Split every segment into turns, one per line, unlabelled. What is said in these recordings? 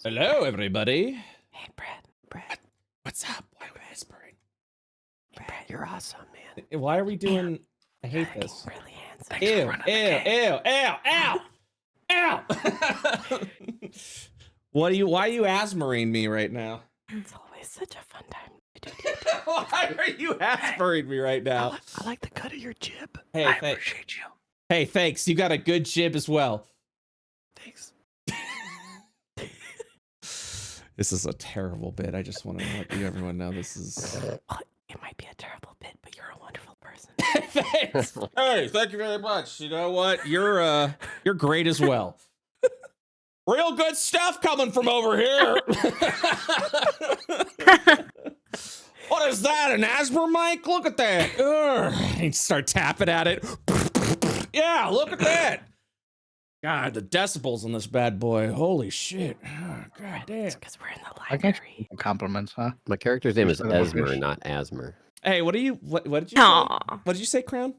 Hello, everybody.
Hey, Brett.
What's up? Why are we whispering?
Brett, you're awesome, man.
Why are we doing? I hate this.
Really handsome.
Ew! Why are you asthmaing me right now?
It's always such a fun time to do.
Why are you asthmaing me right now?
I like the cut of your jib.
Hey,
I appreciate you.
Hey, thanks. You got a good jib as well.
Thanks.
This is a terrible bit. I just want to let everyone know this is.
Well, it might be a terrible bit, but you're a wonderful person.
Thanks. Hey, thank you very much. You know what? You're great as well. Real good stuff coming from over here. What is that? An asthma mic? Look at that. I need to start tapping at it. Yeah, look at that. God, the decibels on this bad boy. Holy shit. Oh, God damn.
Because we're in the
I got
library.
compliments, huh?
My character's name is
Just for the
Esmer,
fish.
not Asmer.
Hey, what did you say?
Aw.
What did you say, Crown?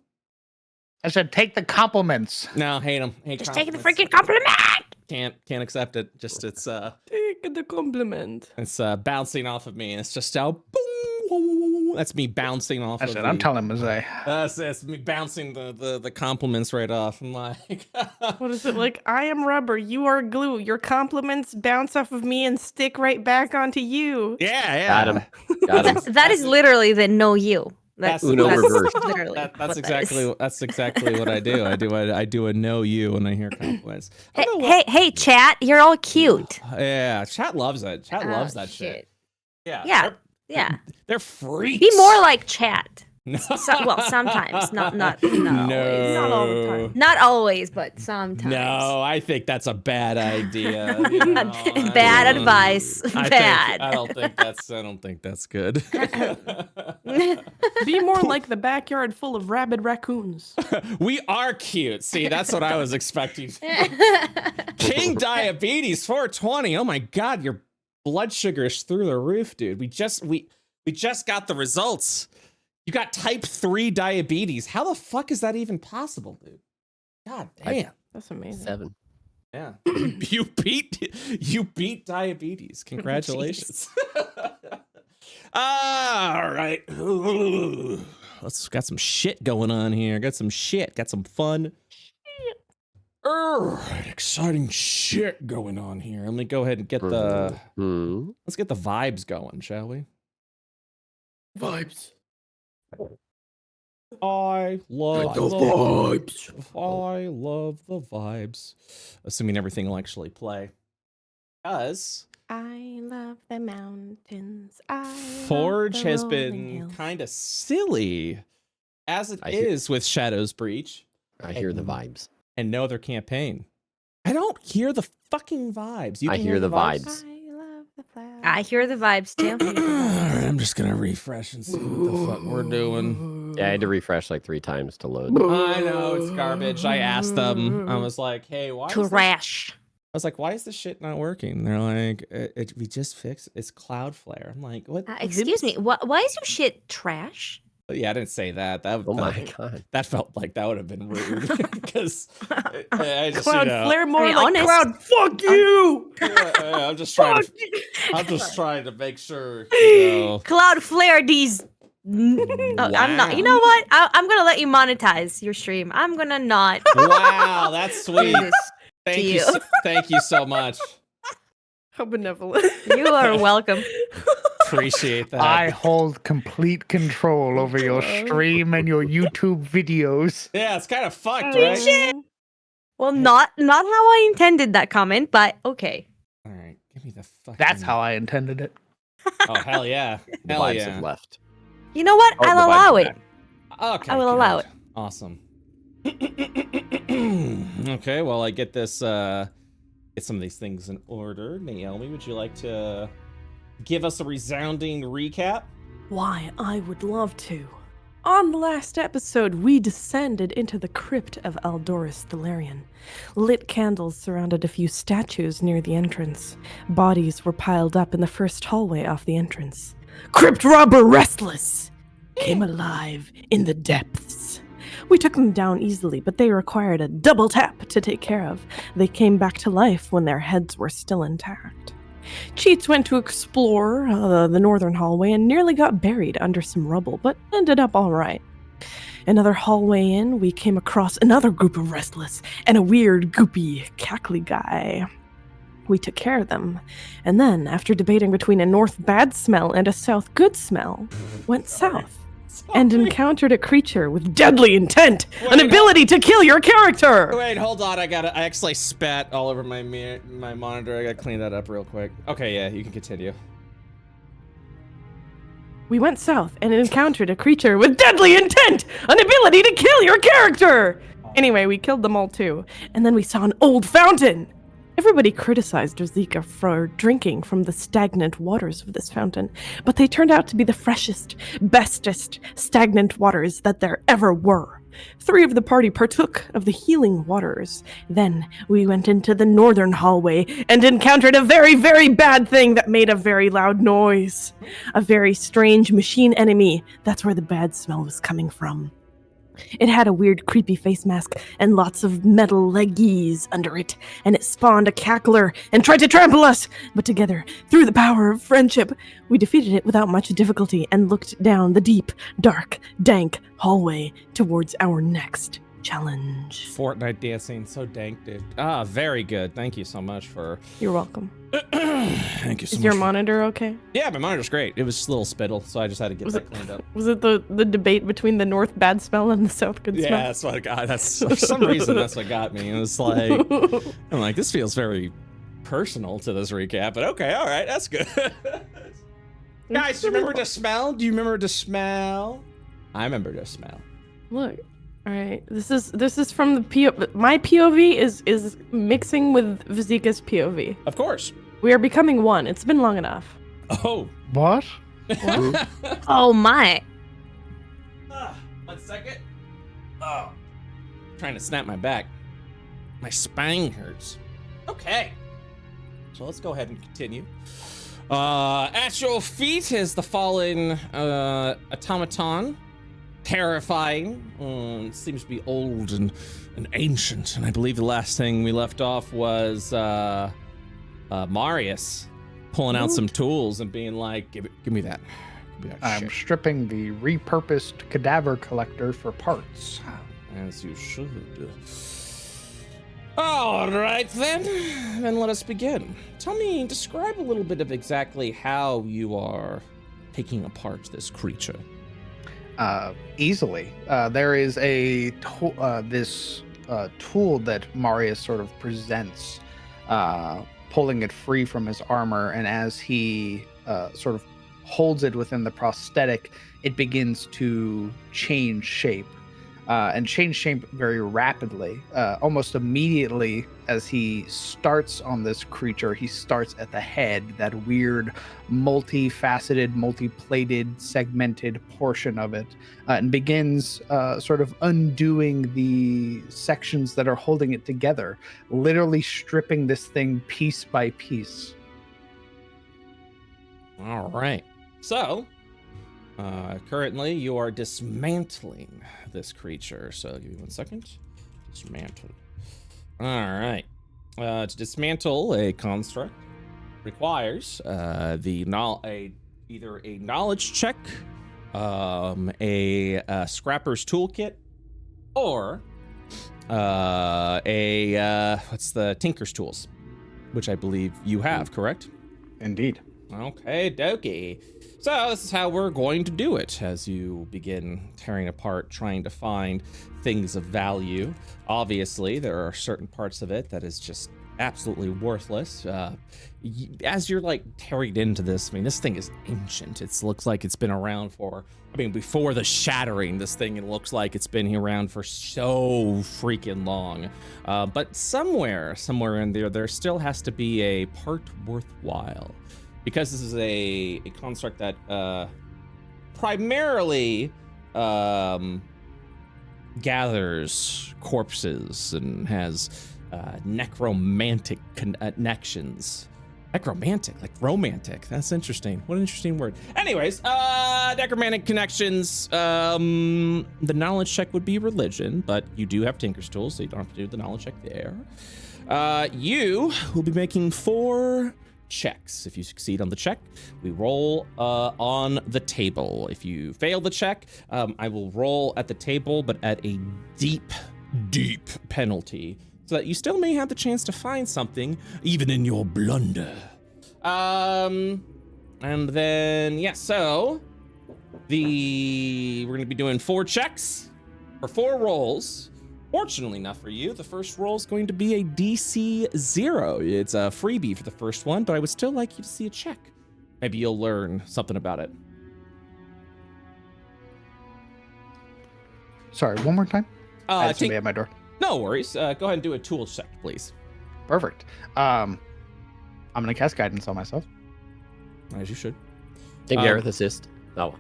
I said, take the compliments.
No, hate him.
Just taking the freaking compliment.
Can't accept it. Just it's
Take the compliment.
bouncing off of me, and it's just boom. That's me bouncing off.
I
of
said,
the,
I'm telling Jose.
That's me bouncing the compliments right off. I'm like,
What is it like? I am rubber. You are glue. Your compliments bounce off of me and stick right back onto you.
yeah.
Got him. Got him.
That is literally the know you.
That's
Uno reverse.
Literally.
That's
what that
exactly
is.
that's exactly what I do. I do a know you when I hear compliments. I
Hey,
don't know what-
hey, chat! You're all cute.
Yeah, chat loves it. Chat loves
Oh,
that shit. Yeah.
Yeah, yeah.
They're freaks.
Be more like chat.
No.
Well, sometimes, not
No.
always.
Not all the time.
Not always, but sometimes.
No, I think that's a bad idea. You know,
Bad
I-
advice. Bad.
I don't think that's good.
Be more like the backyard full of rabid raccoons.
We are cute. See, that's what I was expecting. King Diabetes 420. Oh my God, your blood sugar is through the roof, dude. We just got the results. You got type 3 diabetes. How the fuck is that even possible, dude? God damn.
That's amazing.
7.
Yeah. You beat diabetes. Congratulations. All right. Let's got some shit going on here. Got some fun. Exciting shit going on here. Let me go ahead and get let's get the vibes going, shall we?
Vibes.
I love the vibes. I love the vibes. Assuming everything will actually play. Because
I love the mountains.
Forge has been kind of silly, as it is with Shadow's Breach.
I hear the vibes.
And no other campaign. I don't hear the fucking vibes. You
I
can
hear the vibes.
I love the flowers.
I hear the vibes too.
Alright, I'm just gonna refresh and see what the fuck we're doing.
Yeah, I had to refresh like 3 times to load.
I know it's garbage. I asked them. I was like, "Hey, why?"
Trash.
I was like, "Why is this shit not working?" They're like, "We just fixed. It's Cloudflare." I'm like, "What?"
Excuse me. Why is your shit trash?
Yeah, I didn't say that.
Oh my God.
That felt like that would have been rude because I just,
Cloud
you know,
flare more
I mean,
like
honest.
cloud. Fuck you.
I'm just trying. I'm just trying to make sure. You know.
Cloud flare these. I'm not. You know what? I'm gonna let you monetize your stream. I'm gonna not.
Wow, that's sweet.
do this
Thank
to
you.
you.
Thank you so much.
How benevolent.
You are welcome.
Appreciate that.
I hold complete control over your stream and your YouTube videos.
Yeah, it's kind of fucked,
Oh,
right?
shit. Well, not how I intended that comment, but okay.
All right, give me the fucking.
That's how I intended it.
Oh hell yeah!
The
Hell
vibes
yeah!
have left.
You know what?
Oh, the
I'll
vibes
allow
are
it.
back.
Okay,
I will allow
good. Awesome. Okay, well, I get this. Get some of these things in order. Naomi, would you like to give us a resounding recap?
Why, I would love to. On the last episode, we descended into the crypt of Aldoris Thalarian. Lit candles surrounded a few statues near the entrance. Bodies were piled up in the first hallway off the entrance. Crypt robber Restless came alive in the depths. We took them down easily, but they required a double tap to take care of. They came back to life when their heads were still intact. Cheats went to explore the northern hallway and nearly got buried under some rubble, but ended up all right. Another hallway in, we came across another group of restless and a weird, goopy, cackly guy. We took care of them, and then, after debating between a north bad smell and a south good smell, went south and encountered a creature with deadly intent, an ability to kill your character!
Wait, hold on. I actually spat all over my monitor. I gotta clean that up real quick. Okay, yeah, you can continue.
We went south and encountered a creature with deadly intent, an ability to kill your character! Anyway, we killed them all too, and then we saw an old fountain! Everybody criticized Ozika for drinking from the stagnant waters of this fountain, but they turned out to be the freshest, bestest stagnant waters that there ever were. 3 of the party partook of the healing waters. Then we went into the northern hallway and encountered a very, very bad thing that made a very loud noise. A very strange machine enemy. That's where the bad smell was coming from. It had a weird, creepy face mask and lots of metal leggies under it, and it spawned a cackler and tried to trample us. But together, through the power of friendship, we defeated it without much difficulty and looked down the deep, dark, dank hallway towards our next challenge.
Fortnite dancing, so dank, dude. Ah, very good. Thank you so much for...
You're welcome.
Thank you so much.
Is your monitor okay?
Yeah, my monitor's great. It was a little spittle, so I just had to get that cleaned up.
Was it the debate between the north bad smell and the south good smell?
Yeah, that's what I got. That's for some reason that's what got me. It was like, I'm like, this feels very personal to this recap, but okay, all right, that's good. Guys, do you remember the smell? Do you remember the smell? I remember the smell.
Look. All right, this is from the POV. My POV is mixing with Vizika's POV.
Of course.
We are becoming one. It's been long enough.
Oh.
What?
Oh my.
1 second. Oh. Trying to snap my back. My spine hurts. Okay. So let's go ahead and continue. At your feet is the fallen automaton. Terrifying. Seems to be old and ancient, and I believe the last thing we left off was Marius pulling out some tools and being like, give me that. Give me that
I'm
shit."
stripping the repurposed cadaver collector for parts.
As you should. All right, then let us begin. Describe a little bit of exactly how you are taking apart this creature.
Easily. There is a tool that Marius sort of presents, pulling it free from his armor, and as he sort of holds it within the prosthetic, it begins to change shape. And change shape very rapidly. Almost immediately as he starts on this creature, he starts at the head, that weird, multifaceted, multi-plated, segmented portion of it, and begins sort of undoing the sections that are holding it together, literally stripping this thing piece by piece.
All right. So, currently you are dismantling this creature. So give me 1 second. Dismantle. All right. To dismantle a construct requires either a knowledge check, a scrapper's toolkit, or what's the tinker's tools, which I believe you have, correct?
Indeed.
Okay, dokie. So this is how we're going to do it as you begin tearing apart, trying to find things of value. Obviously, there are certain parts of it that is just absolutely worthless. As you're like tearing into this, I mean, this thing is ancient. It looks like it's been around for, before the shattering, this thing, it looks like it's been around for so freaking long. But somewhere in there still has to be a part worthwhile. Because this is a construct that primarily gathers corpses and has necromantic connections. Necromantic, like romantic. That's interesting. What an interesting word. Anyways, necromantic connections. The knowledge check would be religion, but you do have tinker's tools, so you don't have to do the knowledge check there. You will be making 4 checks. If you succeed on the check, we roll on the table. If you fail the check, I will roll at the table, but at a deep penalty, so that you still may have the chance to find something, even in your blunder. And then, yeah, so we're going to be doing 4 checks for 4 rolls. Fortunately enough for you, the first roll is going to be a DC 0. It's a freebie for the first one, but I would still like you to see a check. Maybe you'll learn something about it.
Sorry, one more time. I had somebody at my door.
No worries. Go ahead and do a tool check, please.
Perfect. I'm gonna cast guidance on myself.
As you should.
Think there with assist. Oh.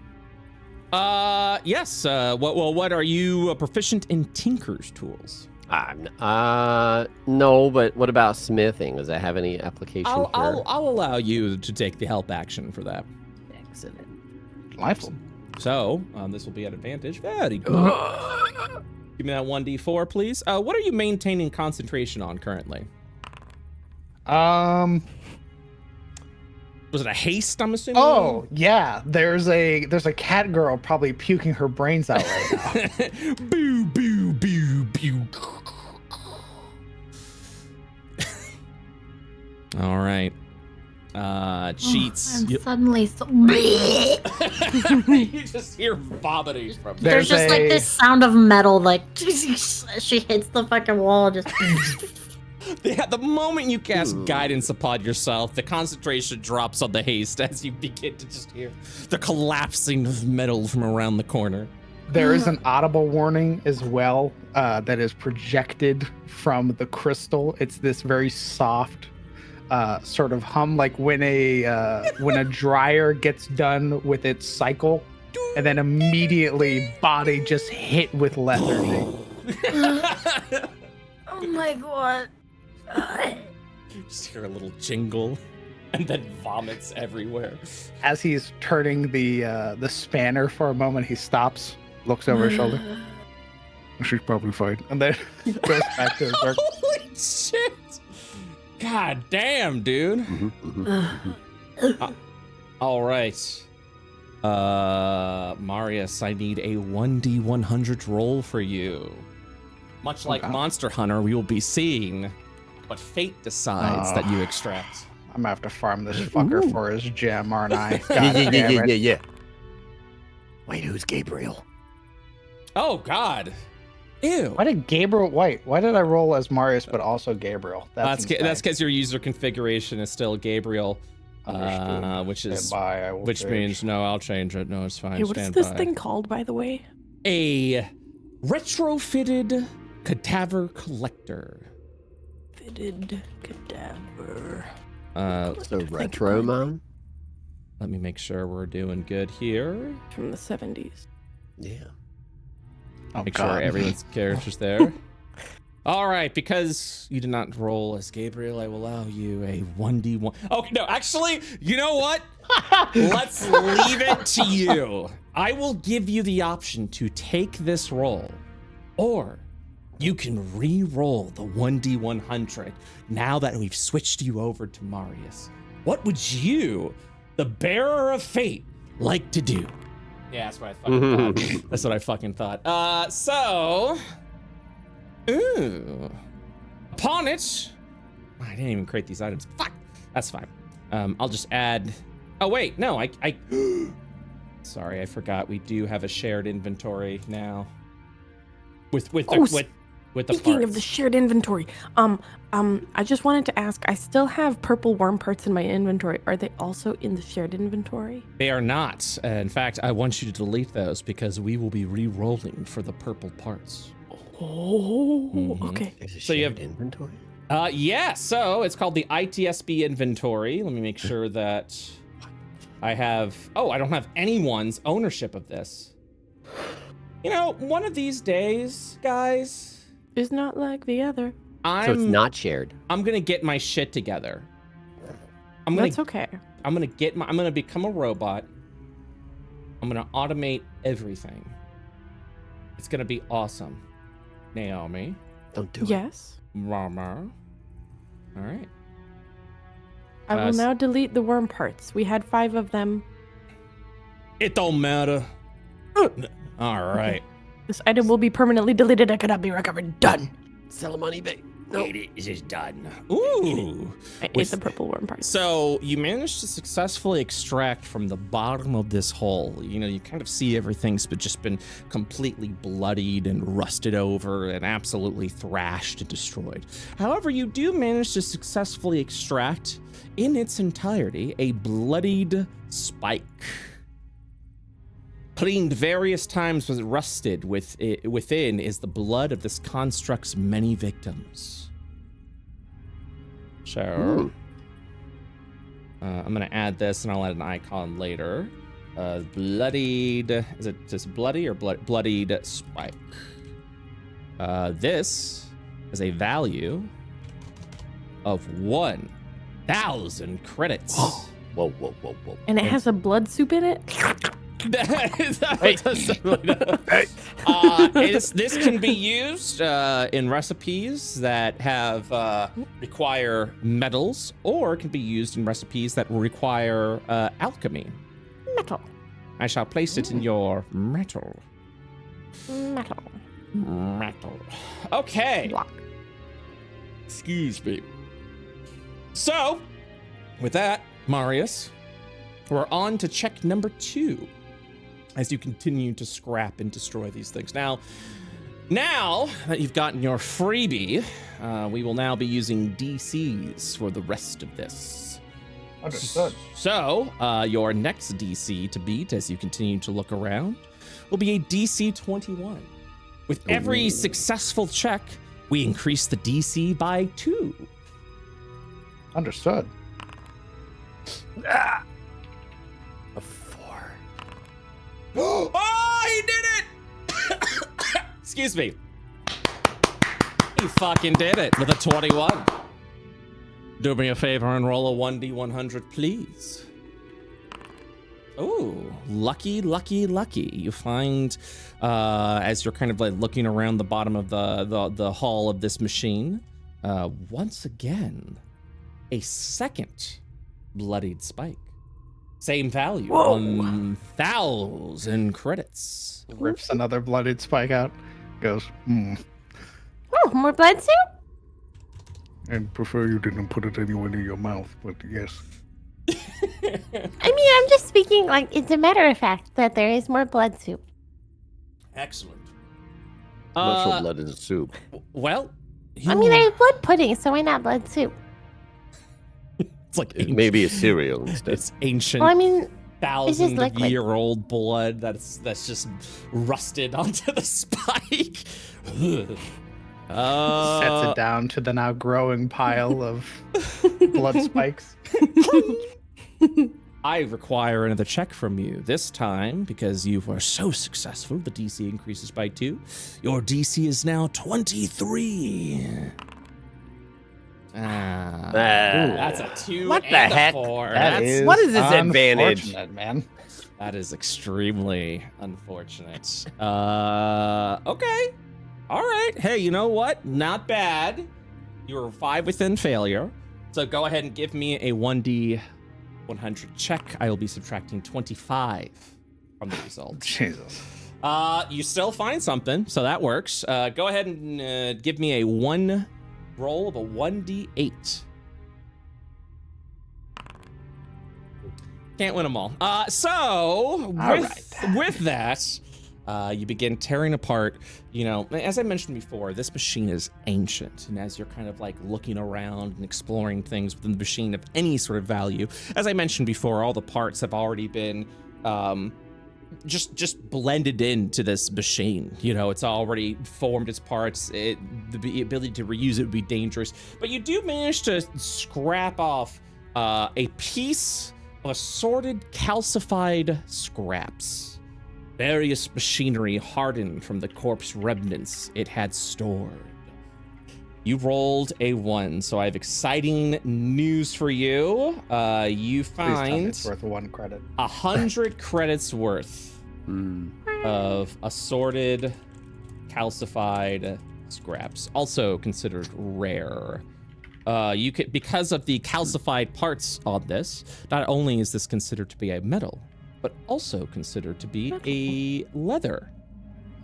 Yes. What are you proficient in Tinker's tools?
No, but what about smithing? Does that have any application here?
I'll allow you to take the help action for that.
Excellent.
Delightful.
So, this will be at advantage. Very good. Give me that 1d4, please. What are you maintaining concentration on currently? Was it a haste, I'm assuming?
Oh, yeah. There's a cat girl probably puking her brains out right now.
Boo, boo, boo, boo. All right. Cheats.
I'm suddenly so...
You just hear vomiting from there.
There's just like this sound of metal, like she hits the fucking wall, just...
Yeah, the moment you cast guidance upon yourself, the concentration drops on the haste as you begin to just hear the collapsing of metal from around the corner.
There is an audible warning as well that is projected from the crystal. It's this very soft sort of hum, like when a dryer gets done with its cycle, and then immediately body just hit with lethargy.
Oh my god.
Just hear a little jingle, and then vomits everywhere.
As he's turning the spanner for a moment, he stops, looks over his shoulder. She's probably fine, and then goes back to his work.
Holy shit! God damn, dude. All right. Marius, I need a 1d100 roll for you. Much like Monster Hunter, we will be seeing what fate decides that you extract.
I'm gonna have to farm this fucker for his gem, aren't I? God
Yeah. Wait, who's Gabriel?
Oh, God. Ew.
Why did Gabriel? Why did I roll as Marius but also Gabriel?
That's because your user configuration is still Gabriel, which means no. I'll change it. No, it's fine.
Hey, what is this thing called, by the way?
A retrofitted cadaver collector.
Fitted cadaver.
So retro, Mom?
Let me make sure we're doing good here.
From the 70s.
Yeah.
Oh,
Make
God.
sure everyone's character's there. All right, because you did not roll as Gabriel, I will allow you a 1d1. Okay, no, actually, you know what? Let's leave it to you. I will give you the option to take this roll, or you can re-roll the 1d100 now that we've switched you over to Marius. What would you, the bearer of fate, like to do? Yeah, that's what I fucking thought. That's what I fucking thought. Upon it, I didn't even create these items. Fuck, that's fine. I'll just add. Oh wait, no, I. Sorry, I forgot. We do have a shared inventory now. With the
Speaking
parts.
of the shared inventory, I just wanted to ask, I still have purple worm parts in my inventory. Are they also in the shared inventory?
They are not. In fact, I want you to delete those because we will be re-rolling for the purple parts.
Oh, okay.
So you have
inventory?
Yeah, so it's called the ITSB inventory. Let me make sure that I have, I don't have anyone's ownership of this. You know, one of these days, guys,
Is not like the other.
So it's not shared.
I'm gonna get my shit together.
That's okay.
I'm gonna become a robot. I'm gonna automate everything. It's gonna be awesome. Naomi.
Don't do it.
Yes.
Mama. All right.
I will now delete the worm parts. We had 5 of them.
It don't matter. All right.
This item will be permanently deleted and cannot be recovered. Done.
Sell them on eBay.
No, it is done. Ooh.
I ate the purple worm parts.
So you managed to successfully extract from the bottom of this hole. You know, you kind of see everything's just been completely bloodied and rusted over and absolutely thrashed and destroyed. However, you do manage to successfully extract in its entirety a bloodied spike. Cleaned various times was rusted within is the blood of this construct's many victims. So, I'm gonna add this and I'll add an icon later. Bloodied, is it just bloody or bloodied spike? This is a value of 1,000 credits.
Whoa.
And it has a blood soup in it?
This can be used in recipes that have require metals, or it can be used in recipes that require alchemy.
Metal.
I shall place it in your metal.
Metal.
Okay.
Block.
Excuse me. So, with that, Marius, we're on to check number 2. As you continue to scrap and destroy these things. Now that you've gotten your freebie, we will now be using DCs for the rest of this.
Understood.
So, your next DC to beat, as you continue to look around, will be a DC 21. With every successful check, we increase the DC by 2.
Understood.
A 4.
Oh, he did it! Excuse me. He fucking did it with a 21. Do me a favor and roll a 1d100, please. Oh, lucky. You find, as you're kind of like looking around the bottom of the hull of this machine, once again, a second bloodied spike. Same value, 1,000 credits.
Rips another blooded spike out. Goes,
Oh, more blood soup?
and prefer you didn't put it anywhere near your mouth, but yes.
I mean, I'm just speaking like it's a matter of fact that there is more blood soup.
Excellent.
Mushroom blood is a soup.
Well,
I mean, there's blood pudding, so why not blood soup?
it's like
It may be a cereal instead.
It's ancient.
Well, I mean,
thousand-year-old blood that's just rusted onto the spike.
Sets it down to the now growing pile of blood spikes.
I require another check from you. This time, because you were so successful, the DC increases by 2. Your DC is now 23. That's a 2
What
and
the
a
heck?
4.
What is this advantage?
Unfortunate, man.
That is extremely unfortunate. Okay. All right. Hey, you know what? Not bad. You were 5 within failure. So go ahead and give me a 1d100 check. I will be subtracting 25 from the result.
Jesus.
You still find something, so that works. Go ahead and give me a roll of a 1d8. Can't win them all. With that, you begin tearing apart. You know, as I mentioned before, this machine is ancient, and as you're kind of like looking around and exploring things within the machine of any sort of value, as I mentioned before, all the parts have already been just blended into this machine. You know, it's already formed its parts. The ability to reuse it would be dangerous, but you do manage to scrap off a piece of assorted calcified scraps. Various machinery hardened from the corpse remnants it had stored. You rolled a 1, so I have exciting news for you. You find
It's worth 1 credit.
100 credits worth of assorted calcified scraps, also considered rare. you could, because of the calcified parts on this, not only is this considered to be a metal, but also considered to be a leather.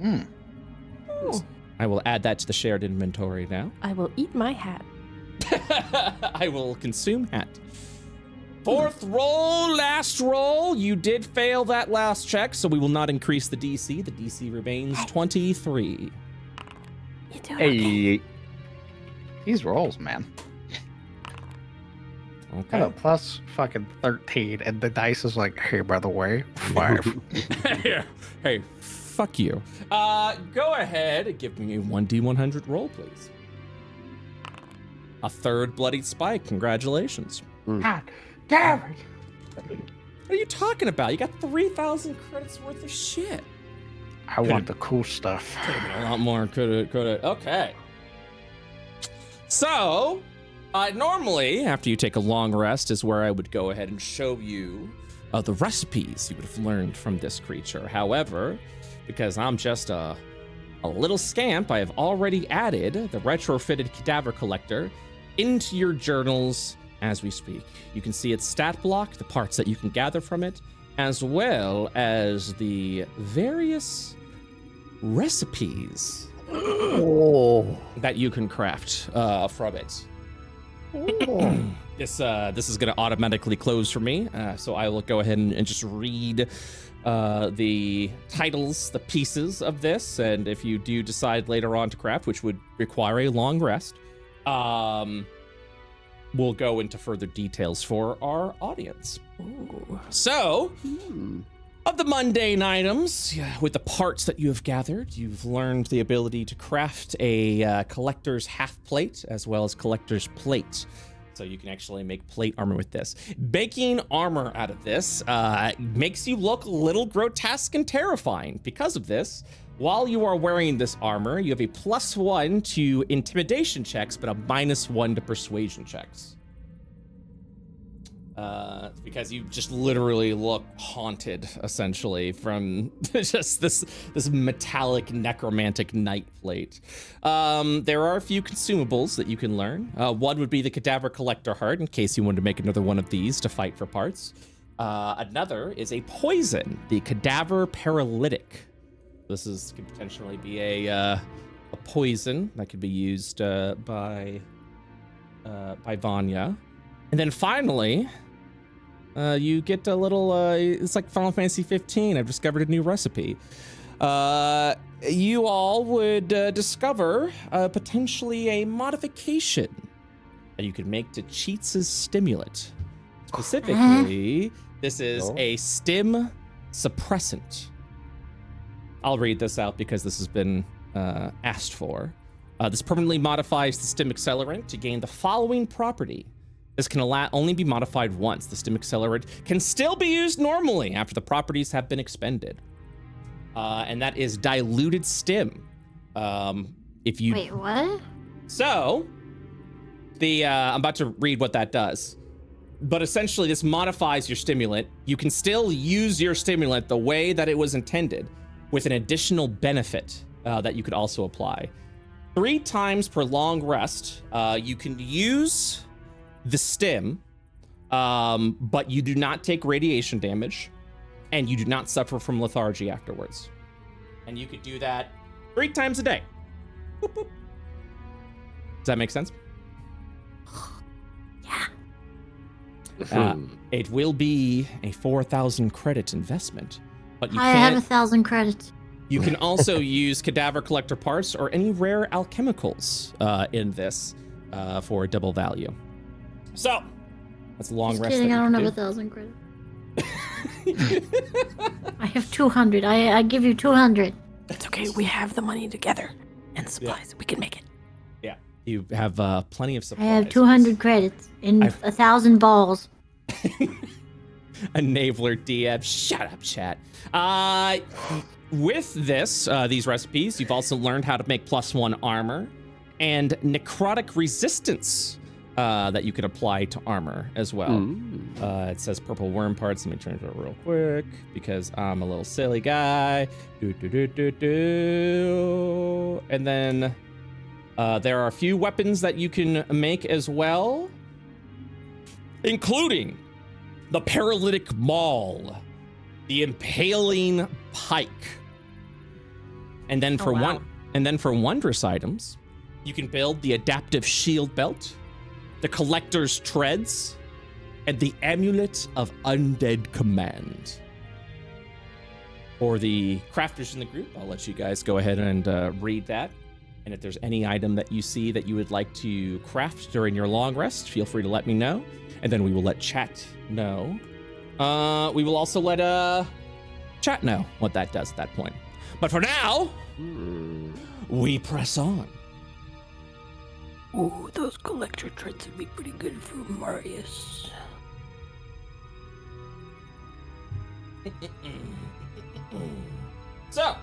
Mm.
I will add that to the shared inventory now.
I will eat my hat.
I will consume hat. Fourth roll, last roll. You did fail that last check, so we will not increase the DC. The DC remains 23.
You do
Hey.
These rolls, man. I
Okay.
have a plus fucking 13, and the dice is like, hey, by the way, 5.
Hey, fuck you. Go ahead and give me a 1d100 roll, please. A third bloodied spike. Congratulations.
God damn it.
What are you talking about? You got 3,000 credits worth of shit.
I want the cool stuff.
Could have been a lot more. Could have. Okay. So, normally, after you take a long rest, is where I would go ahead and show you the recipes you would have learned from this creature. However, because I'm just a little scamp, I have already added the retrofitted cadaver collector into your journals as we speak. You can see its stat block, the parts that you can gather from it, as well as the various recipes that you can craft from it. This is going to automatically close for me, so I will go ahead and just read the titles, the pieces of this, and if you do decide later on to craft, which would require a long rest, we'll go into further details for our audience.
Ooh.
So, of the mundane items, with the parts that you have gathered, you've learned the ability to craft a collector's half plate as well as collector's plate. So you can actually make plate armor with this. Making armor out of this makes you look a little grotesque and terrifying. Because of this, while you are wearing this armor, you have a +1 to intimidation checks, but a -1 to persuasion checks. Because you just literally look haunted, essentially, from just this metallic necromantic night plate. There are a few consumables that you can learn. One would be the cadaver collector heart, in case you wanted to make another one of these to fight for parts. Another is a poison, the cadaver paralytic. This could potentially be a poison that could be used by Vanya. And then finally, you get a little, it's like Final Fantasy 15. I've discovered a new recipe. You all would discover potentially a modification that you could make to Cheats' stimulant. Specifically, this is a stim suppressant. I'll read this out because this has been asked for. This permanently modifies the stim accelerant to gain the following property. This can only be modified once. The stim accelerant can still be used normally after the properties have been expended. And that is diluted stim. If you
Wait, what?
So, I'm about to read what that does. But essentially, this modifies your stimulant. You can still use your stimulant the way that it was intended, with an additional benefit that you could also apply. 3 times per long rest, you can use the stim, but you do not take radiation damage, and you do not suffer from lethargy afterwards. And you could do that 3 times a day. Boop, boop. Does that make sense?
Yeah.
It will be a 4,000 credit investment, but you
I have
can't.
1,000 credits.
You can also use cadaver collector parts or any rare alchemicals in this for a double value. So that's a long
Just
rest.
kidding,
that
I
you
don't
can
have 1,000 credits. I have 200. I give you 200.
It's okay. We have the money together and supplies. We can make it.
Yeah, you have plenty of
I
supplies.
have 200 credits and 1,000 balls.
Enabler DM. Shut up, chat. With this, these recipes, you've also learned how to make +1 armor and necrotic resistance that you can apply to armor as well. It says purple worm parts. Let me turn it real quick because I'm a little silly guy. And then There are a few weapons that you can make as well, including the paralytic maul, the impaling pike, and then for wondrous items, you can build the adaptive shield belt, the collector's treads, and the amulet of undead command. For the crafters in the group, I'll let you guys go ahead and read that. And if there's any item that you see that you would like to craft during your long rest, feel free to let me know. And then we will let chat know. We will also let chat know what that does at that point. But for now, we press on.
Ooh, those collector treads would be pretty good for Marius.
So,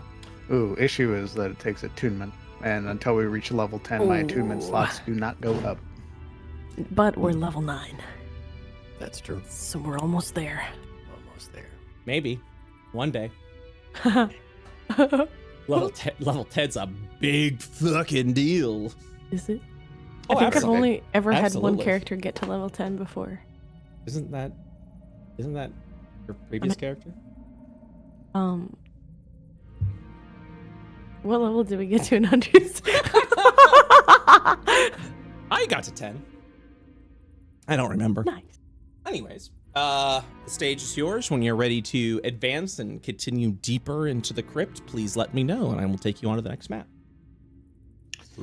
Ooh, issue is that it takes attunement, and until we reach level 10, my attunement slots do not go up.
But we're level 9,
That's true.
so we're almost there.
Almost there.
maybe one day. Level 10's a big fucking deal.
Is it?
Oh,
I think I've
absolutely.
only ever had one
Absolutely.
character get to level 10 before.
Isn't that your previous character?
What level did we get to in hundreds?
I got to 10. I don't remember.
Nice.
Anyways, the stage is yours. When you're ready to advance and continue deeper into the crypt, please let me know, and I will take you on to the next map.
I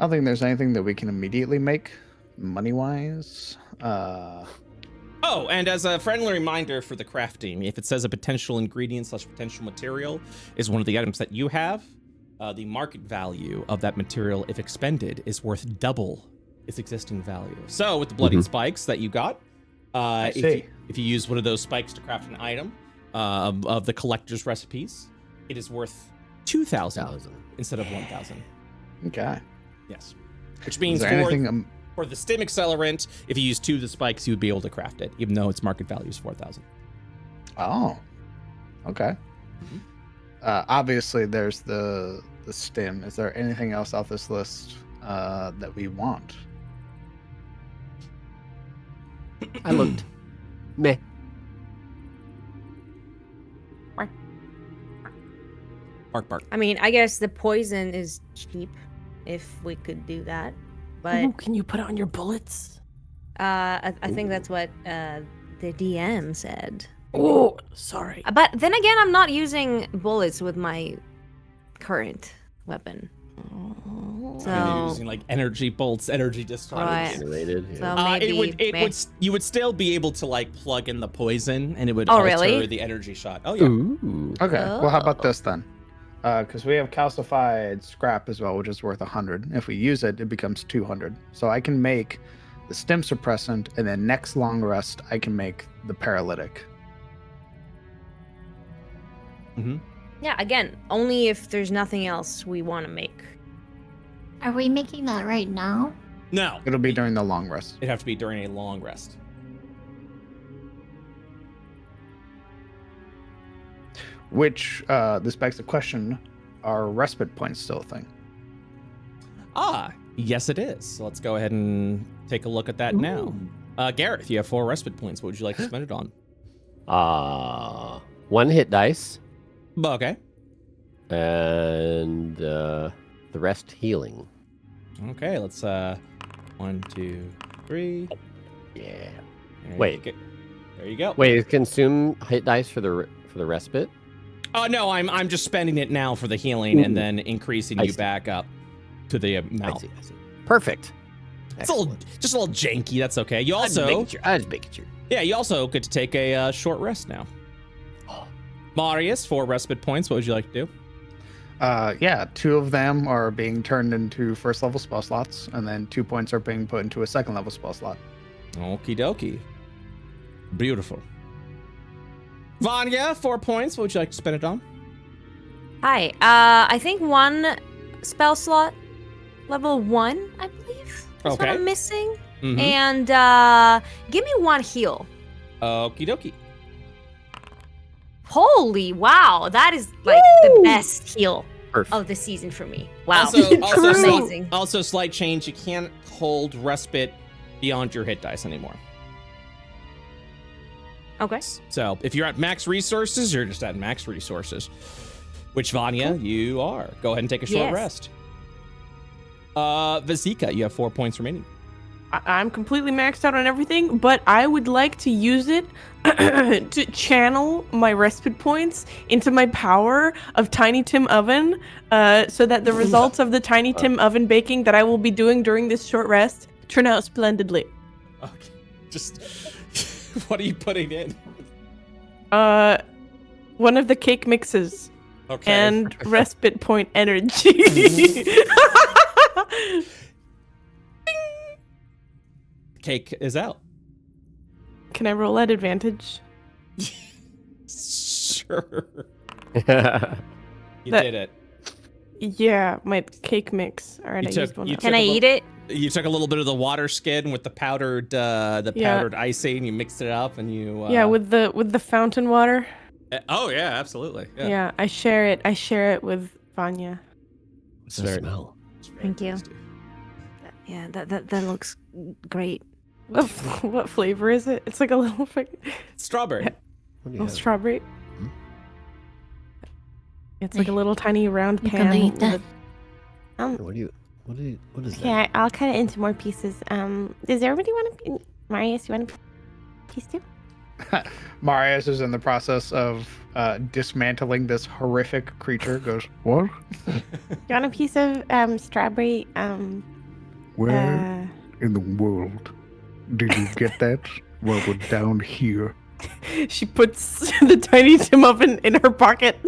don't think there's anything that we can immediately make, money-wise.
Oh, and as a friendly reminder for the crafting, if it says a potential ingredient / potential material is one of the items that you have, the market value of that material, if expended, is worth double its existing value. So with the bloodied spikes that you got, if you use one of those spikes to craft an item of the collector's recipes, it is worth 2,000 instead of 1,000.
Okay.
Yes. Which means
Is there anything...
for the stim accelerant, if you use 2 of the spikes, you would be able to craft it, even though its market value is 4,000.
Oh. Okay. Obviously, there's the stim. Is there anything else off this list that we want?
I looked. Meh.
Bark.
I mean, I guess the poison is cheap if we could do that. But
Ooh, can you put it on your bullets?
I think that's what the DM said.
Oh, sorry.
But then again, I'm not using bullets with my current weapon. So
You're using like energy bolts, energy discharge.
Right.
Generated.
So
Yeah.
maybe
You would still be able to like plug in the poison, and it would
Oh,
alter
really?
the energy shot. Oh yeah.
Ooh.
Okay. Well, how about this then? Because we have calcified scrap as well, which is worth 100. If we use it, it becomes 200. So I can make the stim suppressant, and then next long rest, I can make the paralytic.
yeah, again, only if there's nothing else we want to make.
Are we making that right now?
No,
It'll be during the long rest.
it'd have to be during a long rest.
Which, this begs the question, are respite points still a thing?
Yes, it is. So let's go ahead and take a look at that now. Gareth, you have 4 respite points. What would you like to spend it on?
1 hit dice,
Okay.
and the rest healing.
Okay, let's 1, 2, 3.
Yeah.
There
Wait.
you go. There you go.
Wait, is consume hit dice for the respite?
Oh no, I'm just spending it now for the healing and then increasing
I
you
see.
back up to the
I
amount.
see. Perfect.
It's just a little janky. That's okay. You
I
also,
just making sure.
yeah, you also get to take a short rest now. Marius, 4 respite points. What would you like to do?
Yeah, 2 of them are being turned into first level spell slots, and then 2 points are being put into a second level spell slot.
Okie dokie. Beautiful. Vanya, 4 points. What would you like to spend it on?
Hi, I think 1 spell slot, level 1, I believe, is what
Okay.
I'm missing.
Mhm.
And give me 1 heal.
Okie dokie.
Holy wow, that is like the best heal of the season for me. Wow.
Also, slight change. You can't hold respite beyond your hit dice anymore.
Okay.
So if you're at max resources, you're just at max resources. Which Vanya, you are. Go ahead and take a short rest. Vazika, you have 4 points remaining.
I'm completely maxed out on everything, but I would like to use it to channel my respite points into my power of Tiny Tim Oven, so that the results of the Tiny Tim Oven baking that I will be doing during this short rest turn out splendidly.
Okay. Just, what are you putting in?
One of the cake mixes.
Okay.
And respite point energy.
Cake is out.
Can I roll at advantage?
Sure. You
That-
did it.
Yeah, my cake mix. All right, I used one.
Can I eat it?
You took a little bit of the water skin with the powdered powdered icing. You mixed it up, and you.
Yeah, with the fountain water.
Oh yeah, absolutely.
Yeah, I share it. I share it with Vanya.
What's the smell?
Thank you. Yeah, that looks great.
What flavor is it? It's like a little
Strawberry.
strawberry. It's like a little tiny round
You
pan.
can eat that.
What is that?
Okay, I'll cut it into more pieces. Does everybody want to? Marius, you want a piece too?
Marius is in the process of dismantling this horrific creature. Goes, what?
You want a piece of strawberry?
Where in the world did you get that? Well, we're down here.
She puts the Tiny Tim Oven in her pocket.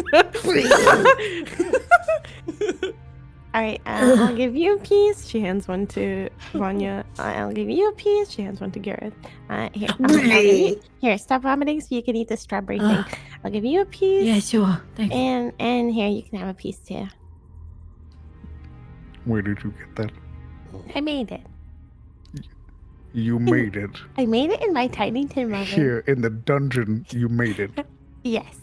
All right, I'll give you a piece. She hands one to Vanya. I'll give you a piece. She hands one to Gareth. Here, stop vomiting so you can eat the strawberry thing. I'll give you a piece.
Yeah, sure. Thank you.
And here, you can have a piece too.
Where did you get that?
I made it.
You made it.
I made it in my Tiny Tim Oven.
Here in the dungeon, you made it.
Yes.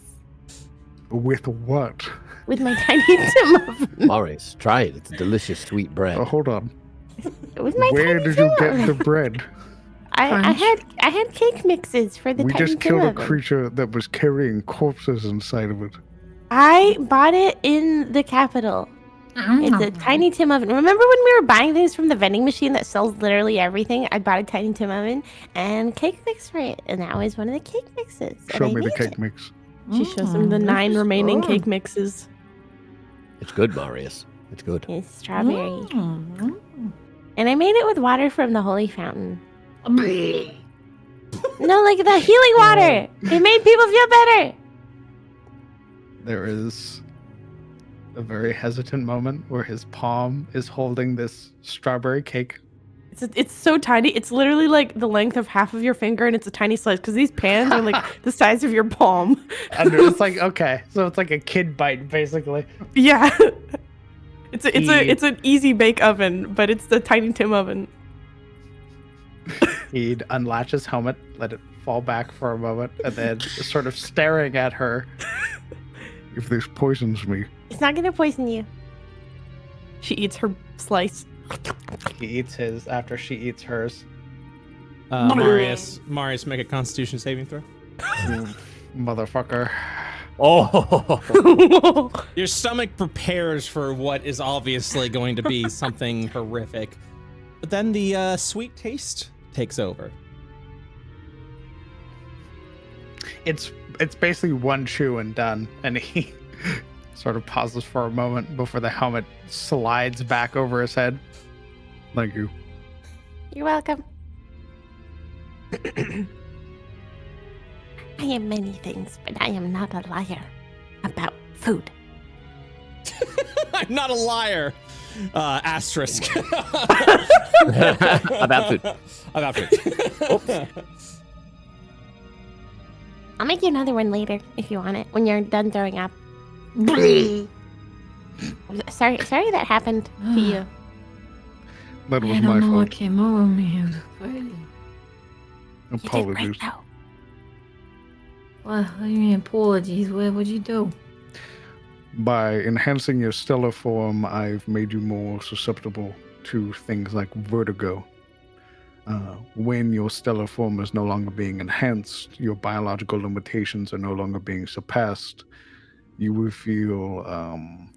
With what?
With my Tiny Tim Oven.
Marius, try it. It's a delicious sweet bread.
Oh, hold on.
With my
Where
Tiny
did
Tim
you get
Oven.
the bread?
I had cake mixes for the
We
Tiny
just
Tim
killed a
Oven.
creature that was carrying corpses inside of it.
I bought it in the capital. It's a Tiny Tim Oven. Remember when we were buying things from the vending machine that sells literally everything? I bought a Tiny Tim Oven and cake mix for it, and that was one of the cake mixes. and
Show
I
me the
made
cake
it.
mix.
She shows him the 9 remaining cake mixes.
It's good, Marius. It's good.
It's strawberry. And I made it with water from the holy fountain. No, like the healing water. It made people feel better.
There is a very hesitant moment where his palm is holding this strawberry cake.
It's so tiny. It's literally like the length of half of your finger, and it's a tiny slice because these pans are like the size of your palm.
And it's like, okay, so it's like a kid bite, basically.
Yeah, it's an easy bake oven, but it's the Tiny Tim Oven.
He'd unlatch his helmet, let it fall back for a moment, and then sort of staring at her. If this poisons me.
It's not gonna poison you.
She eats her slice.
He eats his after she eats hers.
Marius, make a Constitution saving throw.
Motherfucker.
Oh,
Your stomach prepares for what is obviously going to be something horrific, but then the sweet taste takes over.
It's basically one chew and done, and he sort of pauses for a moment before the helmet slides back over his head. Thank you.
You're welcome. I am many things, but I am not a liar about food.
I'm not a liar. Asterisk.
about food.
About food.
I'll make you another one later if you want it when you're done throwing up. sorry that happened to you.
That was
I
my
don't know
fault.
what came over me.
You did great
Apologies.
though.
What do you mean apologies? What would you do?
By enhancing your stellar form, I've made you more susceptible to things like vertigo. When your stellar form is no longer being enhanced, your biological limitations are no longer being surpassed. You will feel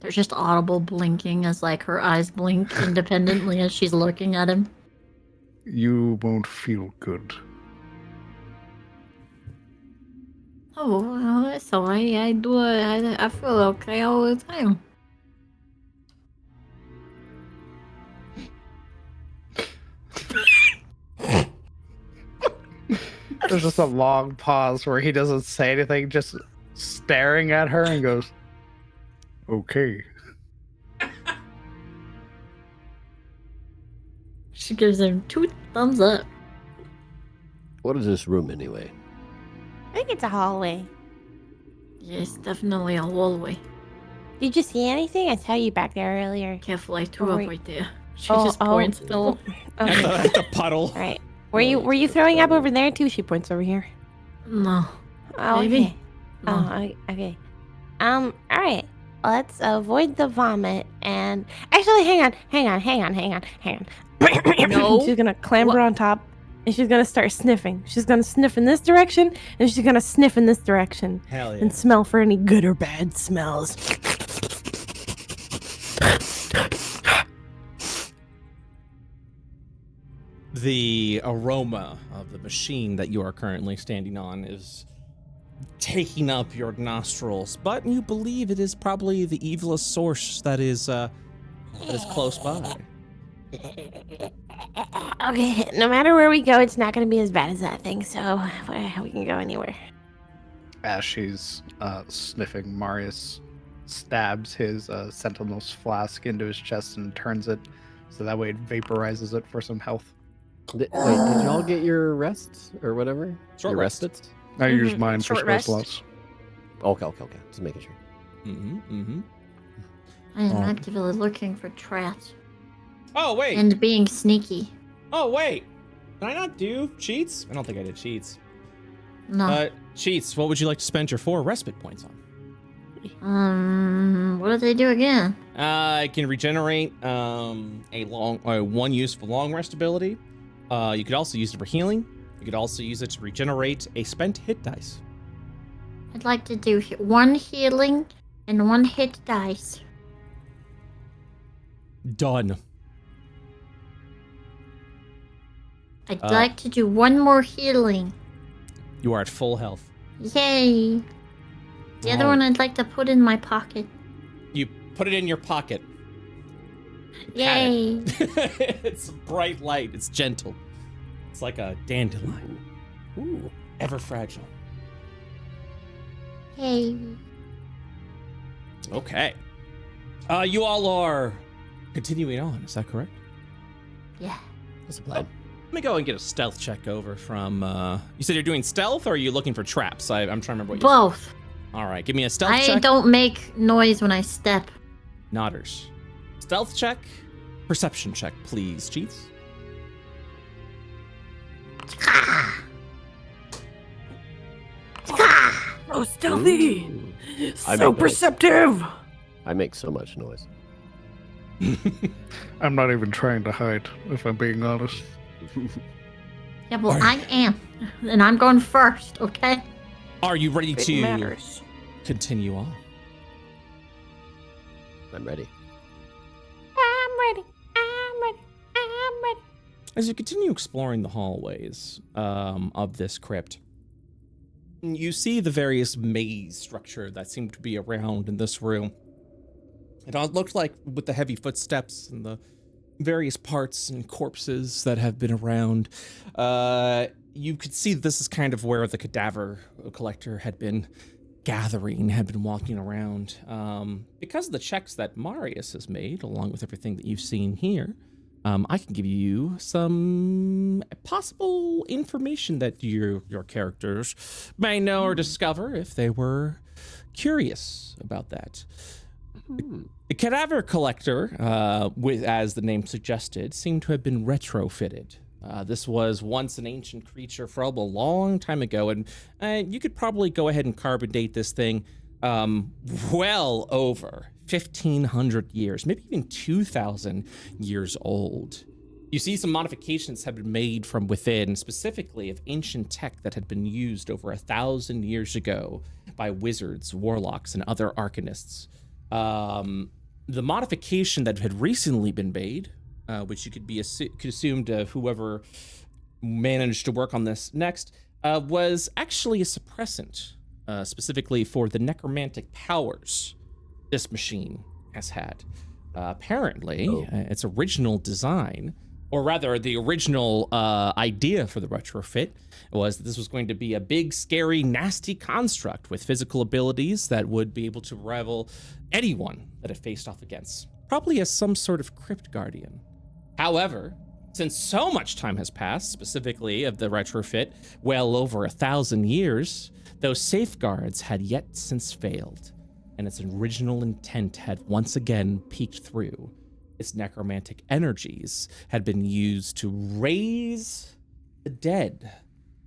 There's just audible blinking as like her eyes blink independently as she's looking at him.
you won't feel good.
Oh, well, that's all right. I feel okay all the time.
There's just a long pause where he doesn't say anything, just staring at her and goes, okay.
She gives him 2 thumbs up.
What is this room anyway?
I think it's a hallway.
Yeah, it's definitely a hallway.
Did you see anything? I saw you back there earlier.
Careful, I threw
Oh,
up
wait.
right there. She just points.
Oh,
At
okay.
the, at the puddle.
All right. Were you throwing up over there too? She points over here.
No.
Oh,
Maybe.
okay.
No.
Oh, okay. All right. Let's avoid the vomit and actually, hang on.
No.
She's gonna clamber on top, and she's gonna start sniffing. She's gonna sniff in this direction, and she's gonna sniff in this direction,
Hell yeah.
and smell for any good or bad smells.
The aroma of the machine that you are currently standing on is taking up your nostrils, but you believe it is probably the evilest source that is close by.
Okay, no matter where we go, it's not gonna be as bad as that thing. So we can go anywhere.
As she's sniffing, Marius stabs his Sentinel's flask into his chest and turns it so that way it vaporizes it for some health.
Wait, did y'all get your rests or whatever?
Short
your
rest.
respits?
I use mine for
Short
spell
rest.
slots.
Okay. Just making sure.
I am actively looking for traps
Oh wait.
and being sneaky.
Oh wait. Did I not do cheats? I don't think I did cheats.
No.
Cheats. What would you like to spend your 4 respite points on?
What did they do again?
It can regenerate one useful long rest ability. You could also use it for healing. You could also use it to regenerate a spent hit dice.
I'd like to do 1 healing and 1 hit dice.
Done.
I'd like to do 1 more healing.
You are at full health.
Yay! The other
Oh.
one I'd like to put in my pocket.
You put it in your pocket.
Yay!
It's bright light. It's gentle. It's like a dandelion. Ooh, ever fragile.
Hey.
Okay. You all are continuing on. Is that correct?
Yeah.
That's the plan.
Let me go and get a stealth check over from. You said you're doing stealth, or are you looking for traps? I'm trying to remember what you
Both.
said. All right, give me a stealth
I
check.
don't make noise when I step.
Nodders. Stealth check. Perception check, please, cheats.
Oh, stealthy!
Ooh. I
So
make noise.
perceptive!
I make so much noise.
I'm not even trying to hide, if I'm being honest.
Yeah, well, I am. And I'm going first, okay?
Are you ready
It
to
matters.
continue on?
I'm ready.
I'm ready.
As you continue exploring the hallways of this crypt, you see the various maze structure that seemed to be around in this room. It all looked like, with the heavy footsteps and the various parts and corpses that have been around, you could see this is kind of where the cadaver collector had been gathering, had been walking around. Because of the checks that Marius has made, along with everything that you've seen here, I can give you some possible information that your characters may know or discover if they were curious about that. The cadaver collector, as the name suggested, seemed to have been retrofitted. This was once an ancient creature from a long time ago, and you could probably go ahead and carbon date this thing well over 1,500 years, maybe even 2,000 years old. You see some modifications have been made from within, specifically of ancient tech that had been used over 1,000 years ago by wizards, warlocks, and other arcanists. The modification that had recently been made, which you could assume to whoever managed to work on this next, was actually a suppressant, specifically for the necromantic powers this machine has had. Apparently, its original design, or rather the original idea for the retrofit, was that this was going to be a big, scary, nasty construct with physical abilities that would be able to rival anyone that it faced off against, probably as some sort of crypt guardian. However, since so much time has passed, specifically of the retrofit, well over 1,000 years, those safeguards had yet since failed, and its original intent had once again peeked through. Its necromantic energies had been used to raise the dead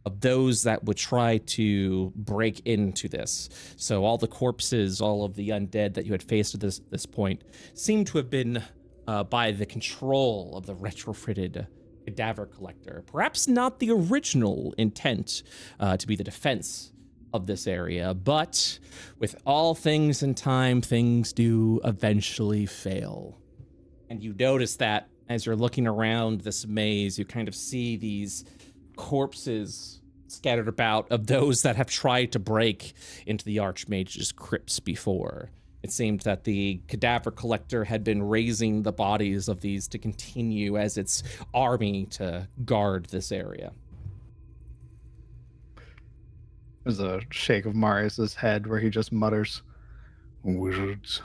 of those that would try to break into this. So all the corpses, all of the undead that you had faced at this point seemed to have been by the control of the retrofitted cadaver collector. Perhaps not the original intent to be the defense of this area, but with all things in time, things do eventually fail. And you notice that as you're looking around this maze, you kind of see these corpses scattered about of those that have tried to break into the Archmage's crypts before. It seemed that the cadaver collector had been raising the bodies of these to continue as its army to guard this area.
There's a shake of Marius's head where he just mutters, "Wizards."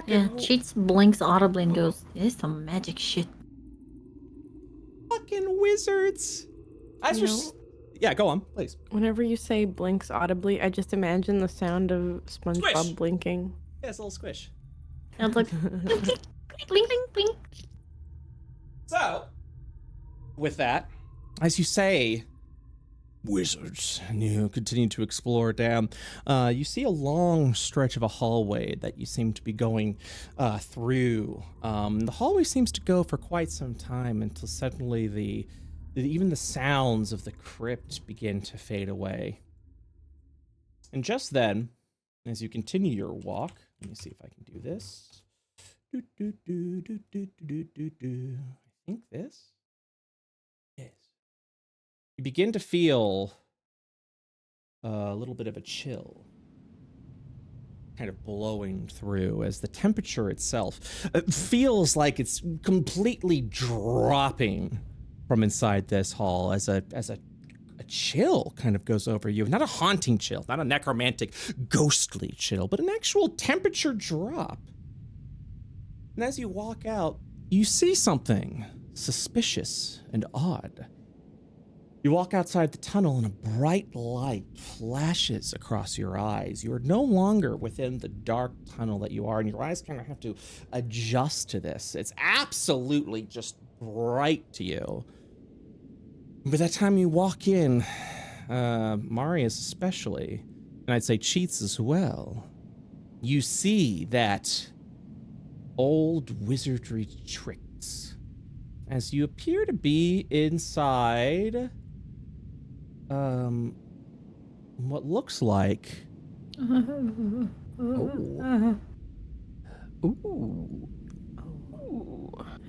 Yeah, Cheats blinks audibly and goes, "This is some magic shit."
Fucking wizards. Yeah, go on, please.
Whenever you say blinks audibly, I just imagine the sound of SpongeBob
Squish.
blinking.
Yeah, it's a little squish.
Sounds like blink, blink, blink, blink.
So, with that, as you say, wizards, and you continue to explore down, you see a long stretch of a hallway that you seem to be going through. The hallway seems to go for quite some time until suddenly even the sounds of the crypt begin to fade away. And just then, as you continue your walk, let me see if I can do this. I think this. Yes. You begin to feel a little bit of a chill kind of blowing through as the temperature itself feels like it's completely dropping from inside this hall as a chill kind of goes over you. Not a haunting chill, not a necromantic, ghostly chill, but an actual temperature drop. And as you walk out, you see something suspicious and odd. You walk outside the tunnel and a bright light flashes across your eyes. You are no longer within the dark tunnel that you are, and your eyes kind of have to adjust to this. It's absolutely just bright to you. By the time you walk in, Marius especially, and I'd say Cheats as well, you see that old wizardry tricks as you appear to be inside what looks like
I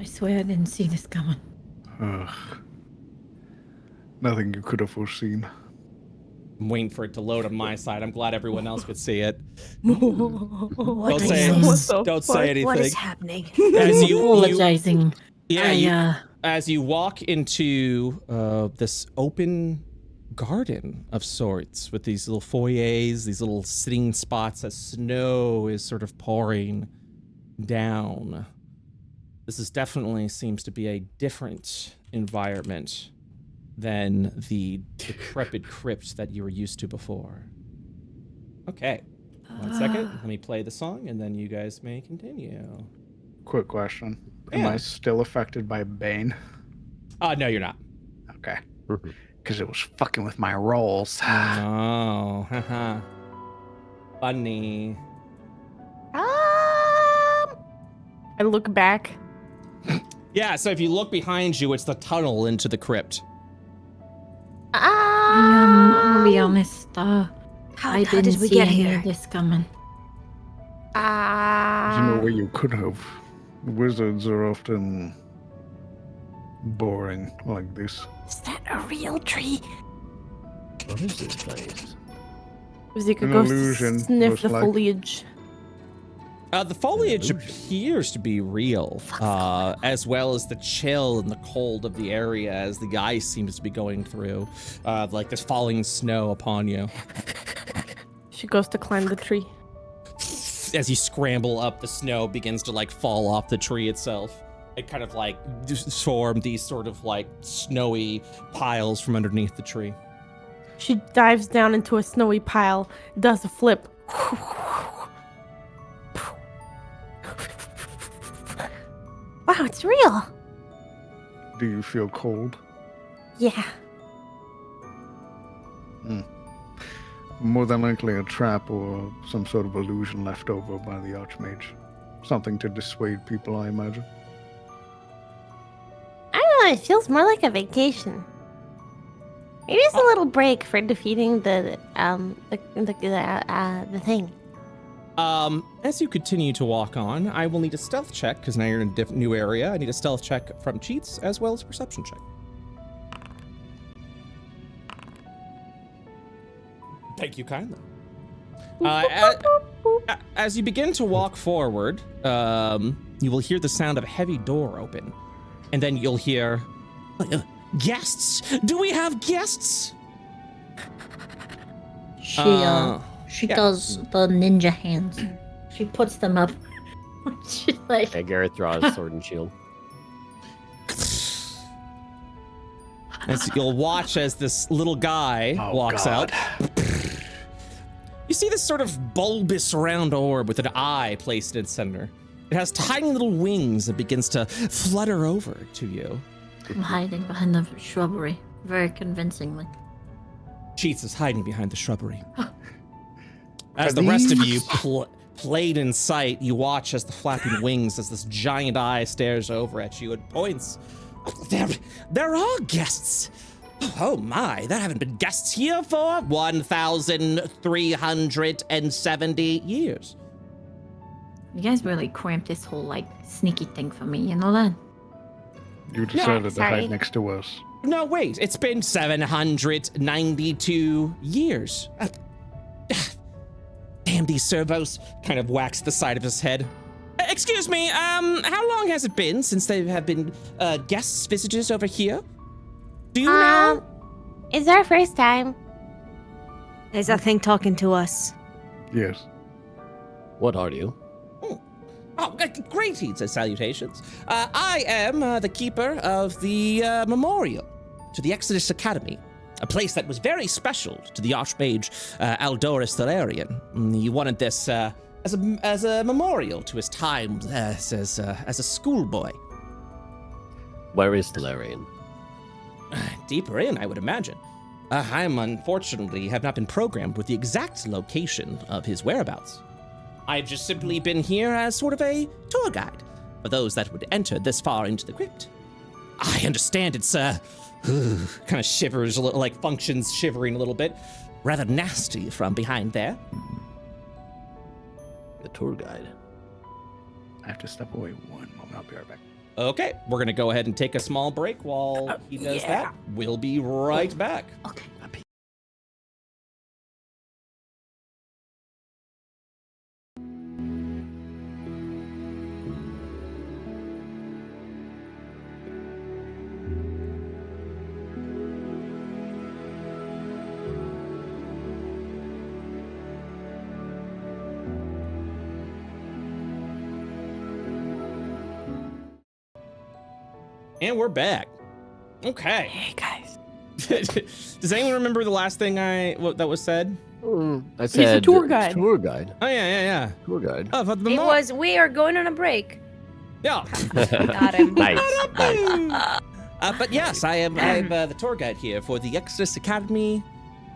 swear I didn't see this coming.
Ugh. Nothing you could have foreseen.
I'm waiting for it to load on my side. I'm glad everyone else could see it.
What
Don't say
is-
don't say anything.
What is happening?
As you
Apologizing.
as you walk into this open garden of sorts with these little foyers, these little sitting spots as snow is sort of pouring down. This is definitely seems to be a different environment than the decrepit crypt that you were used to before. Okay, 1 second. Let me play the song, and then you guys may continue.
Quick question.
Yeah.
Am I still affected by Bane?
No, you're not.
Okay. because it was fucking with my rolls.
Oh, haha. Funny.
I look back.
Yeah, so if you look behind you, it's the tunnel into the crypt.
I'll be honest. I
How
didn't
did we
see
get
any
here?
of this coming.
There's no way you could have. Wizards are often boring like this.
Is that a real tree?
What is this place?
Uzi could
An
go
illusion,
sniff
most
the
like.
foliage.
The foliage
illusion.
appears to be real, as well as the chill and the cold of the area as the ice seems to be going through, like this falling snow upon you.
She goes to climb the tree.
As you scramble up, the snow begins to like fall off the tree itself. It kind of like form these sort of like snowy piles from underneath the tree.
She dives down into a snowy pile, does a flip.
Wow, it's real.
Do you feel cold?
Yeah.
More than likely a trap or some sort of illusion left over by the Archmage. Something to dissuade people, I imagine.
I don't know. It feels more like a vacation. Maybe it's a little break for defeating the thing.
As you continue to walk on, I will need a stealth check because now you're in a new area. I need a stealth check from Cheats as well as a perception check. Thank you kindly. As you begin to walk forward, you will hear the sound of a heavy door open, and then you'll hear guests. Do we have guests?
She
yeah.
does the ninja hands. She puts them up. She's like,
Hey, Gareth draws sword and shield.
As you'll watch as this little guy walks out. You see this sort of bulbous round orb with an eye placed in its center. It has tiny little wings that begins to flutter over to you.
I'm hiding behind the shrubbery, very convincingly.
Cheats is hiding behind the shrubbery. As the rest of you played in sight, you watch as the flapping wings, as this giant eye stares over at you and points. There are guests. Oh my, there haven't been guests here for 1,370 years.
You guys really cramped this whole, like, sneaky thing for me, you know that?
You decided to
sorry.
hide next to us.
No, wait, it's been 792 years. Damn, these servos kind of whacks the side of his head. Excuse me, how long has it been since there have been guests, visitors over here? Do you know?
It's our first time.
There's that thing talking to us.
Yes.
What are you?
Oh, greetings and salutations. I am the keeper of the memorial to the Exodus Academy, a place that was very special to the Archmage Aldoris Thalarian. He wanted this as a memorial to his time as a schoolboy.
Where is Thalarian?
Deeper in, I would imagine. I'm unfortunately have not been programmed with the exact location of his whereabouts. I've just simply been here as sort of a tour guide for those that would enter this far into the crypt. I understand it's kind of shivers a little, like functions shivering a little bit, rather nasty from behind there.
The tour guide.
I have to step away one moment. I'll be right back.
Okay, we're gonna go ahead and take a small break while he does that. We'll be right back.
Okay.
And we're back. Okay.
Hey guys.
Does anyone remember the last thing that was said?
I said
tour guide.
Tour guide.
Oh yeah.
Tour guide.
Oh, but the
It was, we are going on a break.
yeah.
Got him.
Nice.
But yes, I'm the tour guide here for the Exodus Academy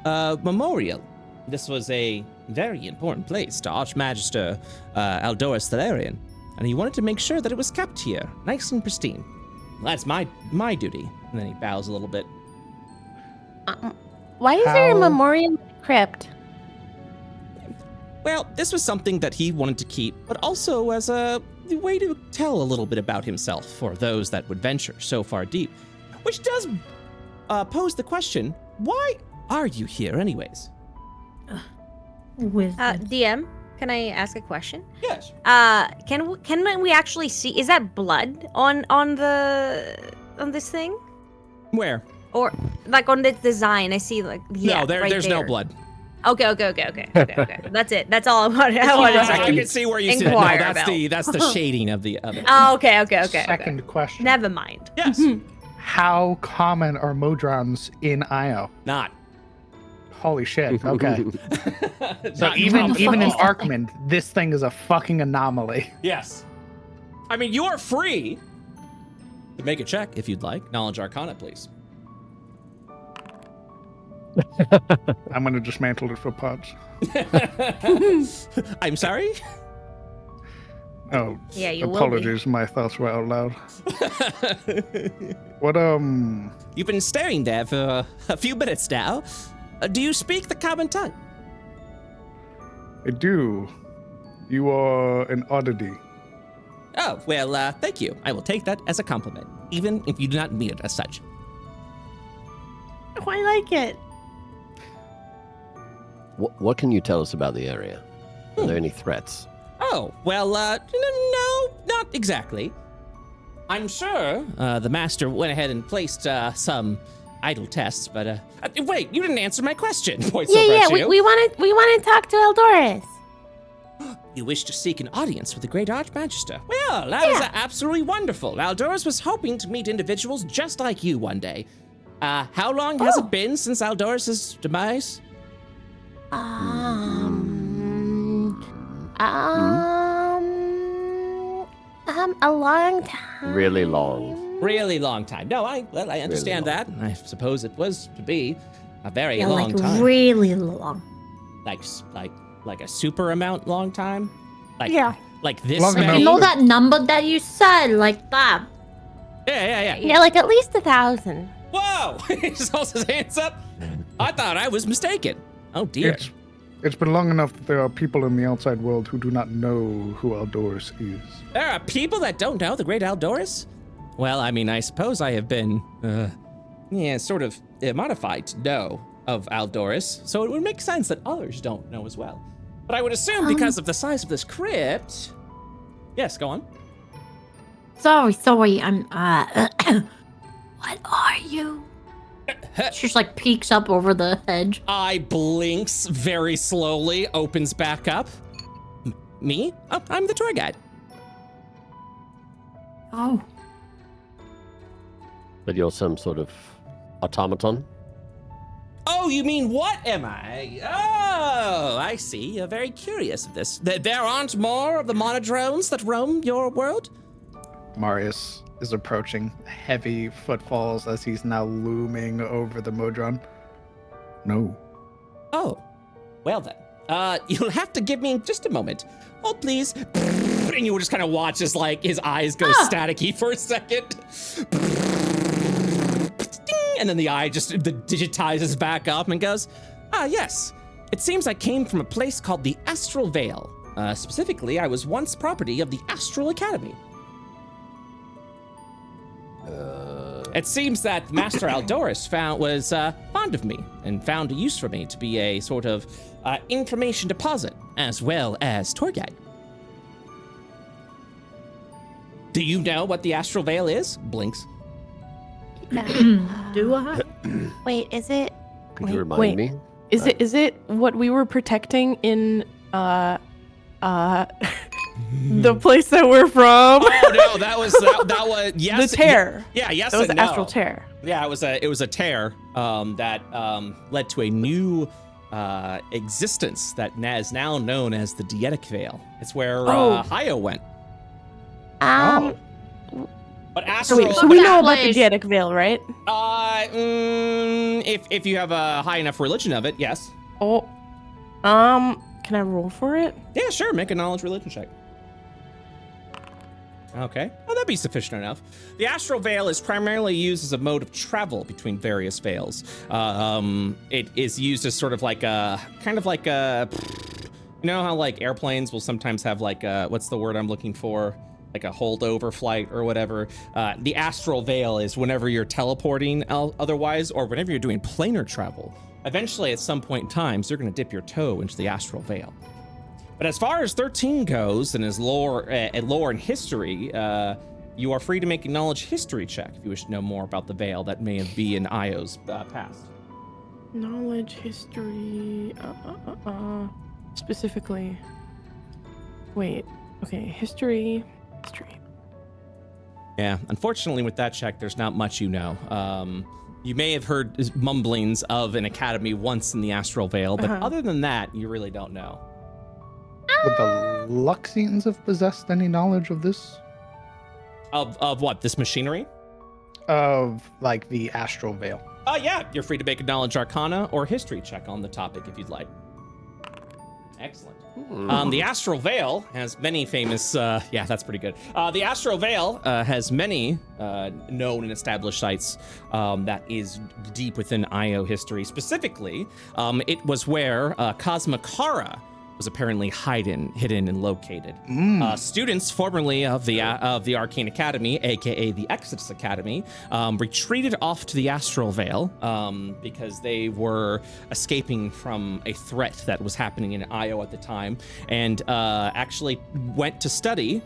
Memorial. This was a very important place to Archmagister Aldoris Thalarian, and he wanted to make sure that it was kept here, nice and pristine. Well, that's my duty. And then he bows a little bit.
Why is there a memorial in the crypt?
Well, this was something that he wanted to keep, but also as a way to tell a little bit about himself for those that would venture so far deep. Which does pose the question, why are you here anyways?
DM, can I ask a question?
Yes.
Can we actually see, is that blood on this thing?
Where?
Or like on this design, I see like
no, there's no blood.
Okay. That's it. That's all I wanted.
I can see where you see it. No,
Inquire
that's the shading of the other.
Oh, okay.
Second question.
Never mind.
Yes.
How common are Modrons in Io?
Not.
Holy shit. Okay. So
Not
even in
common.
Arkmond, this thing is a fucking anomaly.
Yes. I mean, you are free to make a check if you'd like. Knowledge Arcana, please.
I'm gonna dismantle it for parts.
I'm sorry?
Oh,
Yeah, you will be.
apologies. My thoughts were out loud. What
You've been staring there for a few minutes now. Do you speak the common tongue?
I do. You are an oddity.
Oh, well, thank you. I will take that as a compliment, even if you do not mean it as such.
Oh, I like it.
What can you tell us about the area? Are there any threats?
Oh, well, no, not exactly. I'm sure the master went ahead and placed some idle tests, but wait, you didn't answer my question.
We want to talk to Eldoris.
You wish to seek an audience with the Great Archmagister. Well, that is absolutely wonderful. Aldoris was hoping to meet individuals just like you one day. How long has it been since Aldoris' demise?
A long time.
Really long.
Really long time. No, I understand
Really
that. I suppose it was to be a very long time.
Really long.
Like a super amount long time? Like this
Long
many?
enough.
You know that number that you said, like that.
Yeah.
Yeah, like at least 1,000.
Whoa! He just holds his hands up. I thought I was mistaken. Oh dear.
It's been long enough that there are people in the outside world who do not know who Aldoris is.
There are people that don't know the great Aldoris? Well, I mean, I suppose I have been, sort of modified to know of Aldoris, so it would make sense that others don't know as well. But I would assume because of the size of this crypt... Yes, go on.
Sorry, I'm, what are you? She just like peeks up over the hedge.
Eye blinks very slowly, opens back up. Me? Oh, I'm the tour guide.
Oh.
But you're some sort of automaton?
Oh, you mean what am I? Oh, I see. You're very curious of this. There aren't more of the monodrones that roam your world?
Marius is approaching, heavy footfalls as he's now looming over the Modron.
No.
Oh, well then. You'll have to give me just a moment. Hold, please. And you will just kind of watch as, like, his eyes go staticky for a second. And then the eye just digitizes back up and goes, yes. It seems I came from a place called the Astral Vale. Specifically, I was once property of the Astral Academy. It seems that Master Aldoris was fond of me and found a use for me to be a sort of information deposit as well as tour guide. Do you know what the Astral Vale is? Blinks.
Do I?
Wait, is it?
Could you remind me?
Is it what we were protecting in the place that we're from?
Oh no, that was yes.
The tear.
Yeah, yes
That was
and
the
no.
astral tear.
Yeah, it was a tear that led to a new existence that is now known as the Dietic Vale. It's where Hio went. But
So,
astral.
wait, so we know
that
about the
place.
Jeddick Veil, right?
If you have a high enough religion of it, yes.
Oh, can I roll for it?
Yeah, sure. Make a knowledge religion check. Okay. Well, that'd be sufficient enough. The astral veil is primarily used as a mode of travel between various veils. It is used as sort of like a, kind of like a, you know how like airplanes will sometimes have like a, what's the word I'm looking for? Like a holdover flight or whatever. The astral veil is whenever you're teleporting otherwise, or whenever you're doing planar travel. Eventually, at some point in time, you're going to dip your toe into the astral veil. But as far as 13 goes, and as lore and history, you are free to make a knowledge history check if you wish to know more about the veil that may be in Io's past.
Knowledge, history, specifically. Wait, okay, history.
Yeah, unfortunately with that check, there's not much you know. You may have heard mumblings of an academy once in the astral veil, but other than that, you really don't know.
Would the Luxians have possessed any knowledge of this?
Of what? This machinery?
Of, like, the astral veil.
Yeah, you're free to make a knowledge arcana or history check on the topic if you'd like. Excellent. The astral veil has many famous, yeah, that's pretty good. The astral veil has many known and established sites that is deep within Io history. Specifically, it was where Cosmikara was apparently hidden and located. Students formerly of the Arcane Academy, aka the Exodus Academy, retreated off to the Astral Veil because they were escaping from a threat that was happening in Io at the time, and actually went to study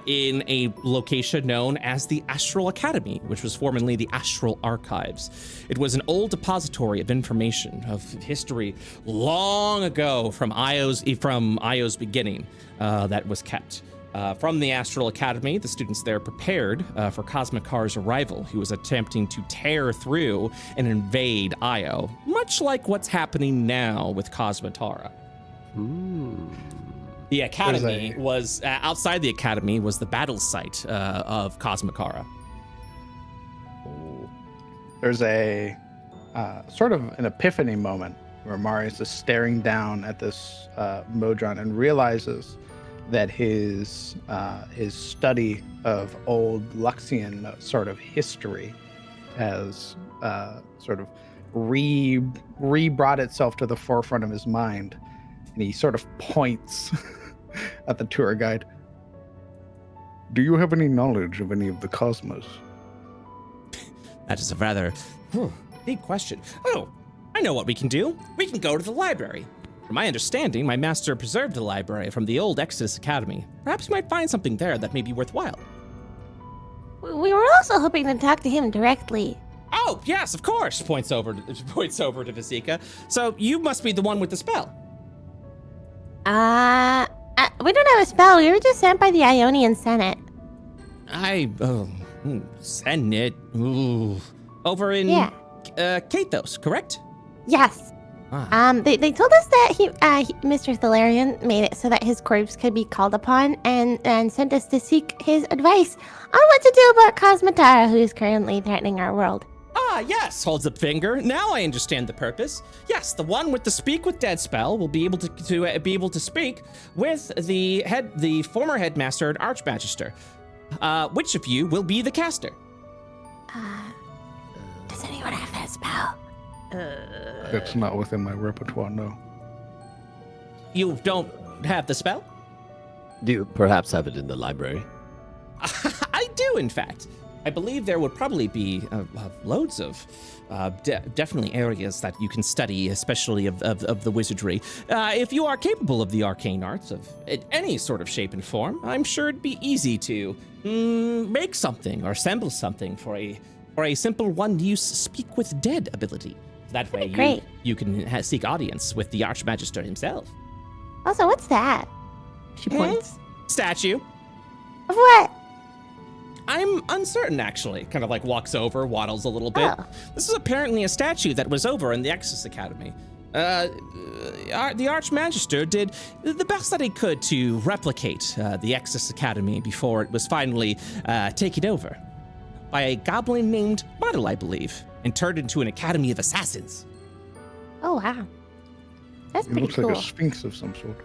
in a location known as the Astral Academy, which was formerly the Astral Archives. It was an old depository of information, of history long ago from Io's beginning that was kept. From the Astral Academy, the students there prepared for Cosmikara's arrival, who was attempting to tear through and invade Io, much like what's happening now with Cosmitara. The academy was, outside the academy was the battle site of Cosmikara.
There's a sort of an epiphany moment where Marius is staring down at this Modron and realizes that his study of old Luxian sort of history has sort of re-brought itself to the forefront of his mind. And he sort of points at the tour guide.
Do you have any knowledge of any of the cosmos?
That is a rather big question. Oh, I know what we can do. We can go to the library. From my understanding, my master preserved the library from the old Exodus Academy. Perhaps you might find something there that may be worthwhile.
We were also hoping to talk to him directly.
Oh, yes, of course, points over to Vasika. So you must be the one with the spell.
We don't have a spell. We were just sent by the Ionian Senate.
Senate. Ooh. Over in Kathos, correct?
Yes. They told us that Mr. Thalarian made it so that his corpse could be called upon and sent us to seek his advice on what to do about Cosmitara, who is currently threatening our world.
Ah, yes, holds up finger. Now I understand the purpose. Yes, the one with the speak with dead spell will be able to speak with the former headmaster and archmagister. Which of you will be the caster?
Does anyone have that spell?
That's not within my repertoire, no.
You don't have the spell?
Do you perhaps have it in the library?
I do, in fact. I believe there would probably be loads of definitely areas that you can study, especially of the wizardry. If you are capable of the arcane arts of any sort of shape and form, I'm sure it'd be easy to make something or assemble something for a simple one-use speak with dead ability. That way you can seek audience with the Archmagister himself.
Also, what's that?
She points.
Statue.
Of what?
I'm uncertain, actually. Kind of like walks over, waddles a little bit.
Oh.
This is apparently a statue that was over in the Exodus Academy. The Archmagister did the best that he could to replicate the Exodus Academy before it was finally taken over. by a goblin named Model, I believe, and turned into an academy of assassins.
Oh, wow. That's
It
pretty
looks
cool.
like a sphinx of some sort.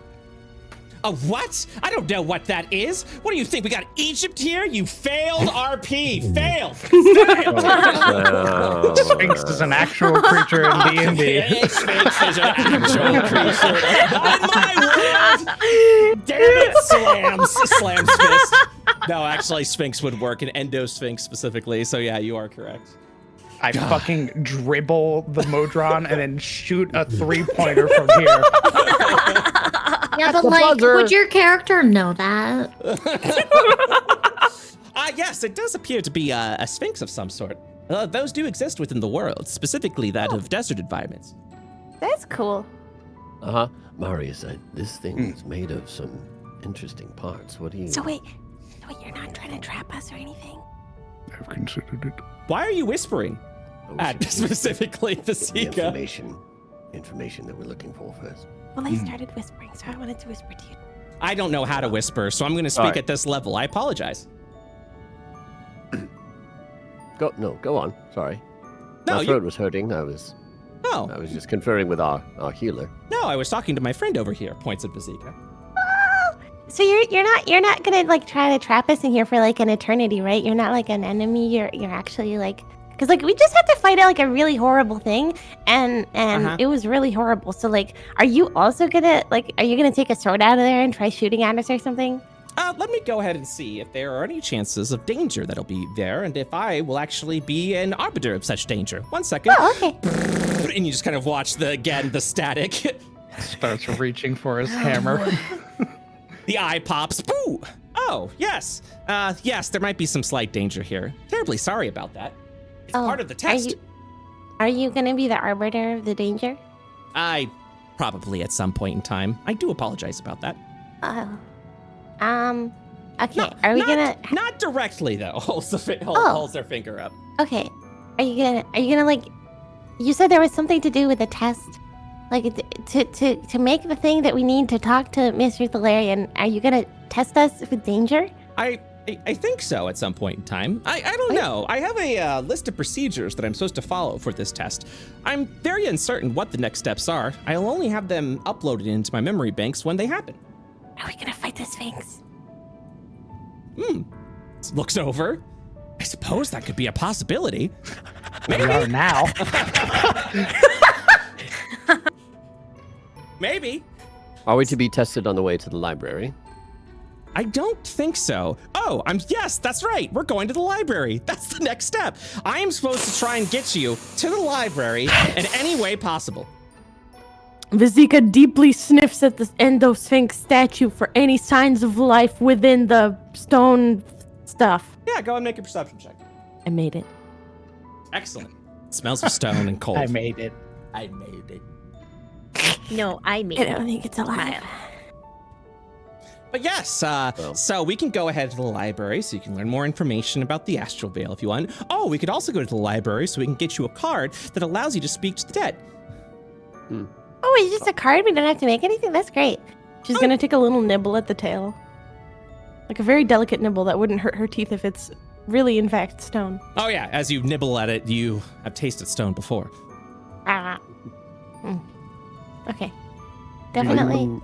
A what? I don't know what that is. What do you think? We got Egypt here? You failed RP. Failed.
Sphinx is an actual creature in D&D.
A sphinx is an actual creature. Not in my world. Damn it. Slams fist. No, actually, sphinx would work, an endo-sphinx specifically. So yeah, you are correct.
I fucking dribble the Modron and then shoot a 3-pointer from here.
Yeah, but like, would your character know that?
Yes, it does appear to be a sphinx of some sort. Those do exist within the world, specifically that of desert environments.
That's cool.
Uh-huh. Marius, this thing is made of some interesting parts. What do you...
So wait, you're not trying to trap us or anything?
I've considered it.
Why are you whispering? Specifically, the
The
Sika.
information that we're looking for first.
Well, I started whispering, so I wanted to whisper to you.
I don't know how to whisper, so I'm going to speak at this level. I apologize.
Go on. Sorry.
No,
My throat was hurting. I was
No,
just conferring with our healer.
no, I was talking to my friend over here. Points at Bazika.
So you're not gonna like try to trap us in here for like an eternity, right? You're not like an enemy. You're actually like, because like we just had to fight out like a really horrible thing, and it was really horrible. So like, are you also gonna take a sword out of there and try shooting at us or something?
Let me go ahead and see if there are any chances of danger that'll be there, and if I will actually be an arbiter of such danger. 1 second.
Oh, okay.
And you just kind of watch the static.
Starts reaching for his hammer.
The eye pops. Boo! Oh, yes. Yes, there might be some slight danger here. Terribly sorry about that. It's part of the test.
Are you gonna be the arbiter of the danger?
I probably at some point in time. I do apologize about that.
Oh. Okay. Are we gonna?
Not directly though. Holds their finger up.
Okay. Are you gonna like? You said there was something to do with the test, like to make the thing that we need to talk to Mr. Thalarian. Are you gonna test us with danger?
I think so at some point in time. I don't know. I have a list of procedures that I'm supposed to follow for this test. I'm very uncertain what the next steps are. I'll only have them uploaded into my memory banks when they happen.
Are we gonna fight the Sphinx?
Looks over. I suppose that could be a possibility.
We are now.
Maybe.
Are we to be tested on the way to the library?
I don't think so. Oh, yes, that's right. We're going to the library. That's the next step. I am supposed to try and get you to the library in any way possible.
Vizika deeply sniffs at the Endo-Sphinx statue for any signs of life within the stone stuff.
Yeah, go and make a perception check.
I made it.
Excellent. It smells of stone and cold.
I made it.
I made it.
No, I mean.
I don't think it's alive.
But yes, so we can go ahead to the library so you can learn more information about the astral veil if you want. Oh, we could also go to the library so we can get you a card that allows you to speak to the dead.
Oh, it's just a card? We don't have to make anything? That's great.
She's gonna take a little nibble at the tail. Like a very delicate nibble that wouldn't hurt her teeth if it's really, in fact, stone.
Oh yeah, as you nibble at it, you have tasted stone before.
Okay. Definitely.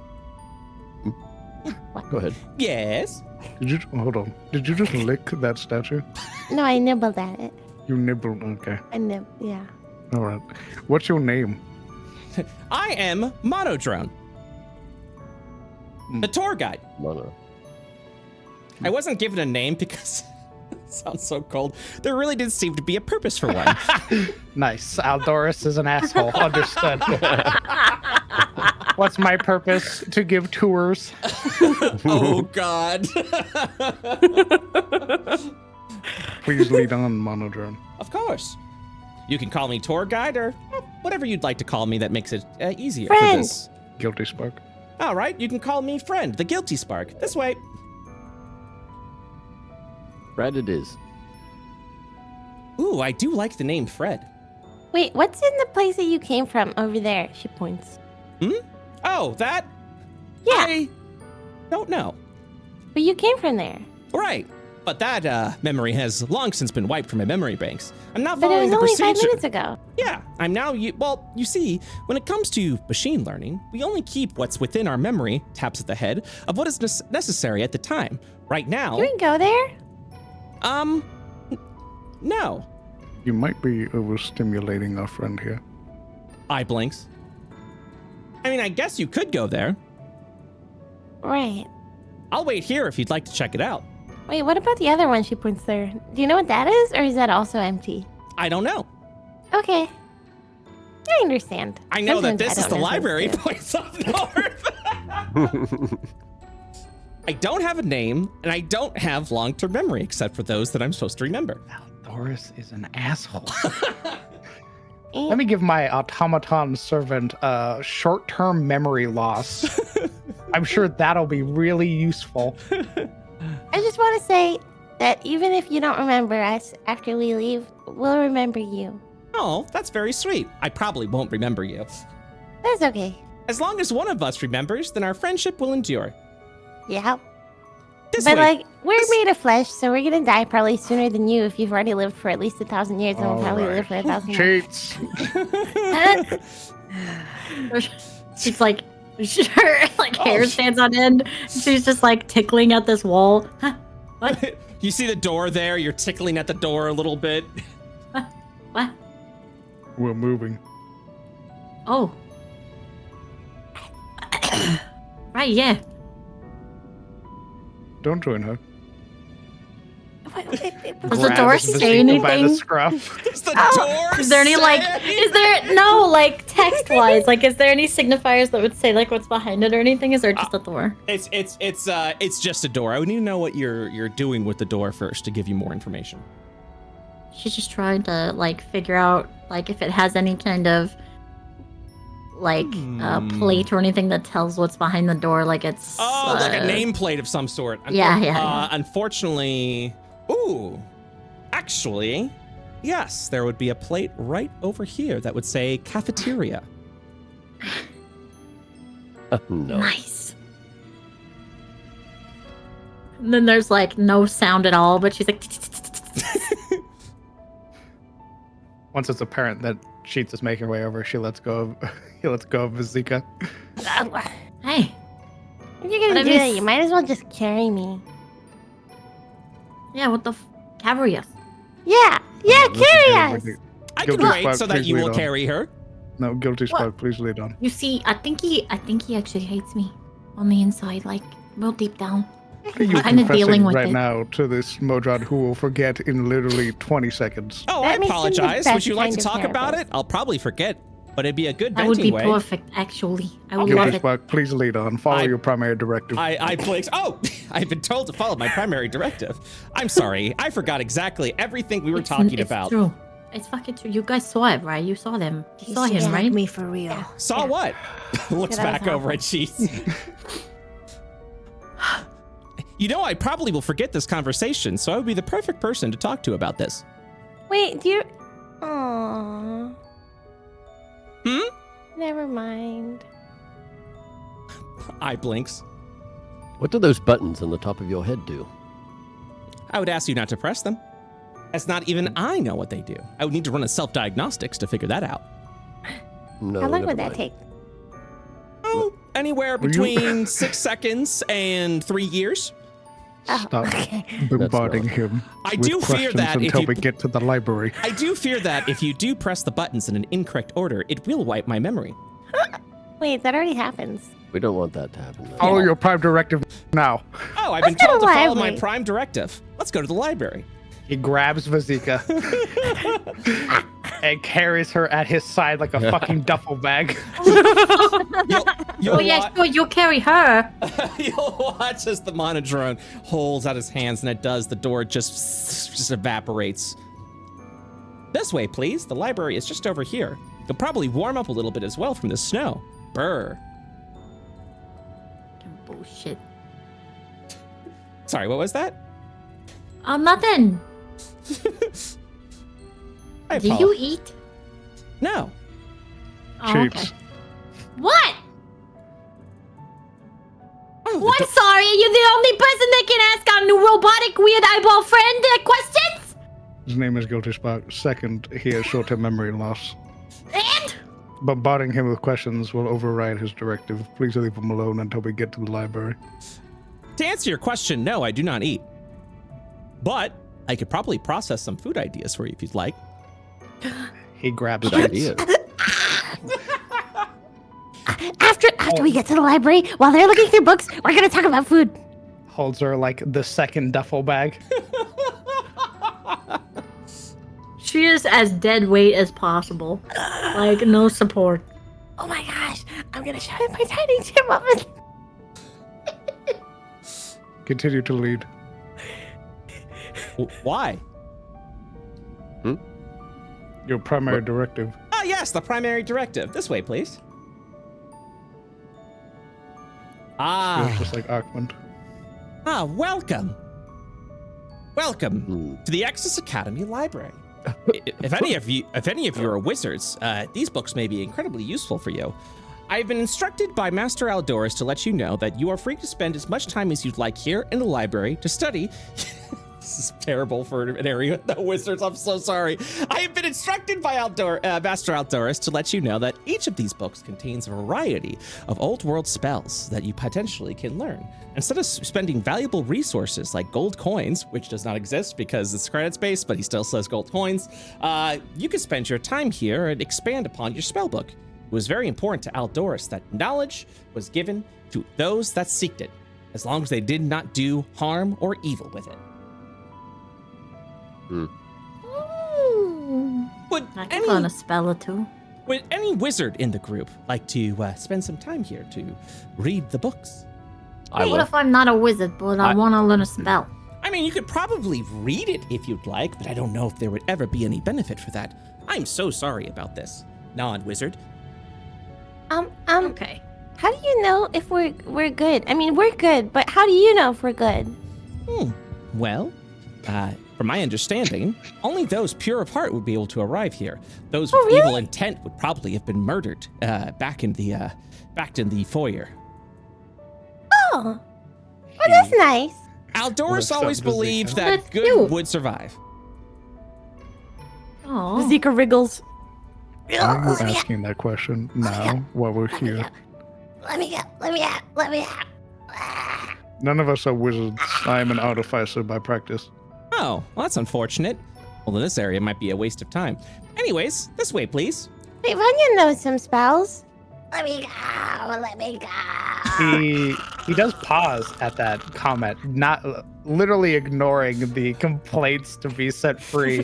Go ahead.
Yes.
Hold on. Did you just lick that statue?
No, I nibbled at it.
You nibbled. Okay.
Yeah.
All right. What's your name?
I am Monodrone, the tour guide.
Mono.
I wasn't given a name because it sounds so cold. There really did seem to be a purpose for one.
Nice. Aldoris is an asshole. Understood. What's my purpose? To give tours.
Oh, God.
Please lead on, Monodrone.
Of course. You can call me tour guide or whatever you'd like to call me that makes it easier
Friend.
for this.
Guilty Spark.
All right, you can call me friend, the guilty spark. This way.
Fred it is.
Ooh, I do like the name Fred.
Wait, what's in the place that you came from over there? She points.
Oh, that?
Yeah.
I don't know.
But you came from there.
Right. But that memory has long since been wiped from my memory banks. I'm not
But it
following
was
the
only
procedure.
5 minutes ago.
Yeah, I'm now. You see, when it comes to machine learning, we only keep what's within our memory, taps at the head, of what is necessary at the time. Right now.
Can we go there?
No.
You might be overstimulating our friend here.
Eye blinks. I mean, I guess you could go there.
Right.
I'll wait here if you'd like to check it out.
Wait, what about the other one she points there? Do you know what that is, or is that also empty?
I don't know.
Okay. I understand.
I know that
Sometimes
this
I
is
don't
the
know things
library
too.
points up north. I don't have a name, and I don't have long-term memory, except for those that I'm supposed to remember.
Aldoris is an asshole. Let me give my automaton servant short-term memory loss. I'm sure that'll be really useful.
I just want to say that even if you don't remember us after we leave, we'll remember you.
Oh, that's very sweet. I probably won't remember you.
That's okay.
As long as one of us remembers, then our friendship will endure.
Yeah.
This
But
way.
like, we're made of flesh, so we're gonna die probably sooner than you if you've already lived for at least 1,000 years, and we'll probably live for 1,000 years.
Cheats.
She's like, her like hair stands on end. She's just like tickling at this wall. Huh? What?
You see the door there? You're tickling at the door a little bit.
What?
We're moving.
Oh. Right, yeah.
Don't join her.
Does the door say
By the
anything?
scruff.
Does the door
Is there any like?
say
Is there no like text wise? Like, is there any signifiers that would say like what's behind it or anything? Is there just a door?
It's just a door. I would need to know what you're doing with the door first to give you more information.
She's just trying to like figure out like if it has any kind of like plate or anything that tells what's behind the door. Like it's
like a nameplate of some sort.
Yeah.
Unfortunately, actually, yes, there would be a plate right over here that would say cafeteria.
No.
Nice. And then there's like no sound at all, but she's like.
Once it's apparent that Sheets is making her way over, he lets go of Vizika.
Hey.
If you're gonna do that, you might as well just carry me.
Yeah, what the carry us?
Yeah, carry us.
I can
Guilty
wait
spot,
so that
please
you
lead
will
on.
carry her.
No, guilty
What?
spot. Please lead on.
You see, I think he actually hates me on the inside, like real deep down.
Are you
kinda
confessing
dealing with
right
it.
now to this Modron who will forget in literally 20 seconds?
Oh,
That
I
makes him the
apologize.
best
Would you like
kind
to
of
talk about
therapist.
it? I'll probably forget, but it'd be a good
That would be
venting way.
perfect, actually. I would love
Guilty
it.
spot. Please lead on. Follow
I-
your primary directive.
I blinked. Oh, I've been told to follow my primary directive. I'm sorry. I forgot exactly everything we were talking
it's
about.
True. It's fucking true. You guys saw it, right? You saw them. You saw him,
Like
right?
me for real.
Saw what? Looks
Yeah, that was
back over
awful.
at Sheets. You know, I probably will forget this conversation, so I would be the perfect person to talk to about this.
Wait, do you? Aww.
Hmm?
Never mind.
Eye blinks.
What do those buttons on the top of your head do?
I would ask you not to press them, as not even I know what they do. I would need to run a self-diagnostics to figure that out.
No.
How long
never
would that
mind.
take?
Oh, anywhere
Were you-
between 6 seconds and 3 years.
Oh,
Stop
okay.
bombarding
not-
him
I
with
do fear
questions
that if
until
you-
we get to the library.
I do fear that if you do press the buttons in an incorrect order, it will wipe my memory.
Wait, that already happens.
We don't want that to happen. though.
Follow your prime directive now.
Oh, I've been
Let's go
told
to
to
the
follow my
library.
prime directive. Let's go to the library.
He grabs Vizika and carries her at his side like a fucking duffel bag.
You'll
Oh yeah, sure. You carry her.
You'll watch as the monodrone holds out his hands, and it does. The door just evaporates. This way, please. The library is just over here. You'll probably warm up a little bit as well from the snow. Brr.
Bullshit.
Sorry, what was that?
Nothing.
I
Do you
apologize.
eat?
No.
Oh, okay.
Cheats.
What? What? Sorry, are you the only person that can ask our new robotic weird eyeball friend questions?
His name is Guilty Spark. Second, he has short-term memory loss.
And?
Bombarding him with questions will override his directive. Please leave him alone until we get to the library.
To answer your question, no, I do not eat. But I could probably process some food ideas for you if you'd like.
He grabs
Good idea.
After we get to the library, while they're looking through books, we're gonna talk about food.
holds her like the second duffel bag.
She is as dead weight as possible. Like, no support.
Oh my gosh, I'm gonna show him my tiny Tim oven.
Continue to lead.
Why?
Your primary directive.
Ah, yes, the primary directive. This way, please.
Feels just like Ackman.
Welcome. Welcome to the Exodus Academy Library. If any of you are wizards, these books may be incredibly useful for you. I've been instructed by Master Aldorus to let you know that you are free to spend as much time as you'd like here in the library to study. This is terrible for an area with no wizards. I'm so sorry. I have been instructed by Master Aldorus to let you know that each of these books contains a variety of old world spells that you potentially can learn. Instead of spending valuable resources like gold coins, which does not exist because it's credits based, but he still says gold coins, you can spend your time here and expand upon your spell book. It was very important to Aldorus that knowledge was given to those that seeked it, as long as they did not do harm or evil with it. Would
I can learn a spell or two.
Would any wizard in the group like to spend some time here to read the books?
What if I'm not a wizard, but I want to learn a spell?
I mean, you could probably read it if you'd like, but I don't know if there would ever be any benefit for that. I'm so sorry about this, non-wizard.
Okay.
How do you know if we're good? I mean, we're good, but how do you know if we're good?
Well, from my understanding, only those pure of heart would be able to arrive here. Those with evil intent would probably have been murdered back in the foyer.
Oh, well, that's nice.
Aldorus always believed that
That's
good
cute.
would survive.
Oh.
Zika wriggles.
Why are you asking that question now while we're here?
Let me out.
None of us are wizards. I am an artificer by practice.
Oh, well, that's unfortunate. Well, in this area might be a waste of time. Anyways, this way, please.
Wait, Vanya knows some spells. Let me go.
He does pause at that comment, not literally ignoring the complaints to be set free,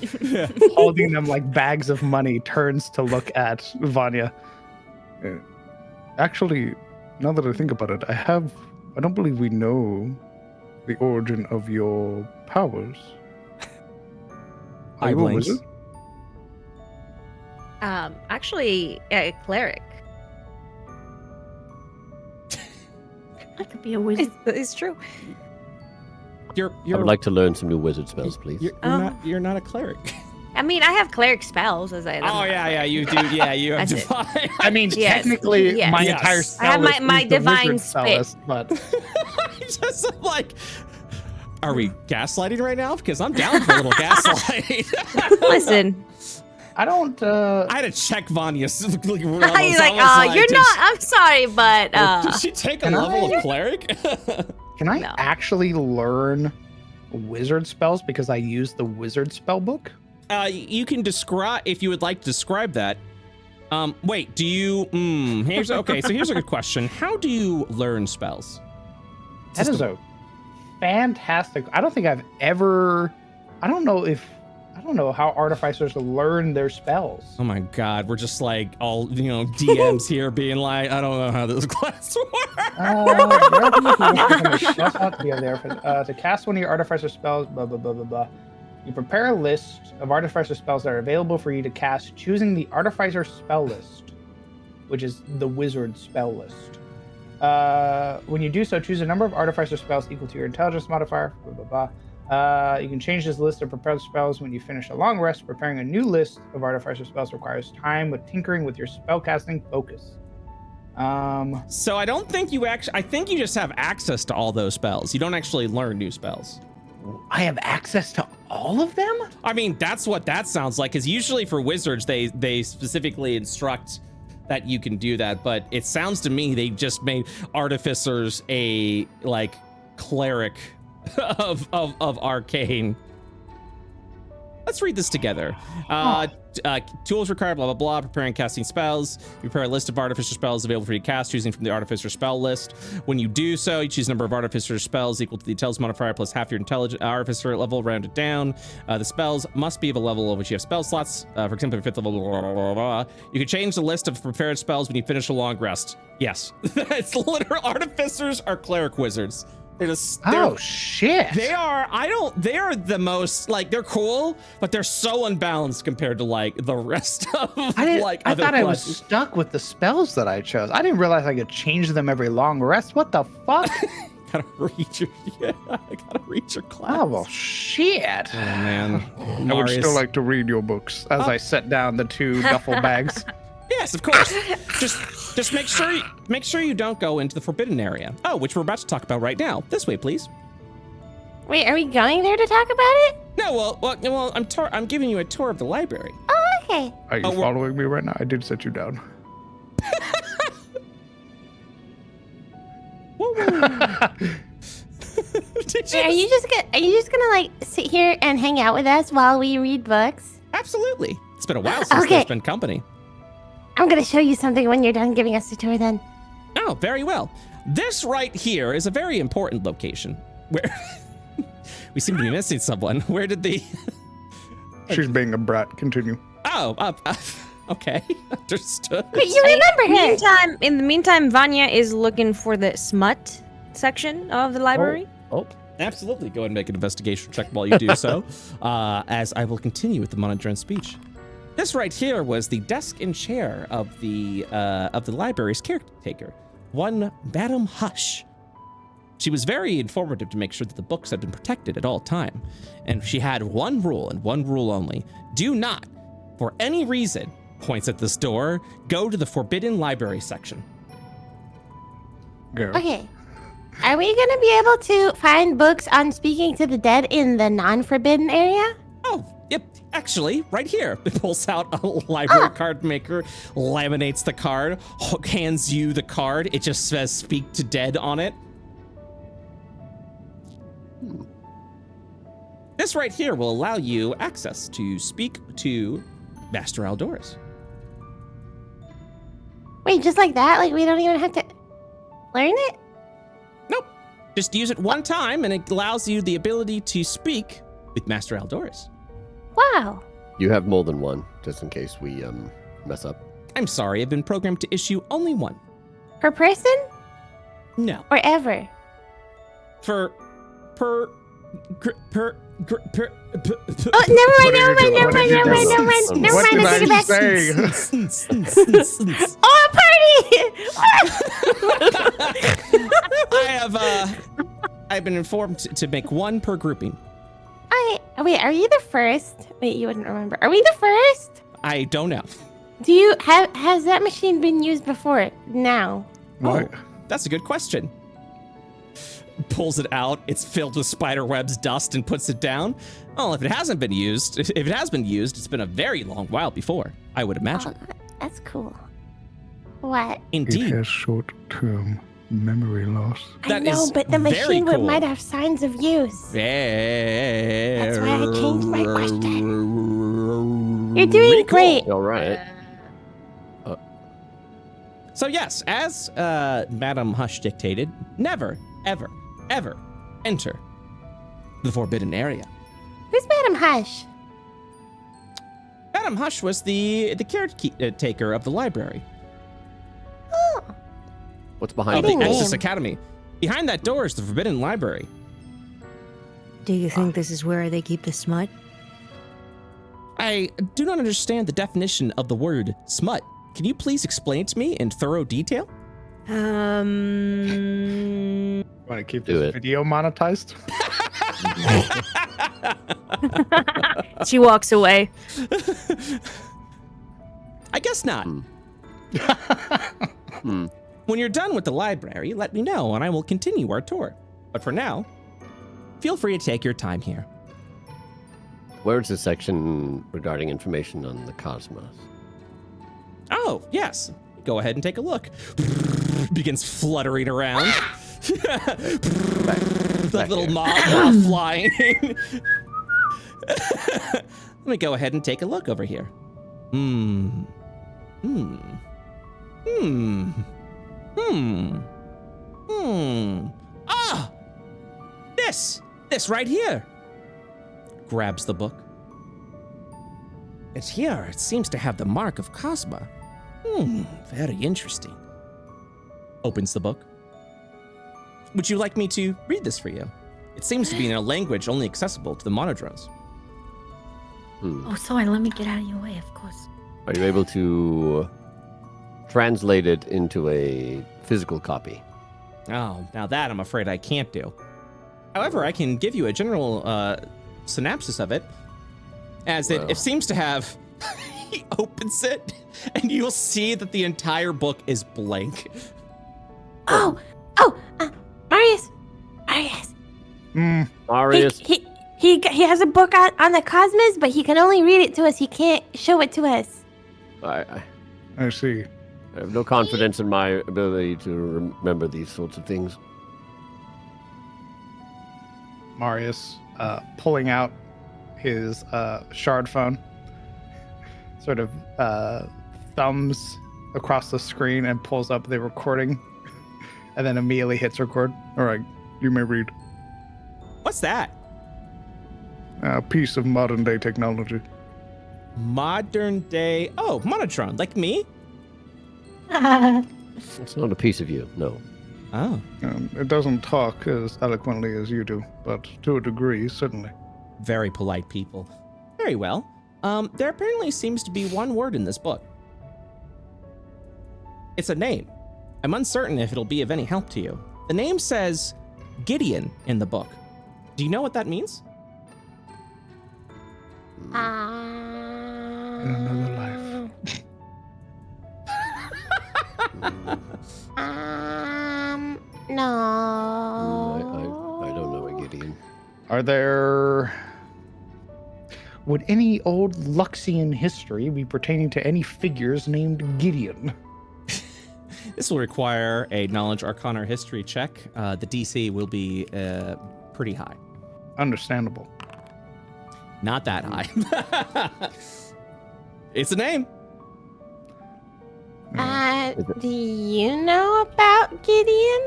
holding them like bags of money, turns to look at Vanya.
Actually, now that I think about it, I don't believe we know the origin of your powers. Are you a wizard?
Actually, a cleric.
I could be a wizard.
It's true.
I
would like to learn some new wizard spells, please.
You're not a cleric.
I mean, I have cleric spells, as I.
Oh yeah, you do. Yeah, you have divine.
I mean,
Yes.
technically,
Yes.
my
Yes.
entire
I
spell
have
list
my
is the
divine
wizard spell
spit.
list, but
Just like, are we gaslighting right now? Because I'm down for a little gaslight.
Listen,
I don't.
I had to check Vanya's.
you're like, you're not. I'm sorry, but
Did she take a
Can
level
I?
of cleric?
Can I
No.
actually learn wizard spells because I use the wizard spell book?
You can describe if you would like to describe that. Wait, do you? Here's a good question. How do you learn spells?
That is a fantastic. I don't think I've ever. I don't know how artificers learn their spells.
Oh my God, we're just like all DMs here being like, I don't know how this class works.
To cast one of your artificer spells, blah blah blah blah blah. You prepare a list of artificer spells that are available for you to cast, choosing the artificer spell list, which is the wizard spell list. When you do so, choose a number of artificer spells equal to your intelligence modifier. Blah blah blah. You can change this list of prepared spells when you finish a long rest. Preparing a new list of artificer spells requires time with tinkering with your spellcasting focus.
So I don't think you actually. I think you just have access to all those spells. You don't actually learn new spells.
I have access to all of them?
I mean, that's what that sounds like. Because usually for wizards, they specifically instruct that you can do that. But it sounds to me they just made artificers a like cleric of arcane. Let's read this together. Tools required, blah, blah, blah. Preparing casting spells. You prepare a list of artificer spells available for you to cast, choosing from the artificer spell list. When you do so, you choose a number of artificer spells equal to the intelligence modifier plus half your intelligence artificer level, rounded down. The spells must be of a level of which you have spell slots. For example, 5th level, blah, blah, blah, blah. You can change the list of prepared spells when you finish a long rest. Yes. It's literal artificers are cleric wizards.
Oh shit!
They are the most like they're cool, but they're so unbalanced compared to like the rest of
I thought I was stuck with the spells that I chose. I didn't realize I could change them every long rest. What the fuck?
I gotta read your class.
Oh well, shit.
Oh man,
I would still like to read your books
as I set down the 2 duffel bags.
Yes, of course. Just make sure you don't go into the forbidden area. Oh, which we're about to talk about right now. This way, please.
Wait, are we going there to talk about it?
No, well, I'm giving you a tour of the library.
Oh, okay.
Are you following me right now? I did set you down.
Are you just gonna like sit here and hang out with us while we read books?
Absolutely. It's been a while since there's been company.
I'm gonna show you something when you're done giving us the tour then.
Oh, very well. This right here is a very important location where we seem to be missing someone. Where did the...
She's being a brat. Continue.
Oh, okay. Understood.
But you remember her.
In the meantime, Vanya is looking for the smut section of the library.
Oh, absolutely. Go ahead and make an investigation check while you do so, as I will continue with the monotone speech. This right here was the desk and chair of the library's caretaker, one Madam Hush. She was very informative to make sure that the books had been protected at all time, and she had one rule and one rule only: do not, for any reason, points at this door, go to the forbidden library section.
Go.
Okay. Are we gonna be able to find books on speaking to the dead in the non-forbidden area?
Oh, yep. Actually, right here. It pulls out a library card maker, laminates the card, hands you the card. It just says "Speak to Dead" on it. This right here will allow you access to speak to Master Aldoris.
Wait, just like that? Like we don't even have to learn it?
Nope. Just use it one time and it allows you the ability to speak with Master Aldoris.
Wow.
You have more than one, just in case we mess up.
I'm sorry, I've been programmed to issue only one.
Per person?
No.
Or ever?
Per.
Oh, never mind. I take it back. Oh, a party!
I've been informed to make one per grouping.
Wait, are you the first? Wait, you wouldn't remember. Are we the first?
I don't know.
Has that machine been used before? Now?
What?
Oh, that's a good question. Pulls it out. It's filled with spider webs, dust, and puts it down. Oh, if it has been used, it's been a very long while before, I would imagine.
Oh, that's cool. What?
Indeed.
It has short-term memory loss.
I know, but the machine might have signs of use.
That's
why I changed my question. You're doing great.
All right.
So yes, as Madam Hush dictated, never, ever, ever enter the forbidden area.
Who's Madam Hush?
Madam Hush was the caretaker of the library.
Oh.
What's behind
the
it?
Exodus Academy. Behind that door is the forbidden library.
Do you think this is where they keep the smut?
I do not understand the definition of the word smut. Can you please explain it to me in thorough detail?
Want to keep this video monetized?
She walks away.
I guess not. When you're done with the library, let me know and I will continue our tour. But for now, feel free to take your time here.
Where's the section regarding information on the cosmos?
Oh, yes. Go ahead and take a look. Begins fluttering around. That little moth flying. Let me go ahead and take a look over here. Ah! This right here. Grabs the book. It's here. It seems to have the mark of Cosma. Very interesting. Opens the book. Would you like me to read this for you? It seems to be in a language only accessible to the monodrones.
Oh, sorry, let me get out of your way, of course.
Are you able to translate it into a physical copy?
Oh, now that I'm afraid I can't do. However, I can give you a general synopsis of it, as it seems to have... He opens it, and you'll see that the entire book is blank.
Marius.
Marius.
He has a book on the cosmos, but he can only read it to us. He can't show it to us.
I see.
I have no confidence in my ability to remember these sorts of things.
Marius, pulling out his shard phone, sort of thumbs across the screen and pulls up the recording, and then immediately hits record.
All right, you may read.
What's that?
A piece of modern day technology.
Modern day... Oh, monotron, like me?
It's not a piece of you, no.
Oh.
It doesn't talk as eloquently as you do, but to a degree, certainly.
Very polite people. Very well. There apparently seems to be one word in this book. It's a name. I'm uncertain if it'll be of any help to you. The name says Gideon in the book. Do you know what that means?
In another life.
No.
I don't know a Gideon.
Are there... Would any old Luxian history be pertaining to any figures named Gideon?
This will require a knowledge arcana or history check. The DC will be pretty high.
Understandable.
Not that high. It's a name.
Do you know about Gideon?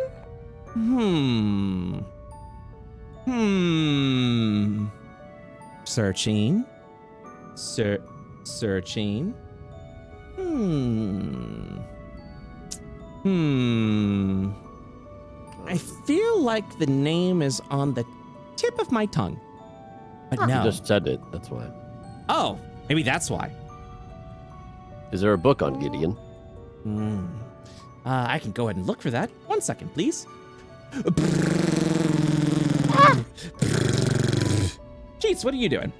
Searching. Searching. I feel like the name is on the tip of my tongue. But no.
You just said it, that's why.
Oh, maybe that's why.
Is there a book on Gideon?
I can go ahead and look for that. 1 second, please. Jeez, what are you doing?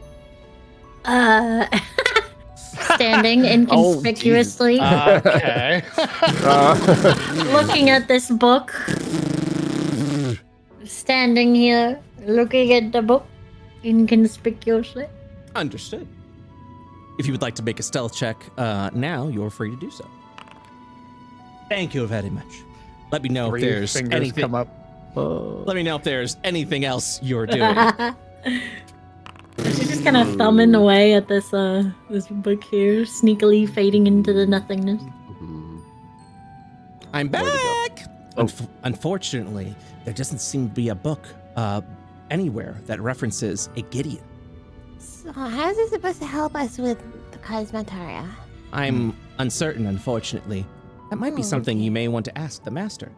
Standing inconspicuously,
Okay.
looking at this book. Standing here, looking at the book inconspicuously.
Understood. If you would like to make a stealth check now, you're free to do so. Thank you very much. Let me know if there's
fingers
anything.
come up.
Let me know if there's anything else you're doing.
She's just kind of thumbing away at this this book here, sneakily fading into the nothingness.
I'm back. Unfortunately, there doesn't seem to be a book anywhere that references a Gideon.
So how is this supposed to help us with the Cosmataria?
I'm uncertain, unfortunately. That might be something you may want to ask the master.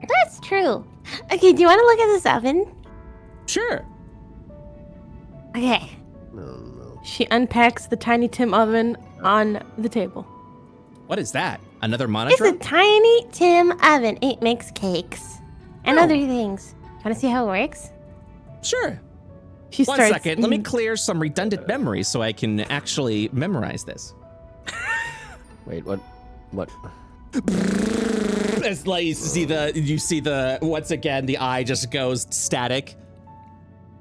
That's true. Okay, do you want to look at this oven?
Sure.
Okay.
No.
She unpacks the Tiny Tim oven on the table.
What is that? Another
It's
monitor?
a Tiny Tim oven. It makes cakes and other things. Want to see how it works?
Sure.
She
One
starts.
second. Let me clear some redundant memories so I can actually memorize this.
Wait, what? What?
As like you see the once again the eye just goes static,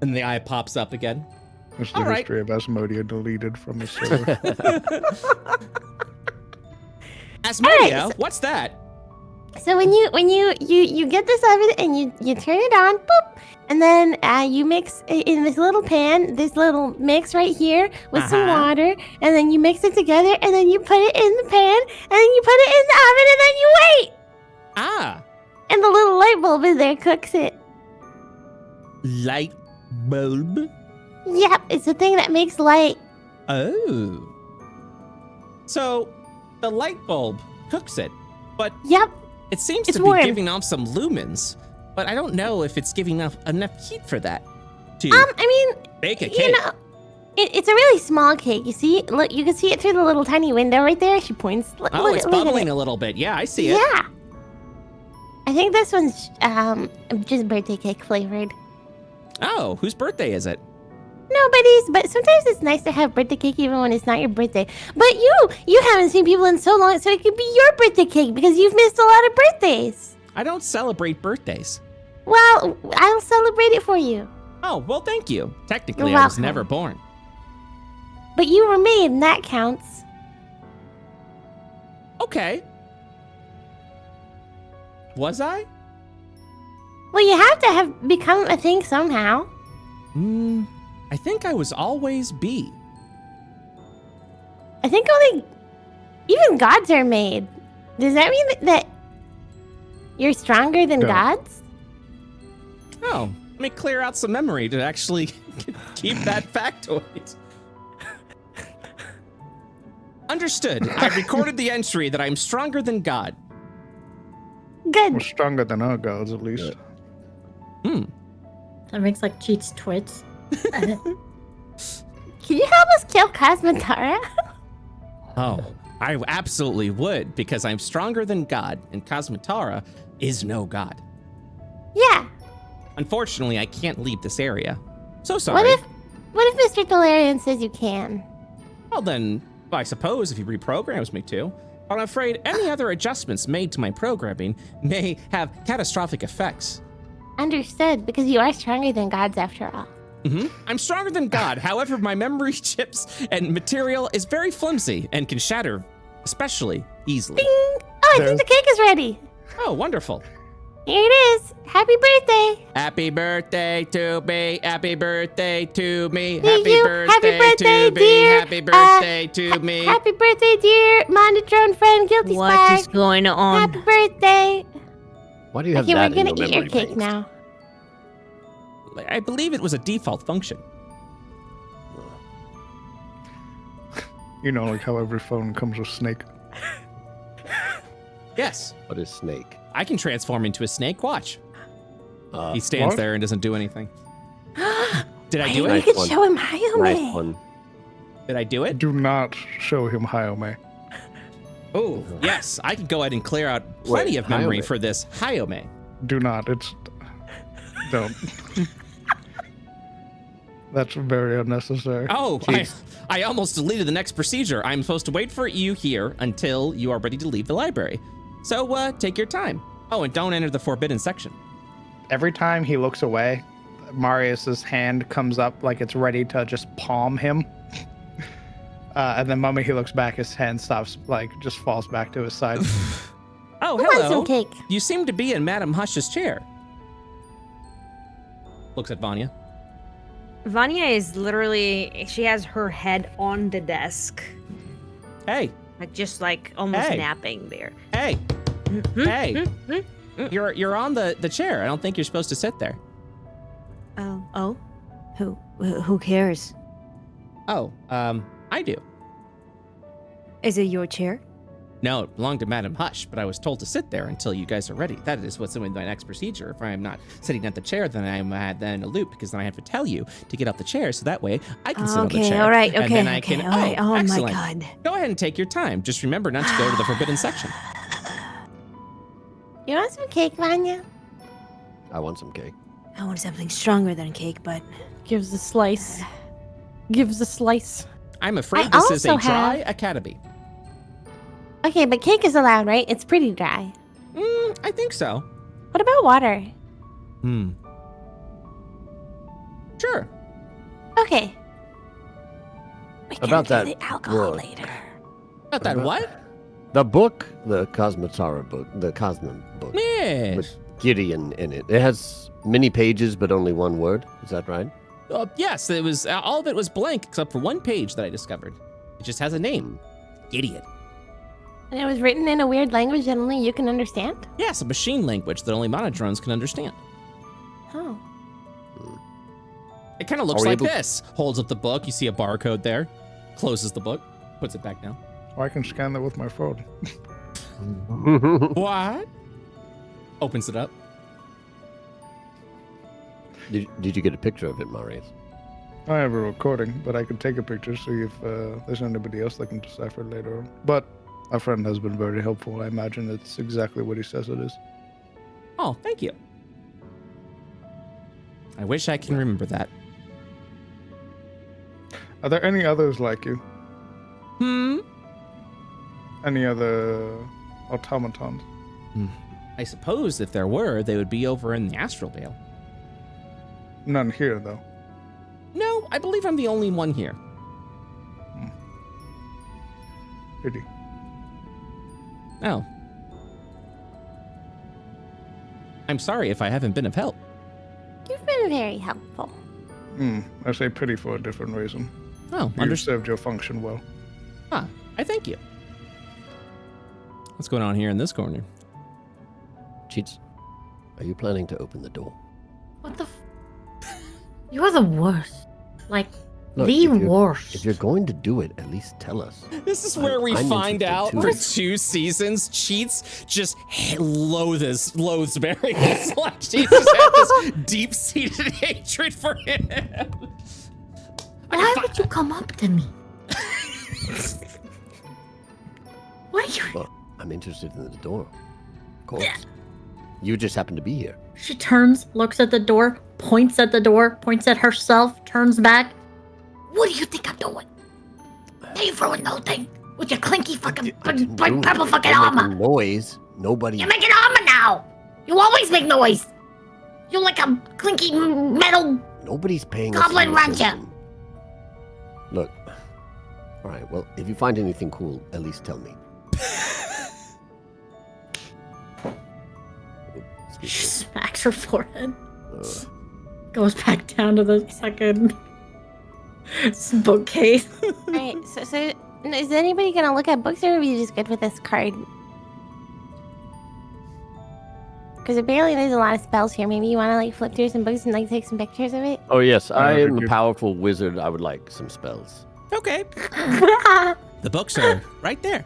and the eye pops up again.
It's the
All right.
history of Asmodia deleted from his server.
Asmodia, what's that?
So when you get this oven and you turn it on, boop, and then you mix in this little pan, this little mix right here with some water, and then you mix it together, and then you put it in the pan, and then you put it in the oven, and then you wait.
Ah,
And the little light bulb in there cooks it.
light bulb.
Yep, it's the thing that makes light.
Oh. So the light bulb cooks it, but
Yep.
it seems
It's
to
warm.
be giving off some lumens, but I don't know if it's giving enough heat for that to
I mean,
bake a
you
cake.
know, it's a really small cake. You see? Look, you can see it through the little tiny window right there. She points. Look,
Oh,
look,
it's
look at
bubbling
it.
a little bit. Yeah, I see it.
Yeah. I think this one's just birthday cake flavored.
Oh, whose birthday is it?
Nobody's, but sometimes it's nice to have birthday cake even when it's not your birthday. But you haven't seen people in so long, so it could be your birthday cake because you've missed a lot of birthdays.
I don't celebrate birthdays.
Well, I'll celebrate it for you.
Oh, well, thank you. Technically,
You're
I was
welcome.
never born.
But you were made, and that counts.
Okay. Was I?
Well, you have to have become a thing somehow.
I think I was always B.
I think even gods are made. Does that mean that you're stronger than
No.
gods?
Oh, let me clear out some memory to actually keep that factoid. Understood. I recorded the entry that I'm stronger than God.
Good.
We're stronger than our gods, at least.
That makes like Cheats twits.
Can you help us kill Cosmatara?
Oh, I absolutely would, because I'm stronger than God, and Cosmatara is no god.
Yeah.
Unfortunately, I can't leave this area. So sorry.
What if Mr. Delarian says you can?
Well then, I suppose if he reprograms me to. But I'm afraid any other adjustments made to my programming may have catastrophic effects.
Understood, because you are stronger than gods after all.
I'm stronger than God, however, my memory chips and material is very flimsy and can shatter, especially easily.
Ding! Oh, I think the cake is ready.
Oh, wonderful.
Here it is. Happy birthday.
Happy birthday to me, happy birthday to me,
To
happy
you.
birthday,
Happy birthday,
to me,
dear.
happy birthday to me.
Happy birthday, dear monotone friend, Guilty
What
Spark.
is going on?
Happy birthday.
Why do you have
Okay,
that
we're gonna
in your
eat your
memory
cake
banks?
now.
I believe it was a default function.
You know, like how every phone comes with Snake.
Yes,
What is snake?
I can transform into a snake. Watch.
Uh,
He stands
what?
there and doesn't do anything. Did I do
We
it?
Nice
could
one.
show him Hayome.
nice one.
Did I do it?
Do not show him Hayome.
Oh, yes. I could go ahead and clear out plenty
Wait,
of memory
Hayome.
for this Hayome.
Do not. It's. Don't. That's very unnecessary.
Oh,
Jeez.
I almost deleted the next procedure. I'm supposed to wait for you here until you are ready to leave the library. So, take your time. Oh, and don't enter the forbidden section.
Every time he looks away, Marius's hand comes up like it's ready to just palm him. And the moment he looks back, his hand stops, like, just falls back to his side.
Oh,
Who wants
hello.
some cake?
You seem to be in Madame Hush's chair. Looks at Vanya.
Vanya is literally, she has her head on the desk.
Hey,
Like, just like almost
Hey.
napping there.
hey,
Mhm,
hey.
mhm, mhm.
You're on the chair. I don't think you're supposed to sit there.
Oh? Who cares?
Oh, I do.
Is it your chair?
No, it belonged to Madame Hush, but I was told to sit there until you guys are ready. That is what's in my next procedure. If I am not sitting at the chair, then I am then in a loop, because then I have to tell you to get off the chair, so that way I can sit on the
Okay,
chair.
all right,
and
okay,
then I
okay,
can,
all right. Oh my
excellent.
god.
Go ahead and take your time. Just remember not to go to the forbidden section.
You want some cake, Vanya?
I want some cake.
I want something stronger than cake, but
Gives a slice. Gives a slice.
I'm afraid
I
this is a
also
dry
have-
academy.
Okay, but cake is allowed, right? It's pretty dry.
I think so.
What about water?
Sure.
Okay. We can
About
do
that
the alcohol
book.
later.
About that what?
The book, the Cosmotara book, the Cosmo book,
Yes.
with Gideon in it. It has many pages, but only one word. Is that right?
Yes, it was all of it was blank except for one page that I discovered. It just has a name. Idiot.
And it was written in a weird language that only you can understand?
Yes, a machine language that only monodrones can understand.
Oh.
It kind of looks
Are we
like
able-
this. Holds up the book. You see a barcode there. Closes the book. Puts it back down.
I can scan that with my phone.
What? Opens it up.
Did you get a picture of it, Marius?
I have a recording, but I can take a picture, see if there's anybody else that can decipher later on. But our friend has been very helpful. I imagine it's exactly what he says it is.
Oh, thank you. I wish I can remember that.
Are there any others like you? Any other automatons?
I suppose if there were, they would be over in the Astral Vale.
None here, though.
No, I believe I'm the only one here.
Pity.
Oh. I'm sorry if I haven't been of help.
You've been very helpful.
I say pity for a different reason.
Oh,
You served your function well.
I thank you. What's going on here in this corner?
Cheats, are you planning to open the door?
What the You're the worst. Like,
Look,
the
if you're-
worst.
If you're going to do it, at least tell us.
This is where we
I'm
find out
interested,
for
too.
2 seasons, Cheats just loathes Marius. Like, she just had this deep-seated hatred for him.
Why would you come up to me? Why are you...
Well, I'm interested in the door. Of course. You just happen to be here.
She turns, looks at the door, points at the door, points at herself, turns back. What do you think I'm doing? You ruined the whole thing with your clinky fucking purple fucking
You're
armor.
making noise. Nobody.
You're making armor now. You always make noise. You're like a clinky metal.
Nobody's paying
Goblin
us any
rancher.
attention. Look. All right. Well, if you find anything cool, at least tell me.
She
Excuse
smacks her forehead.
me.
Goes back down to the second bookcase.
Alright, so is anybody gonna look at books or are we just good with this card? Because apparently there's a lot of spells here. Maybe you want to like flip through some books and like take some pictures of it?
Oh yes, I am
thank
a
you.
powerful wizard. I would like some spells.
Okay. The books are right there.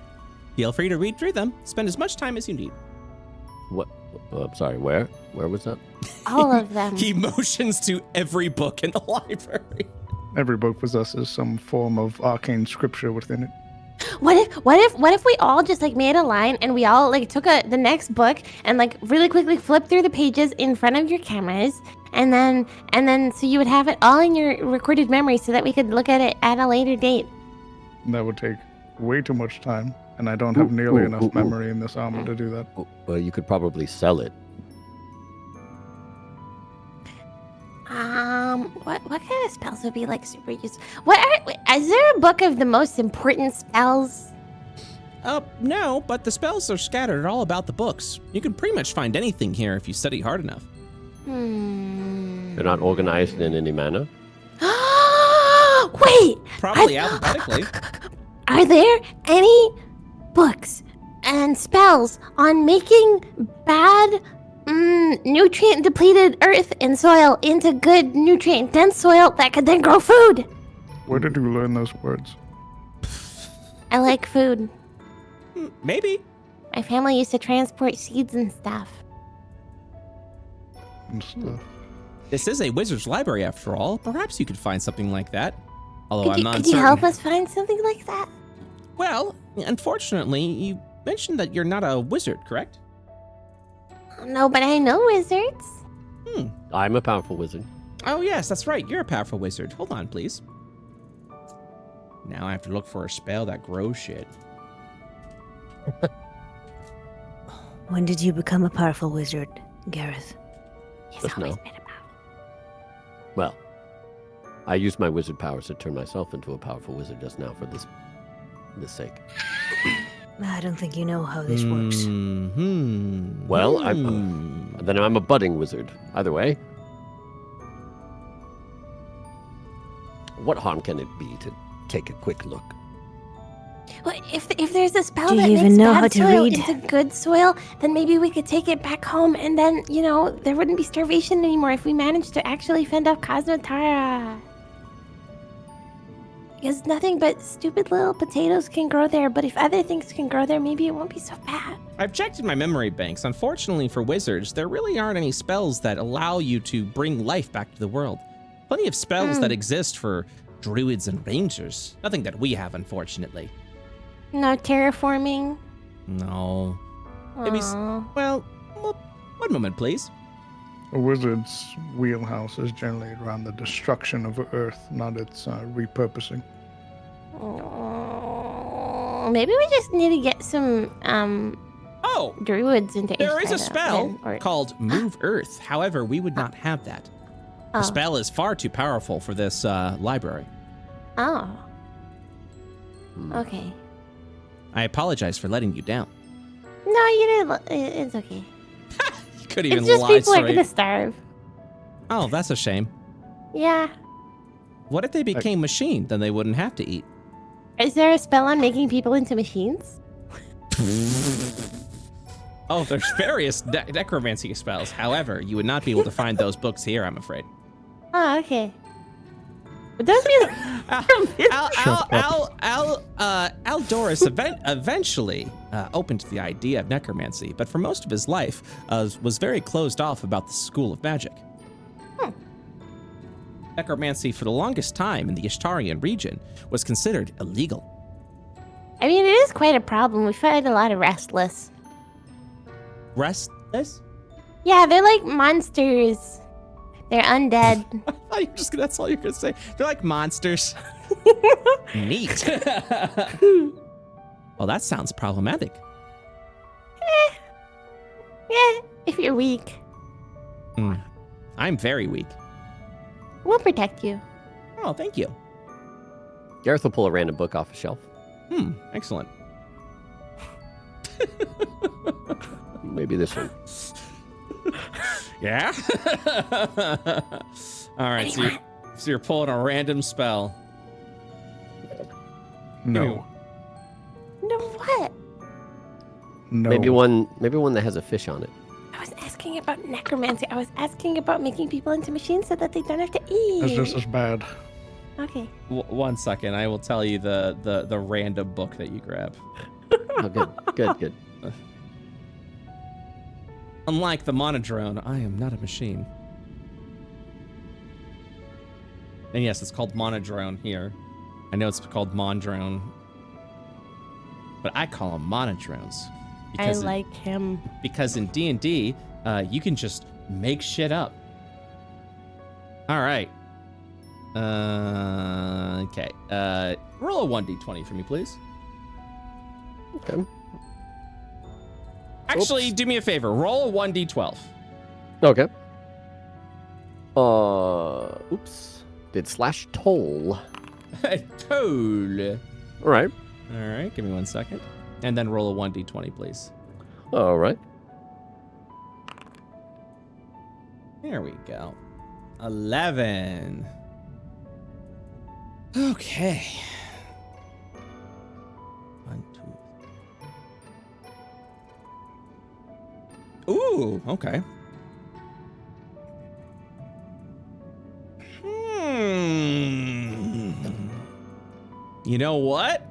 Feel free to read through them. Spend as much time as you need.
What? I'm sorry. Where? Where was that?
All of them.
He motions to every book in the library.
Every book possesses some form of arcane scripture within it.
What if we all just like made a line and we all like took the next book and like really quickly flipped through the pages in front of your cameras and then so you would have it all in your recorded memory so that we could look at it at a later date.
That would take way too much time, and I don't have nearly enough memory in this armor to do that.
Oh, well, you could probably sell it.
What kind of spells would be like super useful? Is there a book of the most important spells?
No, but the spells are scattered all about the books. You can pretty much find anything here if you study hard enough.
They're not organized in any manner.
Wait!
Probably alphabetically.
Are there any books and spells on making bad nutrient depleted earth and soil into good nutrient dense soil that could then grow food?
Where did you learn those words?
I like food.
Maybe.
My family used to transport seeds and stuff.
And stuff.
This is a wizard's library after all. Perhaps you could find something like that. Although I'm not
Could you
certain.
help us find something like that?
Well, unfortunately, you mentioned that you're not a wizard, correct?
No, but I know wizards.
I'm a powerful wizard.
Oh, yes, that's right. You're a powerful wizard. Hold on, please. Now I have to look for a spell that grows shit.
When did you become a powerful wizard, Gareth?
He's
Just
always
now.
been about.
Well, I used my wizard powers to turn myself into a powerful wizard just now for this sake.
I don't think you know how this works.
Mm-hmm.
Well, then I'm a budding wizard. Either way. What harm can it be to take a quick look?
Well, if there's a spell
Do
that
you
makes
even know
bad
how to
soil
read?
into good soil, then maybe we could take it back home, and then there wouldn't be starvation anymore if we managed to actually fend off Cosmotara. Because nothing but stupid little potatoes can grow there, but if other things can grow there, maybe it won't be so bad.
I've checked in my memory banks. Unfortunately for wizards, there really aren't any spells that allow you to bring life back to the world. Plenty of spells that exist for druids and rangers. Nothing that we have, unfortunately.
No terraforming.
No. Maybe.
Aw.
Well, one moment, please.
A wizard's wheelhouse is generally around the destruction of Earth, not its repurposing.
Maybe we just need to get some
Oh,
druids into
there is a
Ishtar
spell
then, or-
called Move Earth. However, we would not have that.
Oh.
The spell is far too powerful for this library.
Oh.
Hmm.
Okay.
I apologize for letting you down.
No, you didn't. It's okay.
You could even
It's just
lie
people are
straight.
gonna starve.
Oh, that's a shame.
Yeah.
What if they became machine? Then they wouldn't have to eat.
Is there a spell on making people into machines?
Oh, there's various necromancy spells. However, you would not be able to find those books here, I'm afraid.
Oh, okay. But those be
Aldoris eventually opened to the idea of necromancy, but for most of his life was very closed off about the school of magic. Necromancy for the longest time in the Ishtarian region was considered illegal.
I mean, it is quite a problem. We find a lot of restless.
Restless?
Yeah, they're like monsters. They're undead.
I thought that's all you're gonna say. They're like monsters. Neat. Well, that sounds problematic.
Yeah, if you're weak,
I'm very weak.
we'll protect you.
Oh, thank you.
Gareth will pull a random book off a shelf.
Excellent.
Maybe this one.
Yeah? All right, so you're pulling a random spell.
No.
No, what?
No.
Maybe one that has a fish on it.
I was asking about necromancy. I was asking about making people into machines so that they don't have to eat.
It's just as bad.
Okay.
1 second, I will tell you the random book that you grab.
Oh, good.
Unlike the monodrone, I am not a machine. And yes, it's called monodrone here. I know it's called mondrone, but I call them monodrones.
I like him.
Because in D&D, you can just make shit up. All right. Okay. Roll a 1d20 for me, please.
Okay.
Actually, do me a favor. Roll a 1d12.
Okay. Oops. Did slash toll.
Toll.
All right.
All right, give me 1 second. And then roll a 1d20, please.
All right.
There we go. 11. Okay. 1, 2. Ooh, okay. You know what?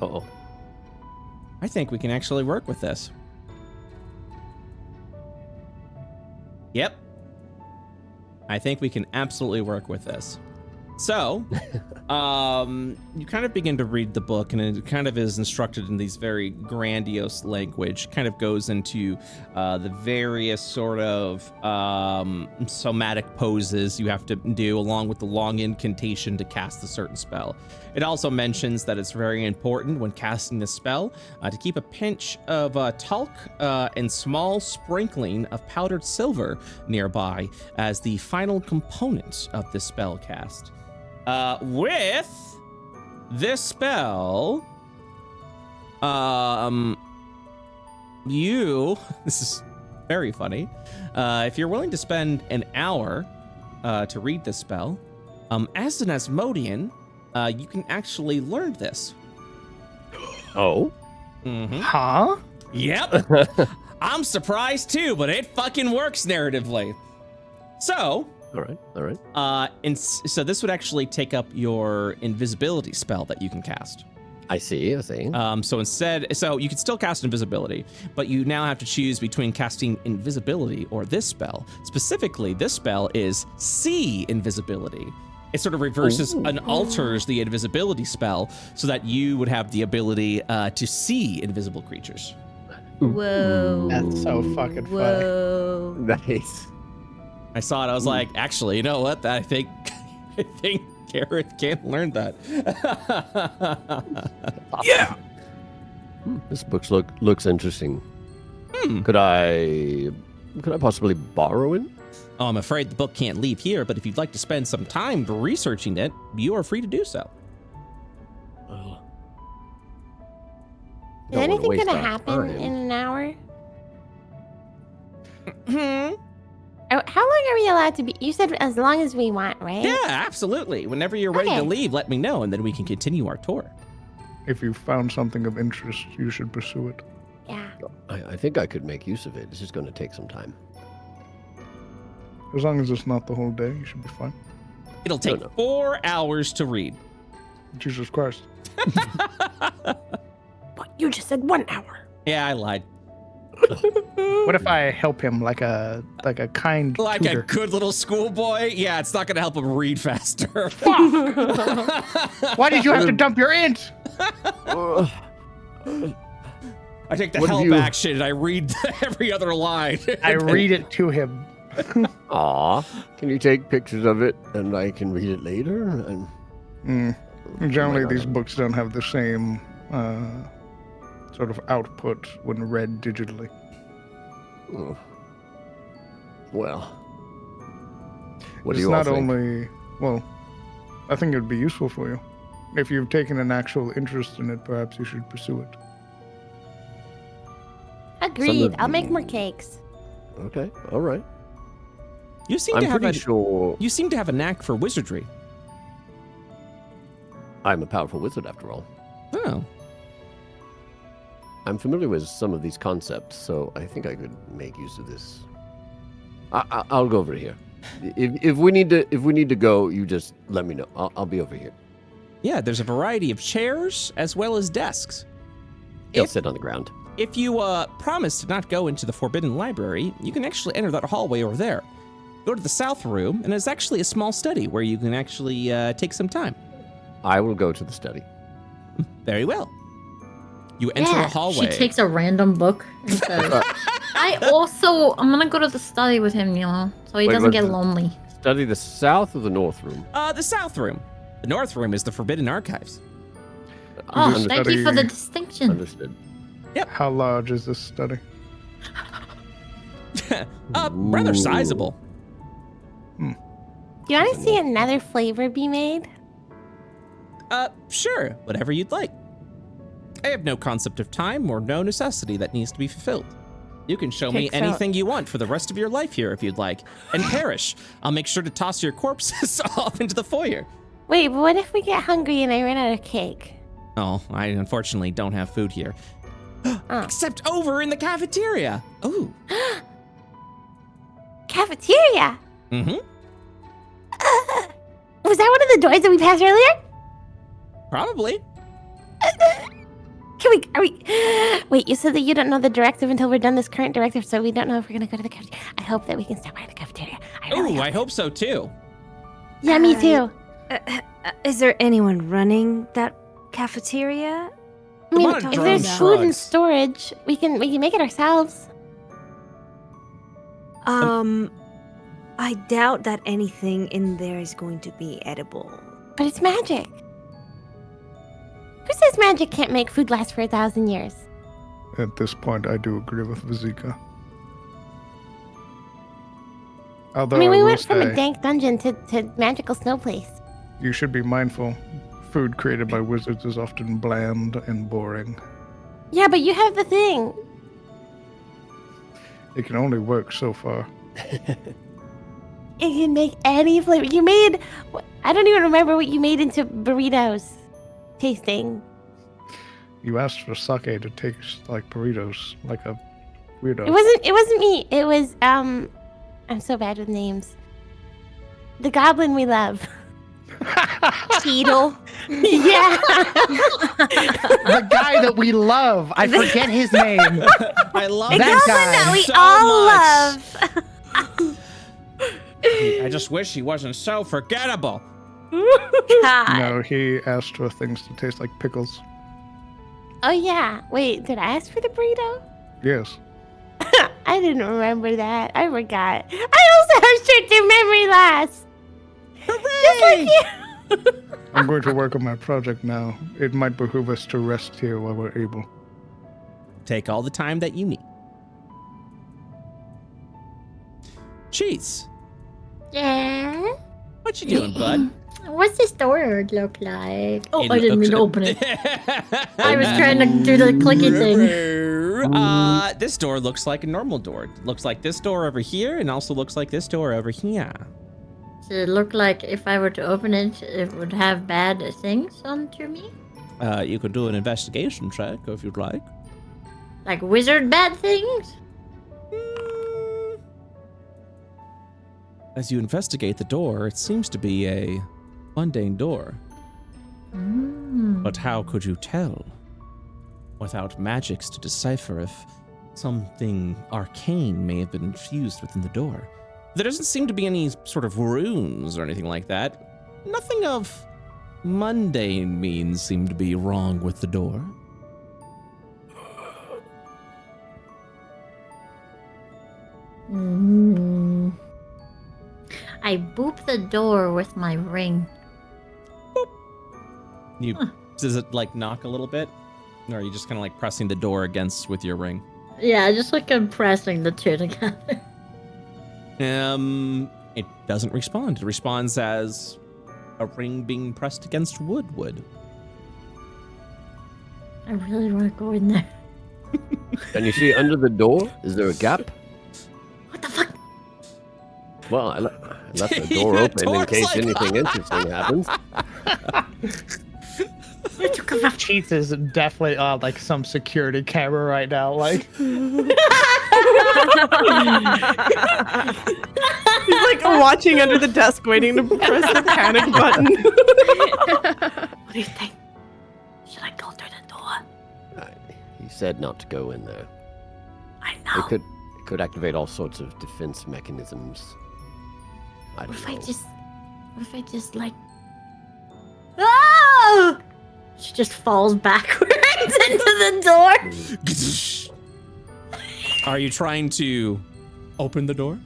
Uh-oh.
I think we can actually work with this. Yep. I think we can absolutely work with this. So, you kind of begin to read the book, and it kind of is instructed in these very grandiose language. Kind of goes into the various sort of somatic poses you have to do, along with the long incantation to cast a certain spell. It also mentions that it's very important when casting a spell to keep a pinch of talc and small sprinkling of powdered silver nearby as the final component of the spell cast. With this spell, this is very funny. If you're willing to spend an hour to read this spell, as an Asmodean, you can actually learn this.
Oh?
Mm-hmm.
Huh?
Yep. I'm surprised too, but it fucking works narratively. So,
All right.
And so this would actually take up your invisibility spell that you can cast.
I see.
So you can still cast invisibility, but you now have to choose between casting invisibility or this spell. Specifically, this spell is see invisibility. It sort of reverses and alters the invisibility spell so that you would have the ability to see invisible creatures.
Whoa.
That's so fucking funny.
Whoa.
Nice.
I saw it. I was like, actually, you know what? I think Gareth can't learn that. Yeah.
This book looks interesting. Could I possibly borrow it?
Oh, I'm afraid the book can't leave here, but if you'd like to spend some time researching it, you are free to do so.
Is anything gonna happen in an hour? How long are we allowed to be? You said as long as we want, right?
Yeah, absolutely. Whenever you're ready to leave, let me know, and then we can continue our tour.
If you found something of interest, you should pursue it.
Yeah.
I think I could make use of it. This is going to take some time.
As long as it's not the whole day, you should be fine.
It'll take 4 hours to read.
Jesus Christ.
But you just said 1 hour.
Yeah, I lied.
What if I help him like a kind
Like
tutor?
a good little schoolboy? Yeah, it's not going to help him read faster.
Fuck! Why did you have to dump your int?
I take the
What have
help
you-
action and I read every other line.
I read it to him.
Aw. Can you take pictures of it and I can read it later? And
Generally,
Oh my
these
God.
books don't have the same sort of output when read digitally.
Oh. Well. What do
It's
you all
not
think?
only, well, I think it would be useful for you. If you've taken an actual interest in it, perhaps you should pursue it.
Agreed. I'll make more cakes.
Okay, all right.
You seem
I'm
to have
pretty
a
sure
you seem to have a knack for wizardry.
I'm a powerful wizard after all.
Oh.
I'm familiar with some of these concepts, so I think I could make use of this. I'll go over here. If we need to go, you just let me know. I'll be over here.
Yeah, there's a variety of chairs as well as desks.
He'll sit on the ground.
If you promise to not go into the Forbidden Library, you can actually enter that hallway over there. Go to the south room, and there's actually a small study where you can actually take some time.
I will go to the study.
Very well. You enter a hallway.
She takes a random book and says, I'm gonna go to the study with him, so he
Wait,
doesn't get
what's the-
lonely.
Study the south or the north room?
The south room. The north room is the Forbidden Archives.
Oh,
This
thank you for the
study-
distinction.
Understood.
How large is this study?
Rather
Ooh.
sizable.
Do you want to see another flavor be made?
Sure, whatever you'd like. I have no concept of time or no necessity that needs to be fulfilled. You can show me
Takes out-
anything you want for the rest of your life here if you'd like. And perish. I'll make sure to toss your corpses off into the foyer.
Wait, but what if we get hungry and I run out of cake?
Oh, I unfortunately don't have food here.
Oh.
Except over in the cafeteria. Ooh.
Cafeteria?
Mm-hmm.
Was that one of the doors that we passed earlier?
Probably.
Are we? Wait, you said that you don't know the directive until we're done this current directive, so we don't know if we're gonna go to the cafeteria. I hope that we can stop by the cafeteria.
Ooh, I hope so too.
Yeah, me too.
Is there anyone running that cafeteria?
I mean,
on,
if
drone
there's food in
drugs.
storage, we can make it ourselves.
I doubt that anything in there is going to be edible.
But it's magic. Who says magic can't make food last for 1,000 years?
At this point, I do agree with Vizika. Although
I mean, we
will
went from a
say,
dank dungeon to magical snow place.
you should be mindful. Food created by wizards is often bland and boring.
Yeah, but you have the thing.
It can only work so far.
It can make any flavor. You made... I don't even remember what you made into burritos. Tasting.
You asked for sake to taste like burritos, like a weirdo.
It wasn't me. It was, I'm so bad with names. The goblin we love.
Cheetle.
Yeah.
The guy that we love. I forget his name.
I love
The
That
this
goblin
guy.
that we
so
all
much.
love.
I just wish he wasn't so forgettable.
God.
No, he asked for things to taste like pickles.
Oh, yeah. Wait, did I ask for the burrito?
Yes.
I didn't remember that. I forgot. I also have short-term memory loss. Just like you.
I'm going to work on my project now. It might behoove us to rest here while we're able.
Take all the time that you need. Cheese,
Yeah.
what you doing, bud?
What's this door look like? Oh,
It
I didn't mean to
looks-
open it. I was trying to do the clicky thing.
This door looks like a normal door. Looks like this door over here, and also looks like this door over here.
Does it look like if I were to open it, it would have bad things onto me?
You could do an investigation check if you'd like.
Like wizard bad things?
As you investigate the door, it seems to be a mundane door. But how could you tell? Without magics to decipher if something arcane may have been infused within the door. There doesn't seem to be any sort of runes or anything like that. Nothing of mundane means seem to be wrong with the door.
I boop the door with my ring.
You Does it like knock a little bit? Or are you just kind of like pressing the door against with your ring?
Yeah, just like compressing the two together.
It doesn't respond. It responds as a ring being pressed against wood would.
I really want to go in there.
Can you see under the door? Is there a gap?
What the fuck?
Well, I left the door
The
open in
door's
case
like-
anything interesting happens.
Cheats is definitely on like some security camera right now. Like,
He's like watching under the desk, waiting to press the panic button.
What do you think? Should I go through the door?
He said not to go in there.
I
It
know.
could activate all sorts of defense mechanisms. I
What
don't
if I
know.
just like... Oh! She just falls backwards into the door.
Are you trying to open the door?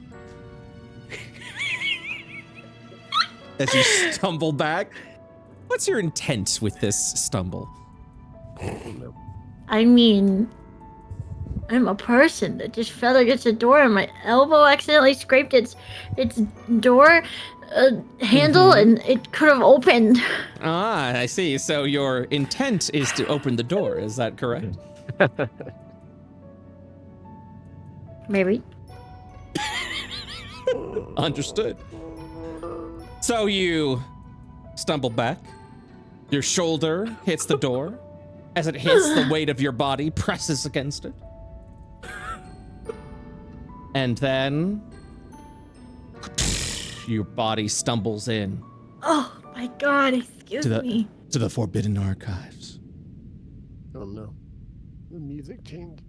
As you stumble back? What's your intent with this stumble?
I mean, I'm a person that just fell against the door and my elbow accidentally scraped its door handle and it could have opened.
Ah, I see. So your intent is to open the door. Is that correct?
Maybe.
Understood. So you stumble back. Your shoulder hits the door. As it hits, the weight of your body presses against it. And then your body stumbles in
Oh my god, excuse
To the-
me.
to the Forbidden Archives.
Oh no. The music changed.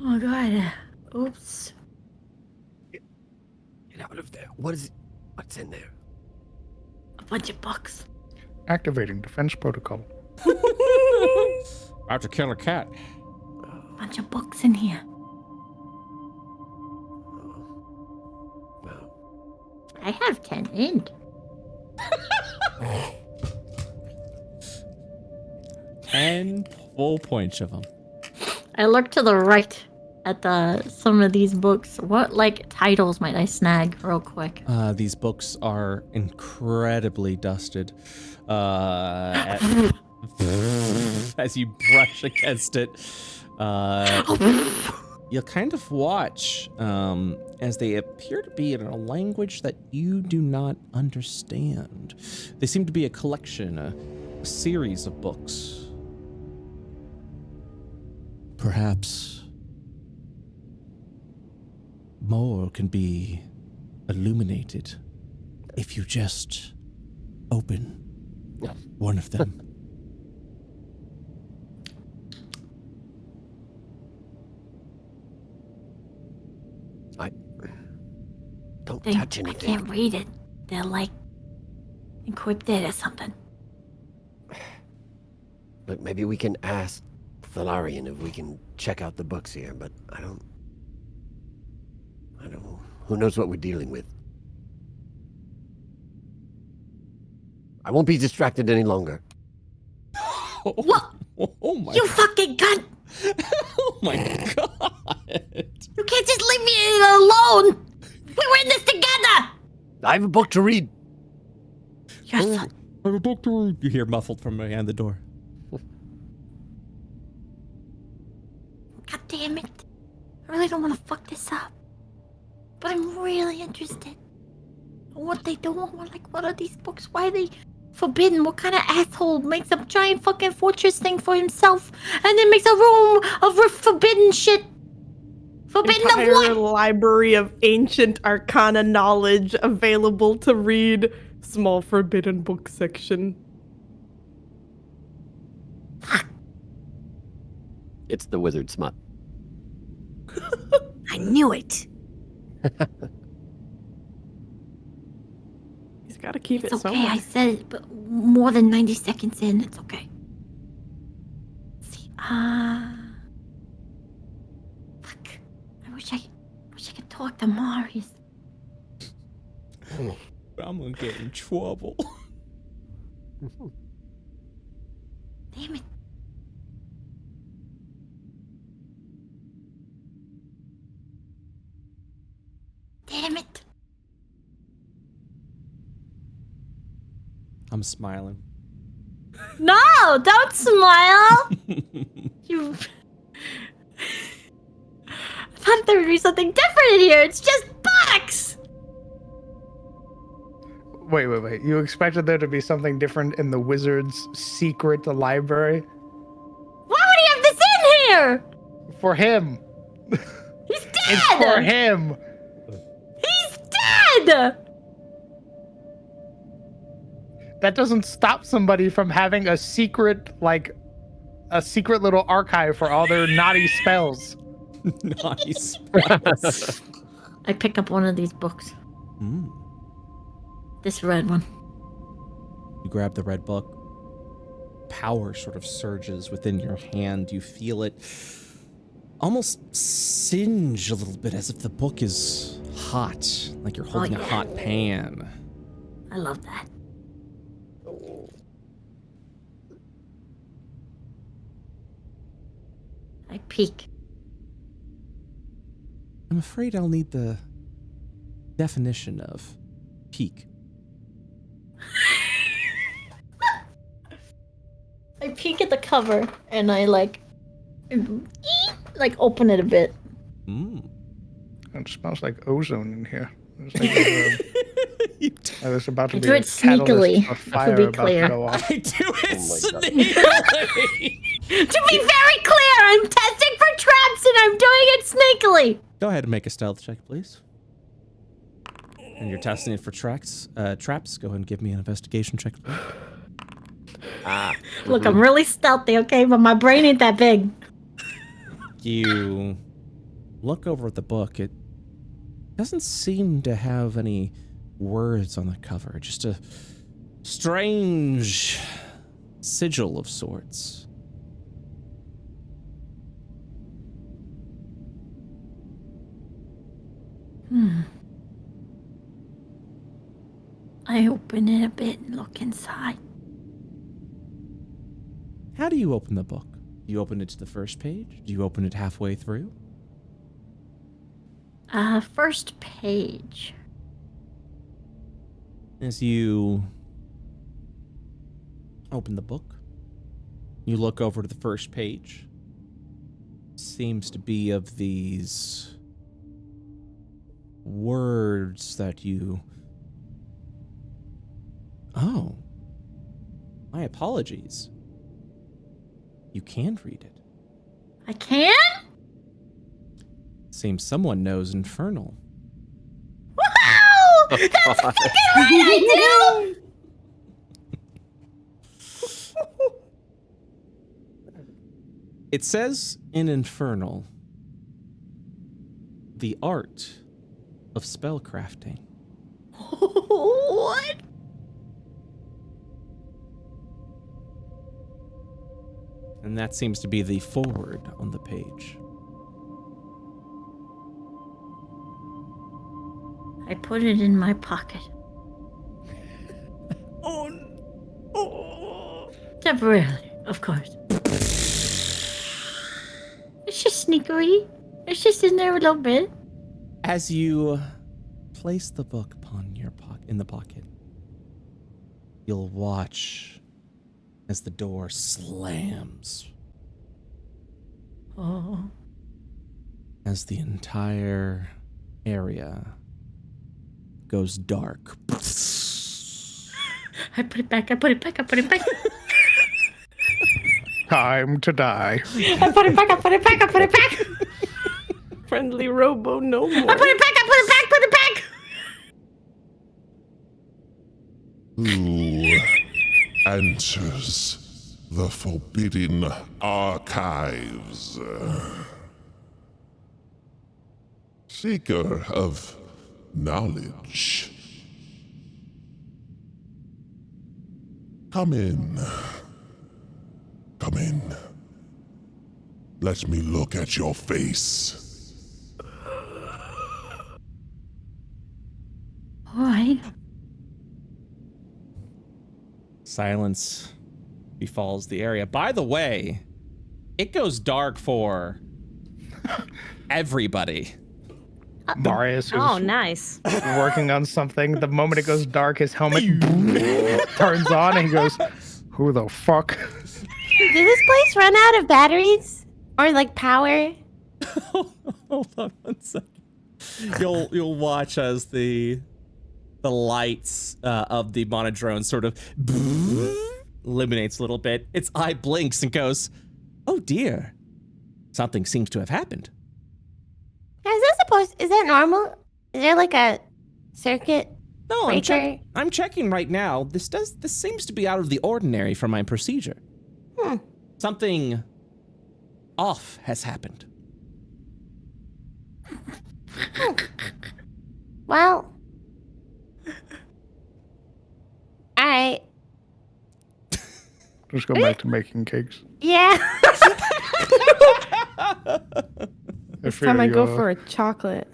Oh god. Oops.
Get out of there. What is it? What's in there?
A bunch of books.
Activating defense protocol.
I have to kill a cat.
A bunch of books in here. I have 10 ink.
10 full points of them.
I look to the right at some of these books. What titles might I snag real quick?
These books are incredibly dusted. As you brush against it, you'll kind of watch as they appear to be in a language that you do not understand. They seem to be a collection, a series of books. Perhaps more can be illuminated if you just open one of them.
Don't touch anything.
I can't read it. They're encrypted or something.
Look, maybe we can ask Thalarian if we can check out the books here, but I don't know. Who knows what we're dealing with? I won't be distracted any longer.
What?
Oh my
You fucking cunt!
Oh my god!
You can't just leave me alone! We were in this together!
I have a book to read.
You're so...
I have a book to read. You hear muffled from behind the door.
God damn it. I really don't want to fuck this up. But I'm really interested in what they do. What are these books? Why are they forbidden? What kind of asshole makes a giant fucking fortress thing for himself and then makes a room of forbidden shit? Forbidden
Entire
of what?
library of ancient arcana knowledge available to read. Small forbidden book section.
It's the wizard smut.
I knew it.
He's got to keep
It's
it
okay,
somewhere.
I said it, but more than 90 seconds in, it's okay. Let's see, fuck. I wish I could talk to Marius.
I'm gonna get in trouble.
Damn it. Damn it.
I'm smiling.
No, don't smile. You. I thought there would be something different in here. It's just books.
Wait. You expected there to be something different in the wizard's secret library?
Why would he have this in here?
For him.
He's dead.
It's for him.
He's dead.
That doesn't stop somebody from having a secret little archive for all their naughty spells.
Nice.
I pick up one of these books. This red one.
You grab the red book. Power sort of surges within your hand. You feel it almost singe a little bit as if the book is hot, like you're holding a hot pan.
I love that. I peek.
I'm afraid I'll need the definition of peak.
I peek at the cover and I open it a bit.
It smells like ozone in here. There's about to be
do
a
it sneakily,
catalyst of fire
to be
about
clear.
to go off.
I do it sneakily.
To be very clear, I'm testing for traps and I'm doing it sneakily.
Go ahead and make a stealth check, please. And you're testing it for traps. Go ahead and give me an investigation check.
Look, I'm really stealthy, okay? But my brain ain't that big.
You look over at the book. It doesn't seem to have any words on the cover. Just a strange sigil of sorts.
I open it a bit and look inside.
How do you open the book? Do you open it to the first page? Do you open it halfway through?
First page.
As you open the book, you look over to the first page. Seems to be of these words that you... Oh. My apologies. You can read it.
I can?
Seems someone knows Infernal.
Wow! That's fucking right, I do!
It says in Infernal, the art of spellcrafting.
What?
And that seems to be the foreword on the page.
I put it in my pocket. Temporarily, of course. It's just sneakery. It's just in there a little bit.
As you place the book in the pocket, you'll watch as the door slams.
Oh.
As the entire area goes dark.
I put it back, I put it back, I put it back.
Time to die.
I put it back, I put it back, I put it back.
Friendly robo no more.
I put it back, I put it back, put it back.
Who enters the forbidden archives? Seeker of knowledge. Come in. Come in. Let me look at your face.
All right.
Silence befalls the area. By the way, it goes dark for everybody.
Darius is
Oh, nice.
working on something. The moment it goes dark, his helmet turns on and he goes, "Who the fuck?"
Did this place run out of batteries? Or like power?
Hold on one second. You'll watch as the lights of the monodrone sort of illuminates a little bit. Its eye blinks and goes, "Oh dear, something seems to have happened."
Is that normal? Is there like a circuit
No,
breaker?
I'm checking right now. This seems to be out of the ordinary for my procedure. Something off has happened.
Well. Alright.
Just go back to making cakes.
Yeah.
This time I go for a chocolate.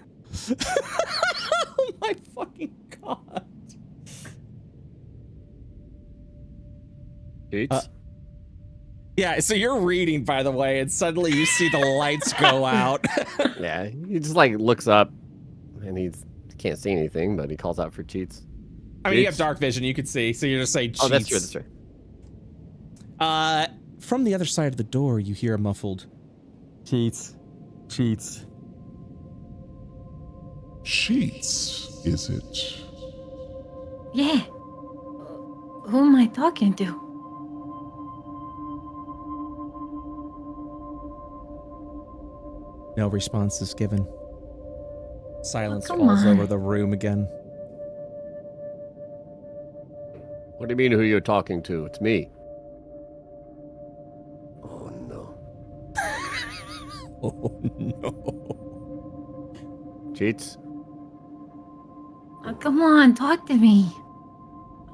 Oh my fucking god. Yeah, so you're reading, by the way, and suddenly you see the lights go out.
Yeah, he just like looks up and he can't see anything, but he calls out for cheats.
I mean, you have dark vision, you can see, so you're just saying cheats.
Oh, that's true, that's true.
From the other side of the door, you hear a muffled cheats. Cheats.
Cheats, is it?
Yeah. Who am I talking to?
No response is given. Silence
come
falls
on.
over the room again.
What do you mean who you're talking to? It's me. Oh no.
Oh no.
Cheats?
Oh, come on, talk to me.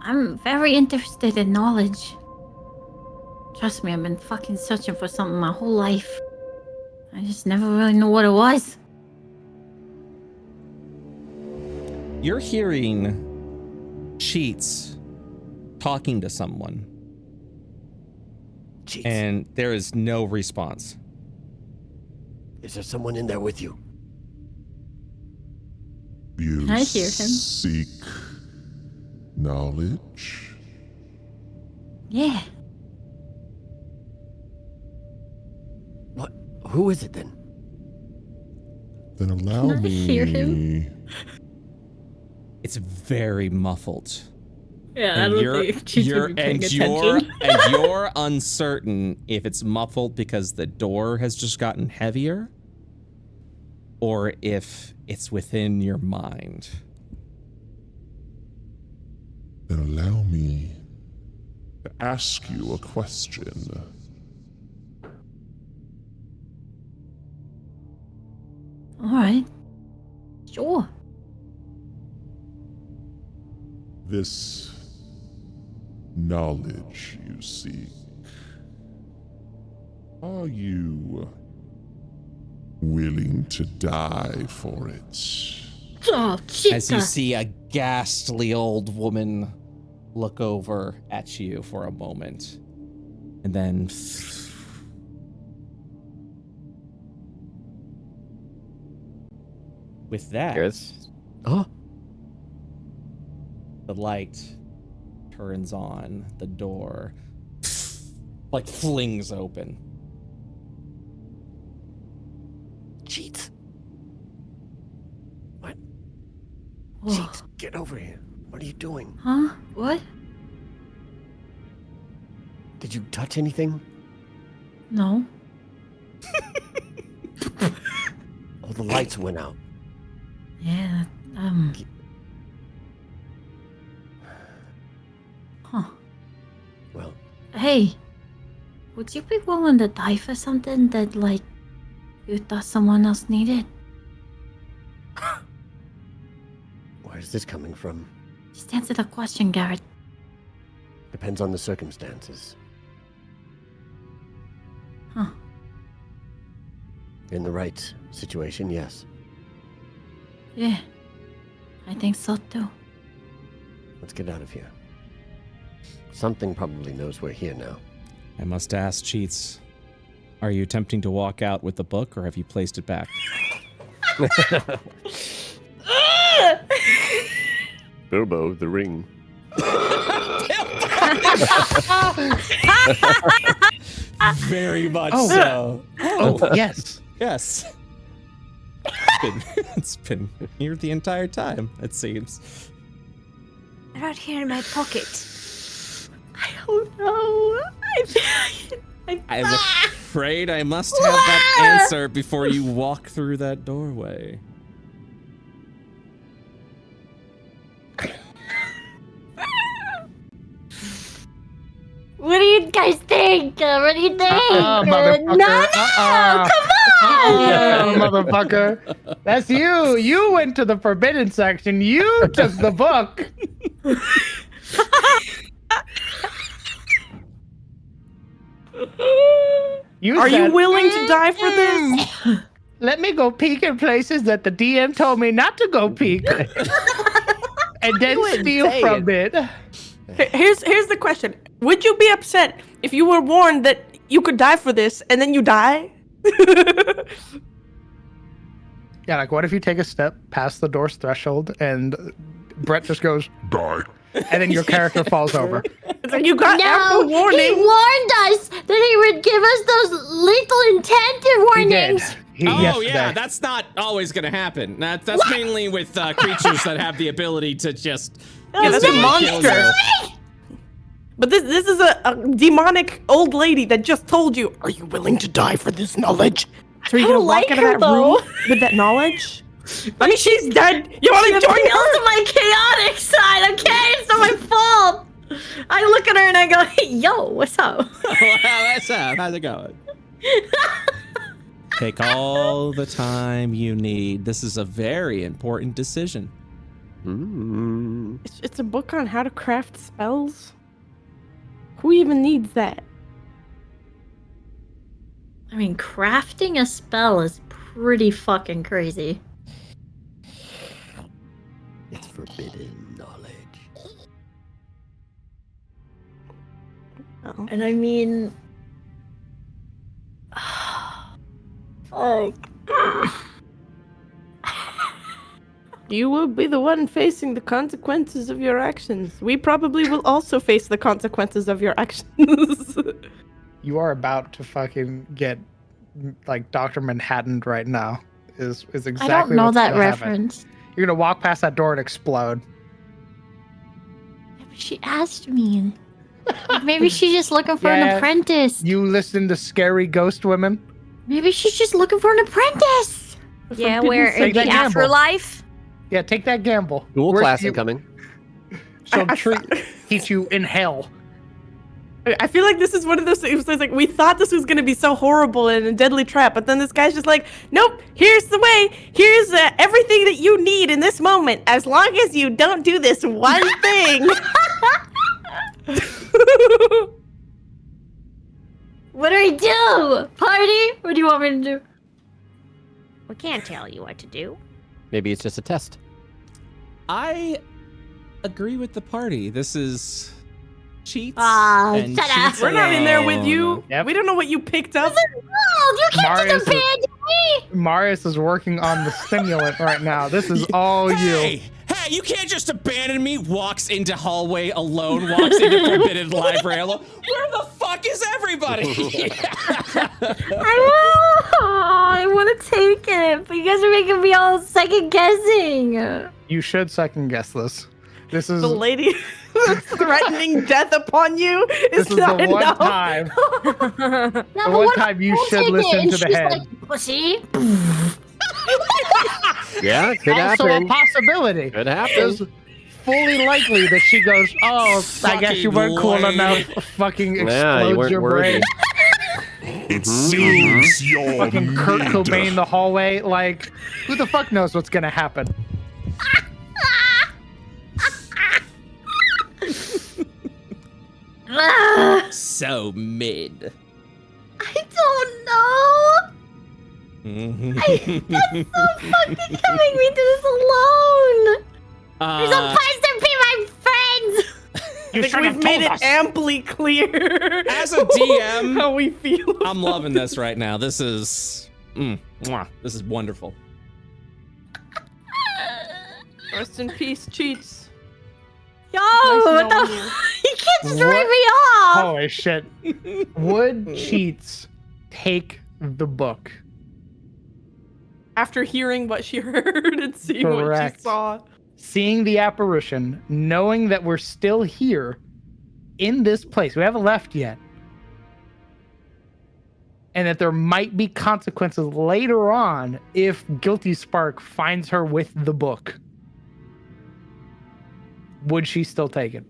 I'm very interested in knowledge. Trust me, I've been fucking searching for something my whole life. I just never really knew what it was.
You're hearing Cheats talking to someone.
Cheats.
And there is no response.
Is there someone in there with you?
You
Can I hear him?
seek knowledge?
Yeah.
What? Who is it then?
Then allow
Can I
me.
hear him?
It's very muffled.
Yeah,
And you're uncertain if it's muffled because the door has just gotten heavier or if it's within your mind.
Then allow me to ask you a question.
Alright. Sure.
This knowledge you seek, are you willing to die for it?
Oh, shit.
As you see a ghastly old woman look over at you for a moment, and then with that,
Yes.
Oh,
the light turns on, the door like flings open.
Cheats. What?
Whoa.
Cheats, get over here. What are you doing?
Huh? What?
Did you touch anything?
No.
Oh, the lights went out.
Yeah, Huh.
Well,
Hey, would you be willing to die for something that, like, you thought someone else needed?
where's this coming from?
Just answer the question, Garrett.
Depends on the circumstances.
Huh.
In the right situation, yes.
Yeah, I think so too.
Let's get out of here. Something probably knows we're here now.
I must ask, Cheats, are you attempting to walk out with the book, or have you placed it back?
Bilbo, the ring.
Very much
Oh.
so.
Oh, yes.
Yes. It's been here the entire time, it seems.
Right here in my pocket.
I don't know.
I'm afraid I must have that answer before you walk through that doorway.
What do you guys think? What do you think?
Motherfucker.
No, come on!
Motherfucker. That's you. You went to the forbidden section. You took the book.
Are you
said,
willing to die for this?
Let me go peek in places that the DM told me not to go peek. And then steal from it.
Here's the question. Would you be upset if you were warned that you could die for this and then you die?
Yeah, like what if you take a step past the door's threshold and Brett just goes,
Die.
and then your character falls over.
It's like you got
No,
ample warning.
he warned us that he would give us those lethal intended
He did.
warnings.
Oh
yesterday.
yeah, that's not always gonna happen. That's mainly with creatures that have the ability to just
Yeah, that's a
instantly kill
monster.
you.
But this is a demonic old lady that just told you, are you willing to die for this knowledge? So are you
I
gonna
don't
walk
like
out of
her,
that
though.
room with that knowledge? I mean, she's dead. You want to join
Appeals
her?
to my chaotic side, okay? It's not my fault. I look at her and I go, hey, yo, what's up?
What's up? How's it going? Take all the time you need. This is a very important decision.
Mm.
It's a book on how to craft spells. Who even needs that?
I mean, crafting a spell is pretty fucking crazy.
It's forbidden knowledge.
Oh.
And I mean... Fuck.
You will be the one facing the consequences of your actions. We probably will also face the consequences of your actions.
You are about to fucking get like Dr. Manhattan right now. Is exactly.
I don't know
what's
that
gonna happen.
reference.
You're gonna walk past that door and explode.
Yeah, but she asked me. Like, maybe she's just looking for
Yeah.
an apprentice.
You listen to Scary Ghost Women?
Maybe she's just looking for an apprentice.
Yeah,
Forbidden
where in
Take
the
that gamble.
afterlife?
Yeah, take that gamble.
Dual
Where's
class
you-
incoming.
She'll teach you in hell.
I feel like this is one of those things. It's like we thought this was going to be so horrible and a deadly trap, but then this guy's just like, nope, here's the way. Here's everything that you need in this moment, as long as you don't do this one thing.
What do I do? Party? What do you want me to do?
We can't tell you what to do.
Maybe it's just a test.
I agree with the party. This is cheats.
Shut up.
We're not in there with you.
alone.
Yep.
We don't know what you picked up.
Oh, you can't
Marius
just abandon me!
Marius is working on the stimulant right now. This is all
Hey,
you.
hey, you can't just abandon me. Walks into hallway alone. Walks into forbidden library alone. Where the fuck is everybody?
I want to take it, but you guys are making me all second guessing.
You should second guess this. This is
The lady threatening death upon you is
this is
not
the one
enough.
time.
No,
The
but
one
what
time you
if I
should
take it
listen
and
to the
she's
head.
Like, pussy.
Yeah, it could
Also a
happen.
possibility.
Could happen.
It's fully likely that she goes, oh, I guess you weren't cool
Fucking
enough.
lady.
Fucking
Yeah, you
explodes
weren't
your brain.
worthy.
It seems you're
Fucking Kurt
mid.
Cobain in the hallway. Like, who the fuck knows what's gonna happen?
So mid.
I don't know. That's so fucking coming me to this alone. You're supposed to be my friends.
I think we've made it amply clear
As a DM,
how we feel.
I'm loving this right now. This is, this is wonderful.
Rest in peace, cheats.
Yo,
Nice
what the
knowing you.
f- You can't just
What?
write me off.
Holy shit. Would cheats take the book?
After hearing what she heard and seeing what
Correct.
she saw.
Seeing the apparition, knowing that we're still here in this place, we haven't left yet, and that there might be consequences later on if Guilty Spark finds her with the book, would she still take it?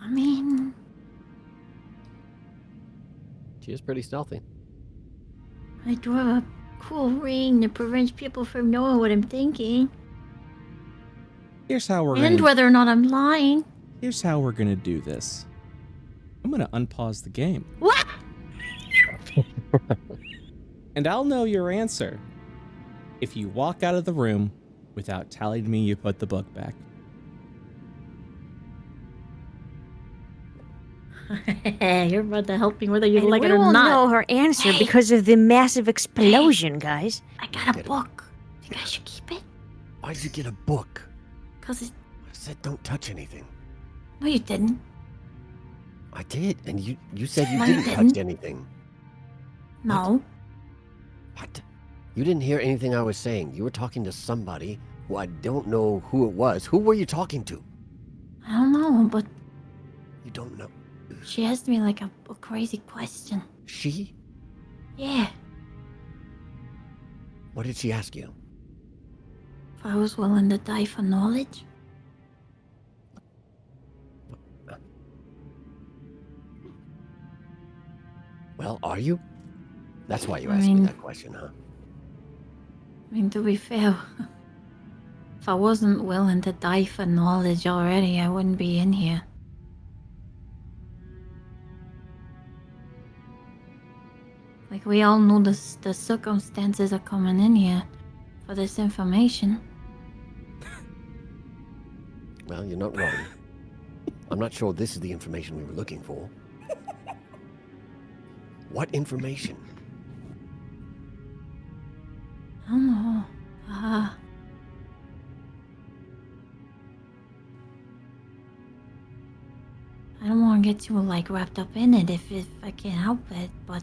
I mean,
She is pretty stealthy.
I do have a cool ring that prevents people from knowing what I'm thinking.
Here's how we're
And
gonna,
whether or not I'm lying.
here's how we're gonna do this. I'm gonna unpause the game,
What?
and I'll know your answer if you walk out of the room without telling me you put the book back.
You're about to help me whether you
And
like
we
it or
will
not.
know her answer because of the massive explosion, guys.
I got a book. Think I should keep it?
Why'd you get a book?
Cause it...
I said don't touch anything.
No, you didn't.
I did, and you said you
No, you
didn't touch
didn't.
anything.
No.
What? You didn't hear anything I was saying. You were talking to somebody who I don't know who it was. Who were you talking to?
I don't know, but
You don't know.
she asked me like a crazy question.
She?
Yeah.
What did she ask you?
If I was willing to die for knowledge.
Well, are you? That's why you
I
asked me
mean-
that question, huh?
I mean, to be fair, If I wasn't willing to die for knowledge already, I wouldn't be in here. Like, we all know the circumstances of coming in here for this information.
Well, you're not wrong. I'm not sure this is the information we were looking for. What information?
I don't know. I don't want to get too, like, wrapped up in it if I can't help it, but...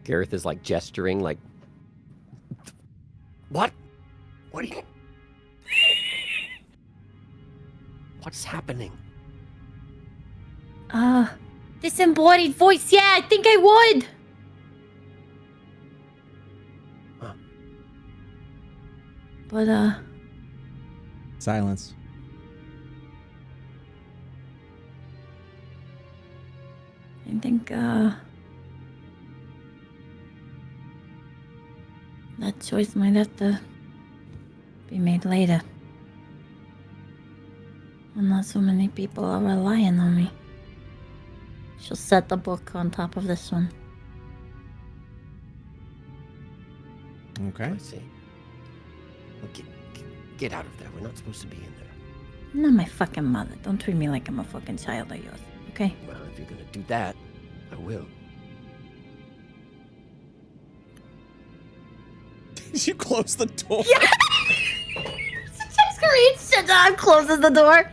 Gareth is like gesturing, like,
What? What are you... What's happening?
Disembodied voice, yeah, I think I would!
Huh.
But,
Silence.
I think, that choice might have to be made later. When not so many people are relying on me. She'll set the book on top of this one.
Okay.
I see. Well, get out of there. We're not supposed to be in there.
I'm not my fucking mother. Don't treat me like I'm a fucking child of yours, okay?
Well, if you're gonna do that, I will.
Did you close the door?
Yeah! Zackary sits down, closes the door.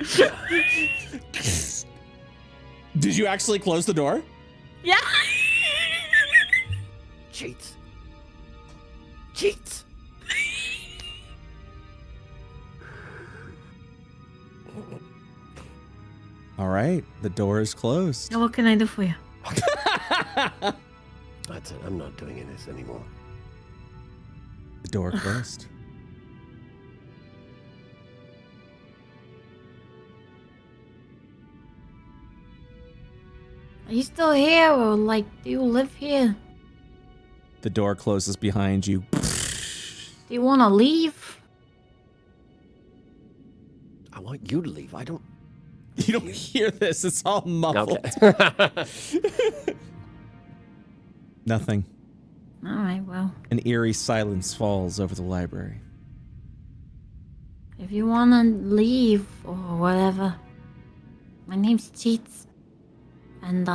Did you actually close the door?
Yeah!
Cheats. Cheats.
All right, the door is closed.
Now what can I do for you?
That's it. I'm not doing this anymore.
The door closed.
Are you still here, or, like, do you live here?
The door closes behind you.
Do you want to leave?
I want you to leave. I don't...
You don't hear this. It's all muffled.
Okay.
Nothing.
All right, well,
An eerie silence falls over the library.
if you want to leave or whatever, my name's Cheats. And,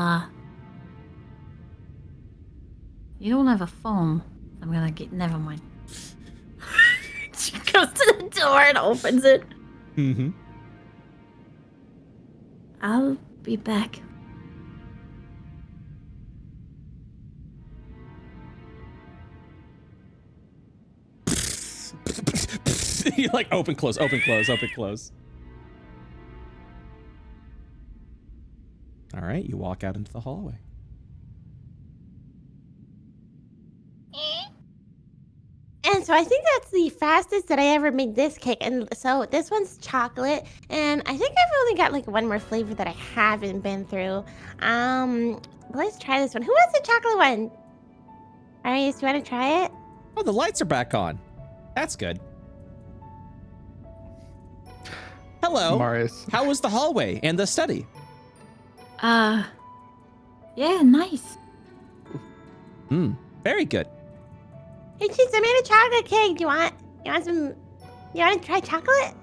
you don't have a phone. I'm gonna get... Never mind. She goes to the door and opens it.
Mm-hmm.
I'll be back.
You like open, close, open, close, open, close. All right, you walk out into the hallway.
And so I think that's the fastest that I ever made this cake. And so this one's chocolate. And I think I've only got like one more flavor that I haven't been through. Let's try this one. Who wants the chocolate one? Arius, do you want to try it?
Oh, the lights are back on. That's good. Hello.
Marius.
How was the hallway and the study?
Yeah, nice.
Very good.
Hey, Cheats, I made a chocolate cake. Do you want to try chocolate?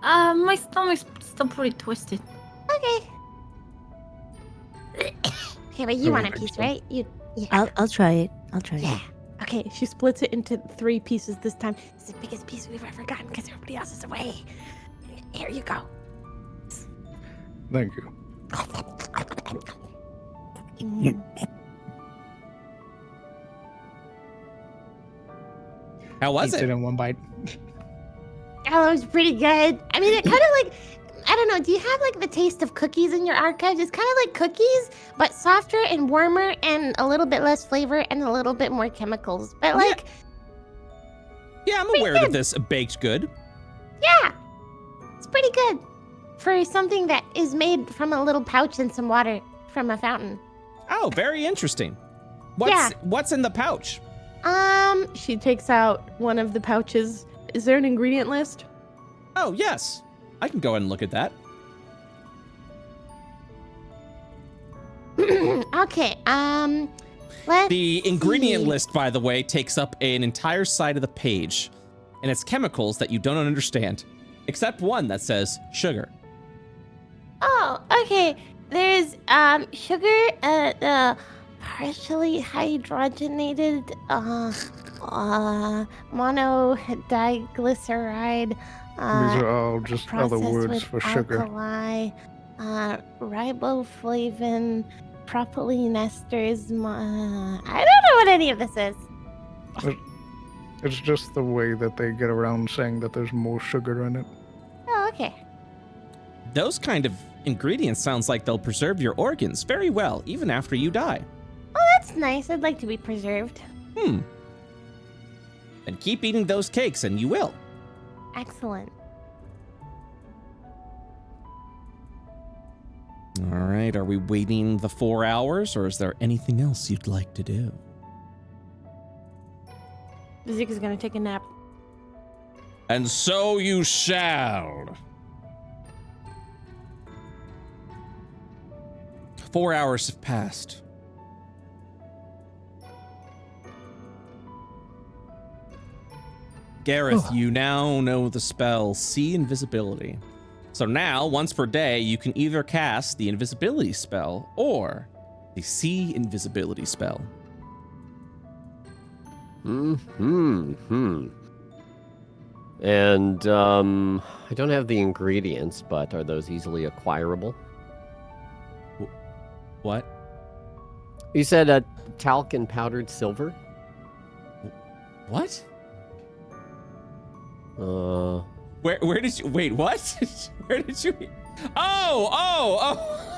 My stomach's still pretty twisted.
Okay. Okay, but you want a piece, right? Yeah.
I'll try it. I'll try
Yeah.
it.
Okay, she splits it into 3 pieces this time.
It's the biggest piece we've ever gotten because everybody else is away. Here you go.
Thank you.
How was
Eats
it?
in one bite.
Oh, it was pretty good. I mean, it kind of like, I don't know, do you have like the taste of cookies in your archives? It's kind of like cookies, but softer and warmer and a little bit less flavor and a little bit more chemicals. But like,
Yeah, I'm aware of this baked good.
yeah, it's pretty good for something that is made from a little pouch and some water from a fountain.
Oh, very interesting.
Yeah.
What's in the pouch?
She takes out one of the pouches. Is there an ingredient list?
Oh, yes. I can go ahead and look at that.
Okay, let's
The ingredient
see.
list, by the way, takes up an entire side of the page, and it's chemicals that you don't understand, except one that says sugar.
Oh, okay. There's sugar, partially hydrogenated monodiglyceride.
These are all just other
processed
words
with
for sugar.
alkali, riboflavin, propylene esters. I don't know what any of this is.
It's just the way that they get around saying that there's more sugar in it.
Oh, okay.
Those kind of ingredients sounds like they'll preserve your organs very well, even after you die.
Oh, that's nice. I'd like to be preserved.
Then keep eating those cakes, and you will.
Excellent.
All right, are we waiting the 4 hours, or is there anything else you'd like to do?
Bazooka's gonna take a nap.
And so you shall. 4 hours have passed. Gareth, you now know the spell See Invisibility. So now, once per day, you can either cast the invisibility spell or the See Invisibility spell.
And I don't have the ingredients, but are those easily acquirable?
What?
You said talc and powdered silver?
What?
Where
did you wait? What? Where did you? Oh!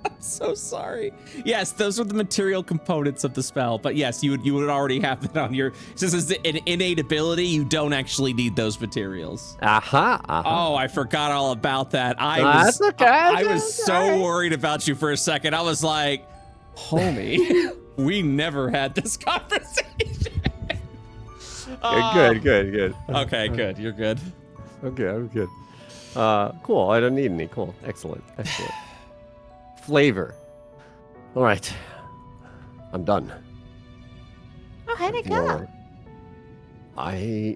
I'm so sorry. Yes, those are the material components of the spell. But yes, you would already have that on your. Since it's an innate ability, you don't actually need those materials. Oh, I forgot all about that.
That's okay.
I was so worried about you for a second. I was like, homie, we never had this conversation.
Good.
Okay, good. You're good.
Okay, I'm good. Cool. I don't need any. Cool. Excellent. Flavor. All right. I'm done.
Oh, how'd it go?
I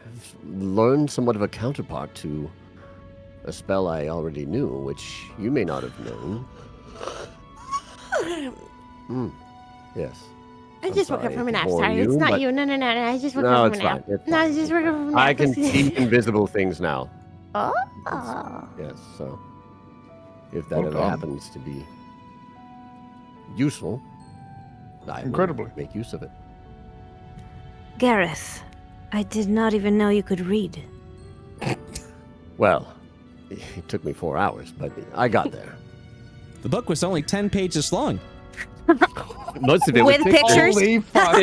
have learned somewhat of a counterpart to a spell I already knew, which you may not have known. Yes.
I just woke up from a nap.
bore
Sorry, it's
you,
not
but-
you. No. I just woke
No,
up
it's
from a nap.
fine. It's
No, I
fine.
just woke up from a nap.
I can see invisible things now.
Oh.
Yes, so if that
Well
ever
done.
happens to be useful, I will
Incredibly.
make use of it.
Gareth, I did not even know you could read.
Well, it took me 4 hours, but I got there.
The book was only 10 pages long.
Most of it
With
was
pictures?
Holy fuck.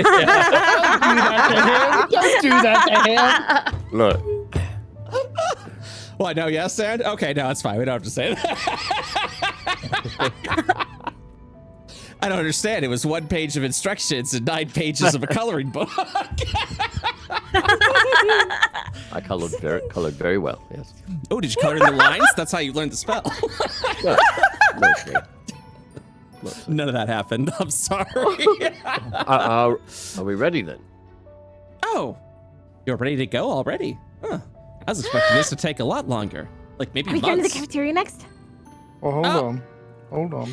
Don't do that to him.
Look,
What? No, yes, Sand? Okay, no, it's fine. We don't have to say that. I don't understand. It was 1 page of instructions and 9 pages of a coloring book.
I colored very well. Yes.
Oh, did you color in the lines? That's how you learned the spell.
Mostly.
None of that happened. I'm sorry.
Are we ready then?
Oh, you're ready to go already? Huh. I was expecting this to take a lot longer. Like maybe
Are we going to the
months.
cafeteria next?
Well,
Oh.
hold on.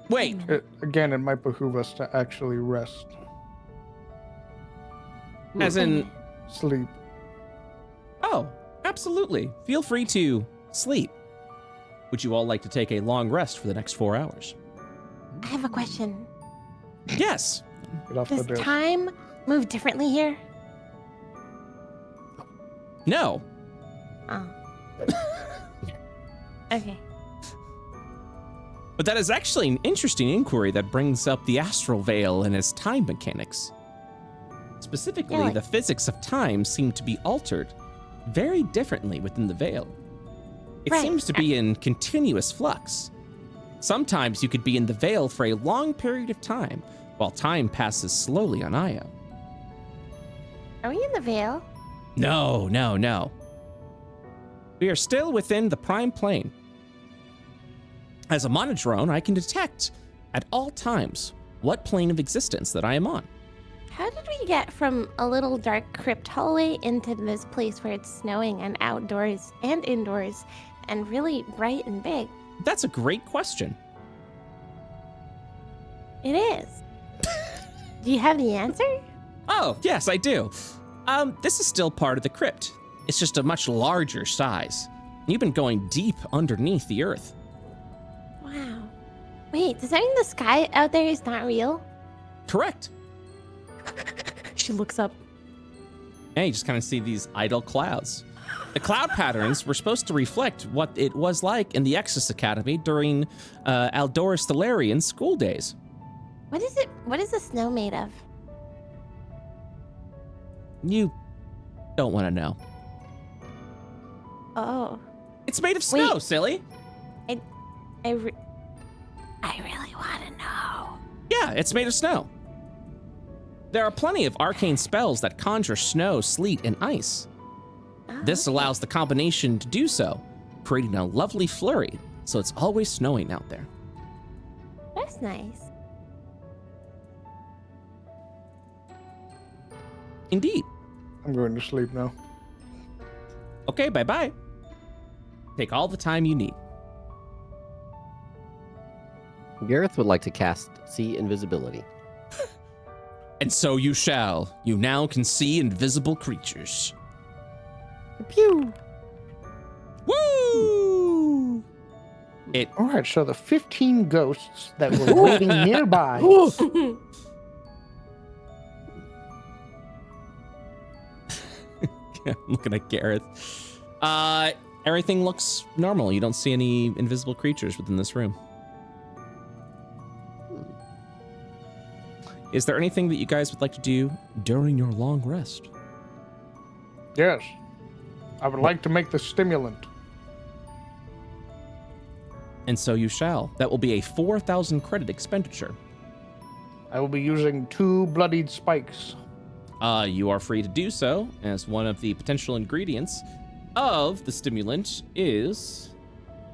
Wait,
It might behoove us to actually rest,
as in,
sleep.
oh, absolutely. Feel free to sleep. Would you all like to take a long rest for the next 4 hours?
I have a question.
Yes.
Get off the
Does
desk.
time move differently here?
No.
Oh. Okay.
But that is actually an interesting inquiry that brings up the astral veil and its time mechanics. Specifically,
Really?
the physics of time seem to be altered very differently within the veil. It
Right.
seems to be in continuous flux. Sometimes you could be in the veil for a long period of time, while time passes slowly on Io.
Are we in the Vale?
No, no, no. We are still within the prime plane. As a monodrone, I can detect at all times what plane of existence that I am on.
How did we get from a little dark crypt hallway into this place where it's snowing and outdoors and indoors and really bright and big?
That's a great question.
It is. Do you have the answer?
Oh, yes, I do. This is still part of the crypt. It's just a much larger size. You've been going deep underneath the earth.
Wow. Wait, does that mean the sky out there is not real?
Correct.
She looks up.
And you just kind of see these idle clouds. The cloud patterns were supposed to reflect what it was like in the Exus Academy during Aldoris Thalarian's school days.
What is it? What is the snow made of?
You don't want to know.
Oh.
It's made of snow,
Wait.
silly.
I really want to know.
Yeah, it's made of snow. There are plenty of arcane spells that conjure snow, sleet, and ice.
Oh,
This allows the combination to do so, creating a lovely flurry, so it's always snowing out there.
That's nice.
Indeed.
I'm going to sleep now.
Okay, bye-bye. Take all the time you need.
Gareth would like to cast See Invisibility.
And so you shall. You now can see invisible creatures.
Pew.
Woo! It
All right, so the 15 ghosts that were waiting nearby.
I'm looking at Gareth. Everything looks normal. You don't see any invisible creatures within this room. Is there anything that you guys would like to do during your long rest?
Yes. I would like to make the stimulant.
And so you shall. That will be a 4,000 credit expenditure.
I will be using 2 bloodied spikes.
You are free to do so, as one of the potential ingredients of the stimulant is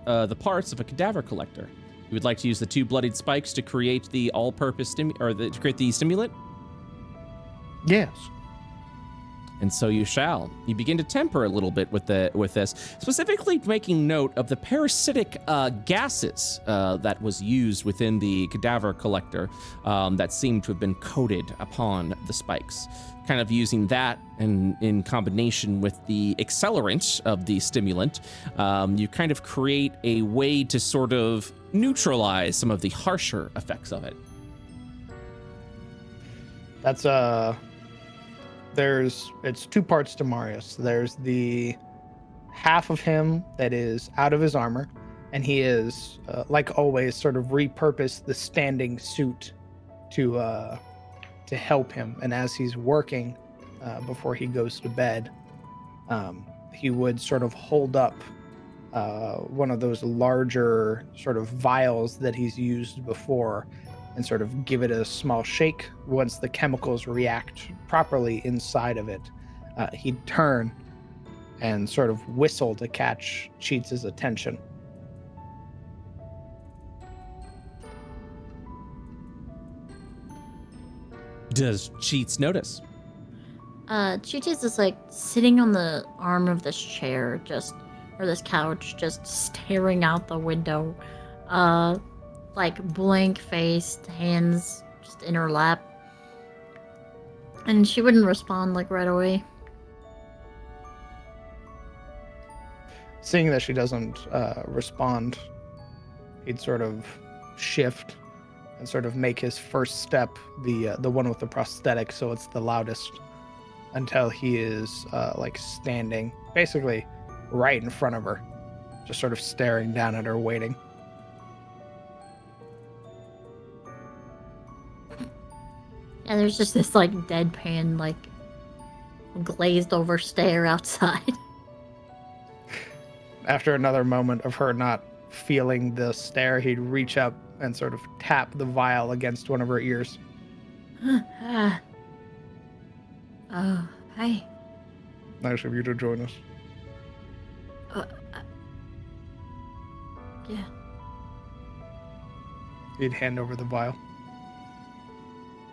the parts of a cadaver collector. You would like to use the 2 bloodied spikes to create the all-purpose to create the stimulant?
Yes.
And so you shall. You begin to temper a little bit with this, specifically making note of the parasitic gases that was used within the cadaver collector that seemed to have been coated upon the spikes. Kind of using that in combination with the accelerant of the stimulant, you kind of create a way to sort of neutralize some of the harsher effects of it.
That's it's 2 parts to Marius. There's the half of him that is out of his armor, and he is like always sort of repurposed the standing suit to help him. And as he's working before he goes to bed, he would sort of hold up one of those larger sort of vials that he's used before and sort of give it a small shake. Once the chemicals react properly inside of it, he'd turn and sort of whistle to catch Cheats' attention.
Does Cheats notice?
Cheats is just like sitting on the arm of this chair, or this couch, just staring out the window. Like blank faced, hands just in her lap. And she wouldn't respond like right away.
Seeing that she doesn't respond, he'd sort of shift and sort of make his first step, the one with the prosthetic, so it's the loudest, until he is like standing basically right in front of her, just sort of staring down at her, waiting.
And there's just this like deadpan, like glazed over stare outside.
After another moment of her not feeling the stare, he'd reach up and sort of tap the vial against one of her ears.
Oh, hi.
Nice of you to join us.
Yeah.
He'd hand over the vial.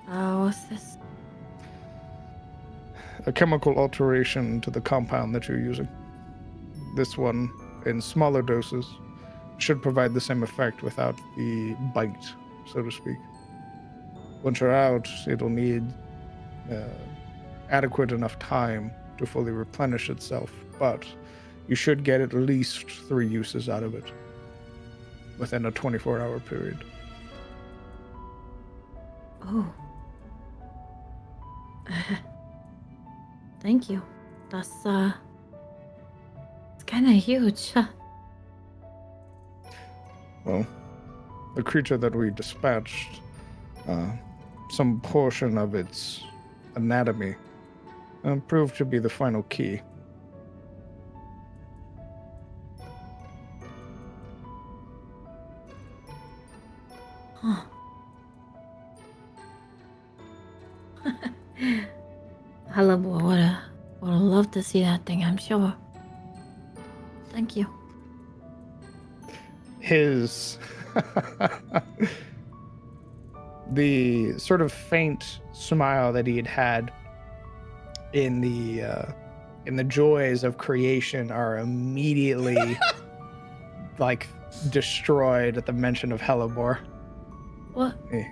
What's this?
A chemical alteration to the compound that you're using. This one, in smaller doses, should provide the same effect without the bite, so to speak. Once you're out, it'll need adequate enough time to fully replenish itself, but you should get at least 3 uses out of it within a 24-hour period.
Oh. Thank you. That's, it's kinda huge.
Well, the creature that we dispatched, some portion of its anatomy proved to be the final key.
Huh. Halabor would have loved to see that thing, I'm sure. Thank you.
His the sort of faint smile that he had had in the joys of creation are immediately like destroyed at the mention of Hellebore.
What?
He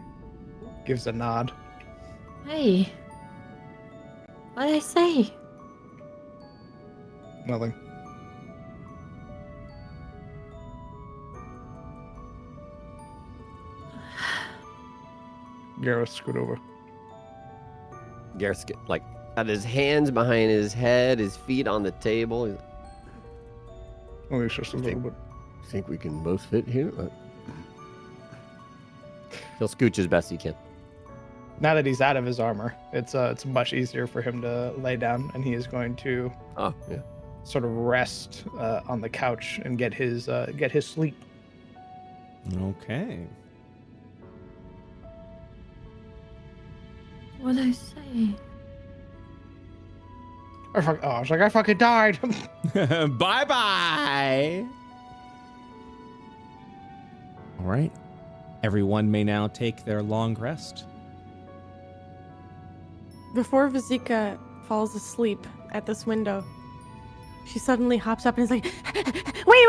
gives a nod.
Hey. What'd I say?
Nothing. Gareth, scoot over.
Gareth's like got his hands behind his head, his feet on the table. He's
At least just a little bit.
think we can both fit here? He'll scooch as best he can.
Now that he's out of his armor, it's much easier for him to lay down, and he is going to sort of rest on the couch and get his sleep.
Okay.
What'd I say?
I was like, I fucking died.
Bye-bye. All right. Everyone may now take their long rest.
Before Vazika falls asleep at this window, she suddenly hops up and is like,
Wait.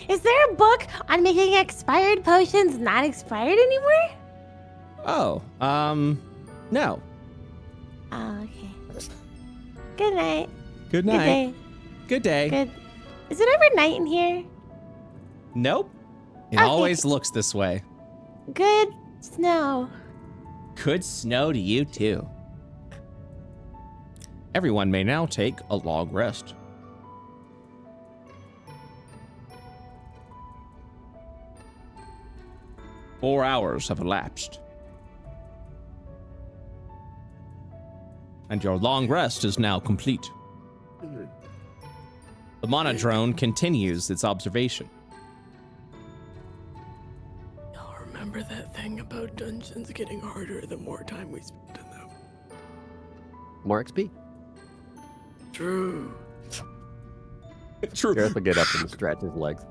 Is there a book on making expired potions not expired anymore?
Oh, no.
Oh, okay. Good night.
Good
Good
night.
day.
Good day.
Good. Is it ever night in here?
Nope. It
Okay.
always looks this way.
Good snow.
Good snow to you too. Everyone may now take a long rest. Four hours have elapsed. And your long rest is now complete. The monodrone continues its observation.
Y'all remember that thing about dungeons getting harder the more time we spend in them?
More XP.
True.
True.
Gareth will get up and stretch his legs.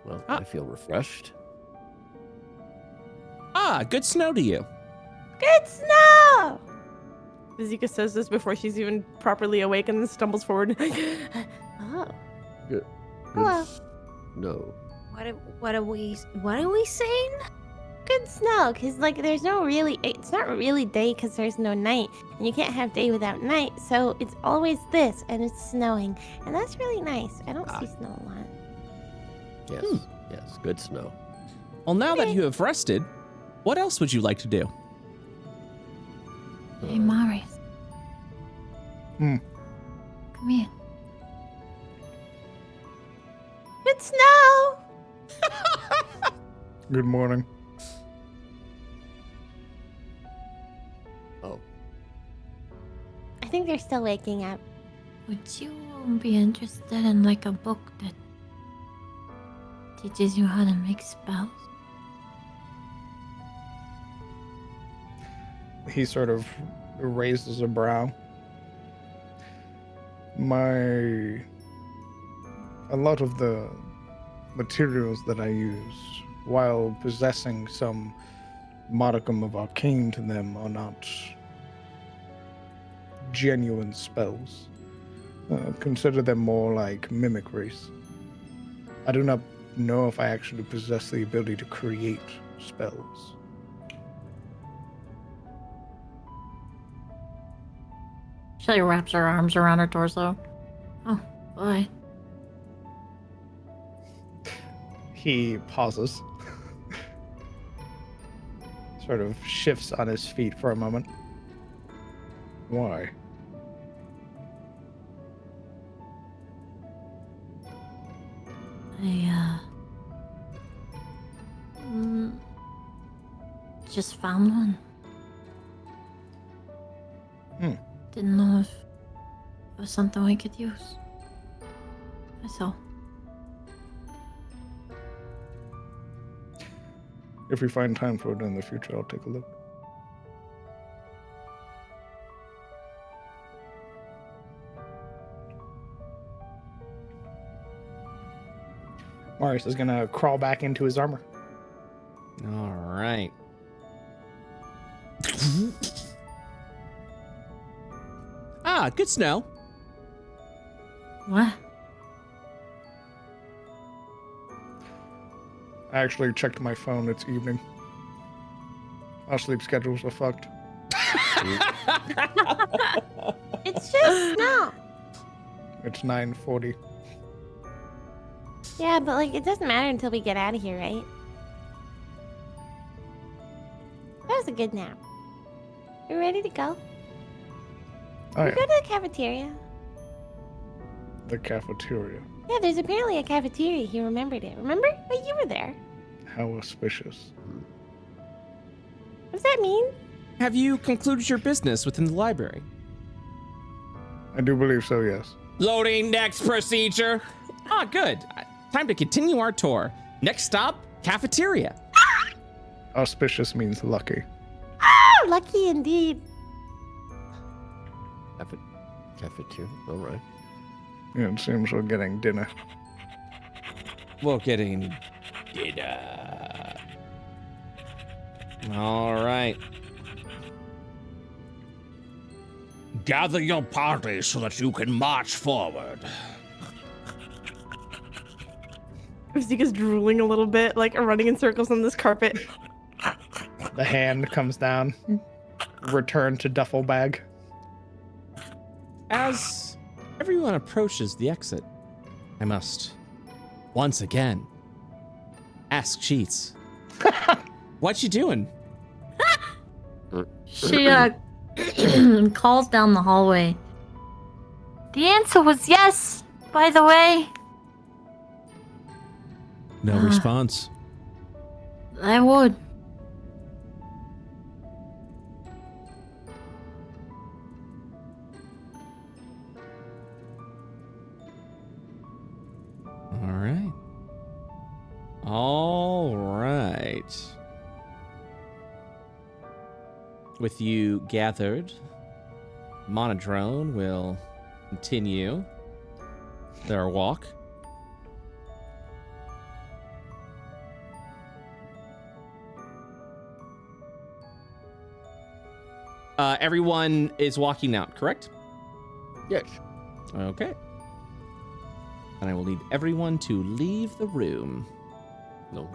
Well, I feel refreshed.
Good snow to you.
Good snow.
Vazika says this before she's even properly awake and then stumbles forward.
Oh.
Good.
Hello.
No.
What are we saying?
Good snow, because like there's no really, it's not really day because there's no night, and you can't have day without night, so it's always this, and it's snowing, and that's really nice. I don't see snow a lot.
Yes. Yes. Good snow.
Well, now that you have rested, what else would you like to do?
Hey, Maris.
Hmm.
Come here.
Good snow.
Good morning.
Oh.
I think they're still waking up.
Would you be interested in like a book that teaches you how to make spells?
He sort of raises a brow. A lot of the materials that I use, while possessing some modicum of arcane to them, are not genuine spells. Consider them more like mimicries. I do not know if I actually possess the ability to create spells.
Shelly wraps her arms around her torso. Oh, boy.
He pauses, sort of shifts on his feet for a moment. Why?
I, just found one. Didn't know if it was something we could use. That's all.
If we find time for it in the future, I'll take a look. Marius is gonna crawl back into his armor.
All right. Good snow.
What?
I actually checked my phone. It's evening. Our sleep schedules are fucked.
It's just snow.
It's 9:40.
Yeah, but like it doesn't matter until we get out of here, right? That was a good nap. You ready to go?
Oh,
We
yeah.
go to the cafeteria.
The cafeteria.
Yeah, there's apparently a cafeteria. He remembered it. Remember? But you were there.
How auspicious.
What does that mean?
Have you concluded your business within the library?
I do believe so, yes.
Loading next procedure. Good. Time to continue our tour. Next stop, cafeteria.
Auspicious means lucky.
Ah, lucky indeed.
Cafeteria. All right.
Yeah, it seems we're getting dinner.
We're getting dinner. All right. Gather your party so that you can march forward.
Zika's drooling a little bit, like running in circles on this carpet.
The hand comes down. Return to duffel bag.
As everyone approaches the exit, I must once again ask Cheats. What you doing?
She calls down the hallway. The answer was yes, by the way.
No response.
I would.
All right. With you gathered, Monodrone will continue their walk. Everyone is walking out, correct?
Yes.
Okay. And I will need everyone to leave the room.
No.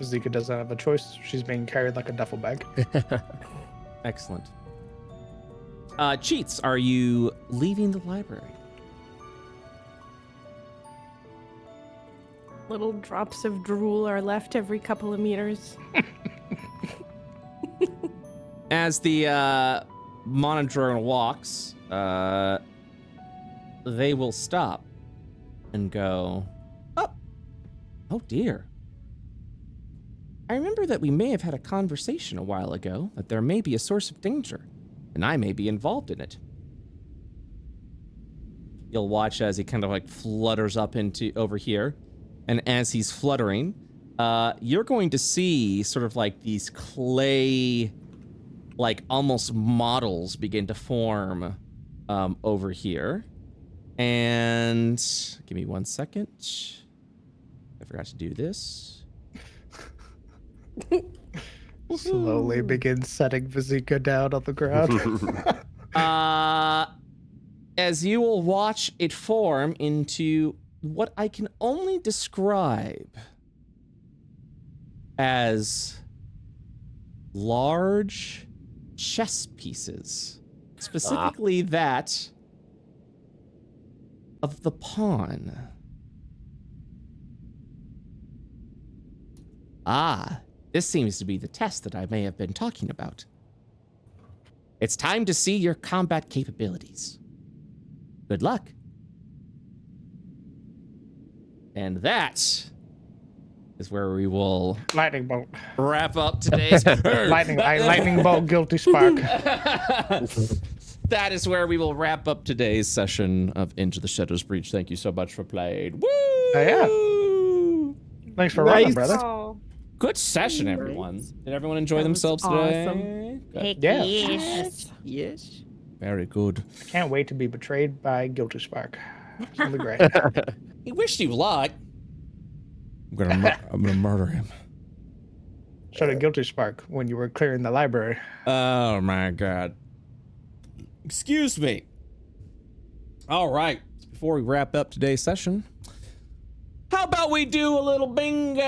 Zika doesn't have a choice. She's being carried like a duffel bag.
Excellent. Cheats, are you leaving the library?
Little drops of drool are left every couple of meters.
As the Monodrone walks, they will stop and go, oh dear. I remember that we may have had a conversation a while ago, that there may be a source of danger, and I may be involved in it. You'll watch as he kind of like flutters up into over here, And as he's fluttering, you're going to see sort of like these clay, like almost models begin to form over here. And give me 1 second. I forgot to do this.
Slowly begins setting Vazika down on the ground.
As you will watch it form into what I can only describe as large chess pieces, specifically that of the pawn. This seems to be the test that I may have been talking about. It's time to see your combat capabilities. Good luck. And that is where we will
Lightning bolt.
wrap up today's
lightning bolt, guilty spark.
That is where we will wrap up today's session of Into the Shadows Breach. Thank you so much for playing. Woo!
Yeah. Thanks for running, brother.
Oh,
Good session, everyone. Did everyone enjoy themselves today? Good.
heck
Yeah.
yes.
Yes.
Very good.
I can't wait to be betrayed by guilty spark. It's gonna be great.
He wished you luck. I'm gonna murder him.
So did guilty spark when you were clearing the library.
Oh my god. Excuse me. All right. Before we wrap up today's session, how about we do a little bingo?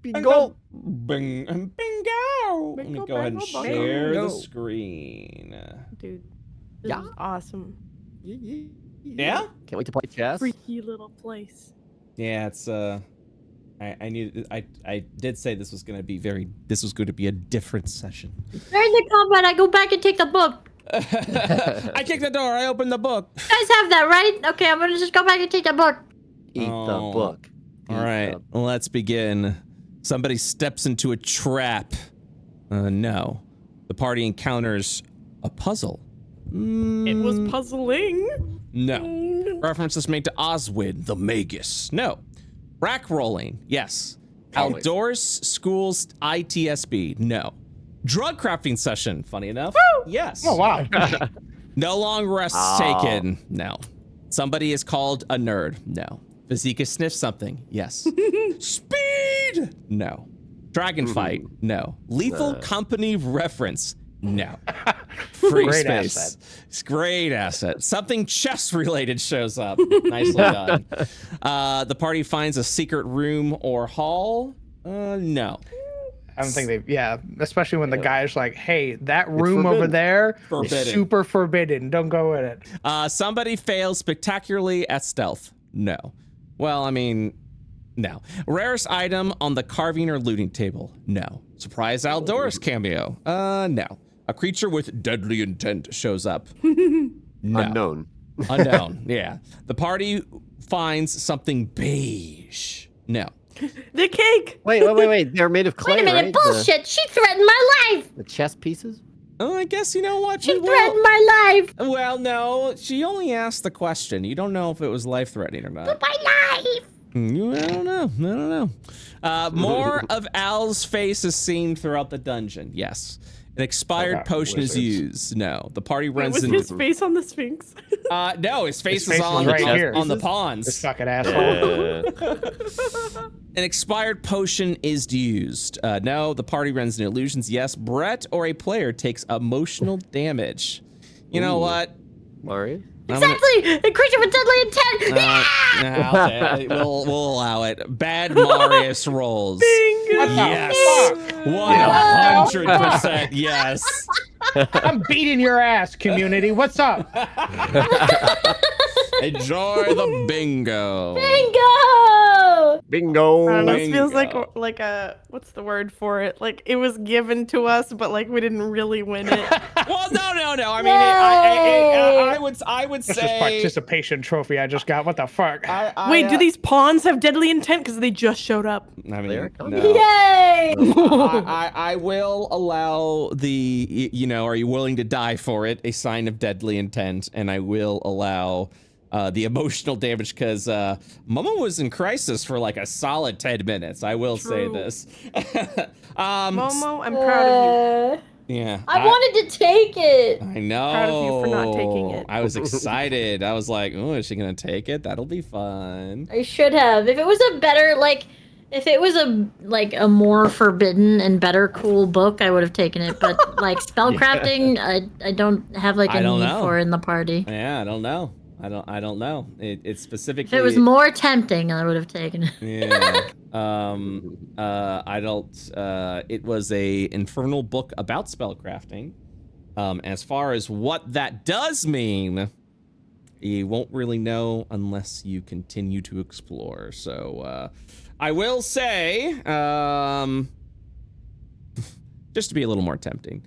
Bingo.
Bingo. Let me go ahead and
bingo,
share the
bingo.
screen.
Dude, this
Yeah.
is awesome.
Yeah?
Can't wait to play chess.
Freaky little place.
Yeah, it's I did say this was going to be a different session.
During the combat, I go back and take the book.
I kicked the door. I opened the book.
You guys have that, right? Okay, I'm gonna just go back and take the book.
Eat
Oh.
the book.
All right, let's begin. Somebody steps into a trap. No. The party encounters a puzzle.
It was puzzling.
No. References made to Oswid, the Magus. No. Rack rolling. Yes.
Always.
Outdoors schools ITSB. No. Drug crafting session. Funny enough. Yes.
Oh wow.
No long rests taken. No. Somebody is called a nerd. No. Vazika sniffs something. Yes. Speed. No. Dragon fight. No. Lethal company reference. No. Free
Great
space.
asset.
It's great asset. Something chess related shows up. Nicely done. The party finds a secret room or hall. No.
I don't think especially when the guy's like, hey, that room over
forbidden.
there is
Forbidden.
super forbidden. Don't go in it.
Somebody fails spectacularly at stealth. No. Well, I mean, no. Rarest item on the carving or looting table. No. Surprise Aldorus cameo. No. A creature with deadly intent shows up. No.
Unknown.
Unknown. Yeah. The party finds something beige. No.
The cake.
Wait. They're made of clay,
Wait a minute,
right?
bullshit! She threatened my life!
The chess pieces?
Oh, I guess you know what?
She
we will-
threatened my life!
Well, no. She only asked the question. You don't know if it was life-threatening or not.
My life!
I don't know. More of Al's face is seen throughout the dungeon. Yes. An expired potion is used. No. The party
Wait,
runs
was
into...
his face on the Sphinx?
No, his face
His
is
face
on,
is right here.
on the
This
pawns.
fucking asshole.
An expired potion is used. No, the party runs into illusions. Yes, Brett or a player takes emotional damage. You know what?
Mario?
Exactly! A creature with deadly intent!
We'll allow it. Bad Marius rolls.
Bingo.
Yes. 100% yes.
I'm beating your ass, community. What's up?
Enjoy the bingo.
Bingo!
Bingo!
This feels
Bingo.
like a what's the word for it? Like it was given to us, but like we didn't really win it.
Well, no. I mean,
No.
I would
This is
say.
participation trophy I just got. What the fuck?
Wait, do these pawns have deadly intent? Because they just showed up.
I mean,
They're
no.
Yay!
I will allow the, are you willing to die for it? A sign of deadly intent, and I will allow the emotional damage, because Momo was in crisis for like a solid 10 minutes. I will say this.
Momo, I'm proud of you.
Yeah.
I wanted to take it.
I know.
Proud of you for not taking it.
I was excited. I was like, oh, is she going to take it? That'll be fun.
I should have. If it was a better, if it was a more forbidden and better cool book, I would have taken it. But spellcrafting, I don't have a need for in the party.
Yeah, I don't know. I don't know. It's specifically.
If it was more tempting, I would have taken it.
Yeah. I don't. It was a infernal book about spellcrafting. As far as what that does mean, you won't really know unless you continue to explore. So, I will say, just to be a little more tempting,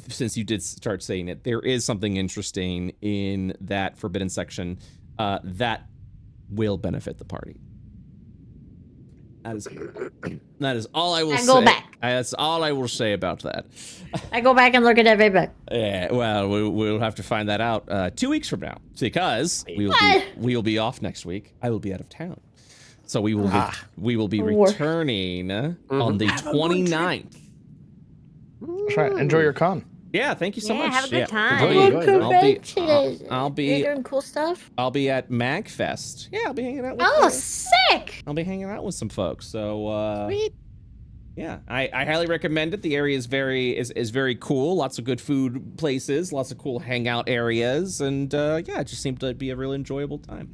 since you did start saying it, there is something interesting in that forbidden section that will benefit the party. That is all I will say.
Go back.
That's all I will say about that.
I go back and look at every book.
Yeah, well, we'll have to find that out 2 weeks from now, because we will be off next week. I will be out of town, so we will be returning on the 29th.
That's right. Enjoy your con.
Yeah, thank you so much.
Have a good time.
I'll be
You're doing cool stuff.
I'll be at MagFest. Yeah, I'll be hanging out with.
Oh, sick!
I'll be hanging out with some folks. So sweet. Yeah, I highly recommend it. The area is very cool. Lots of good food places, lots of cool hangout areas, and yeah, it just seemed to be a real enjoyable time.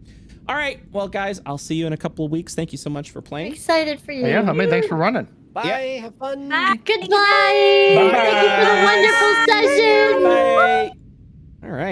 All right, well, guys, I'll see you in a couple of weeks. Thank you so much for playing.
Excited for you.
Yeah, I mean, thanks for running.
Bye.
Yeah.
Have fun.
Goodbye. Thank you for the wonderful session.
Bye. All right.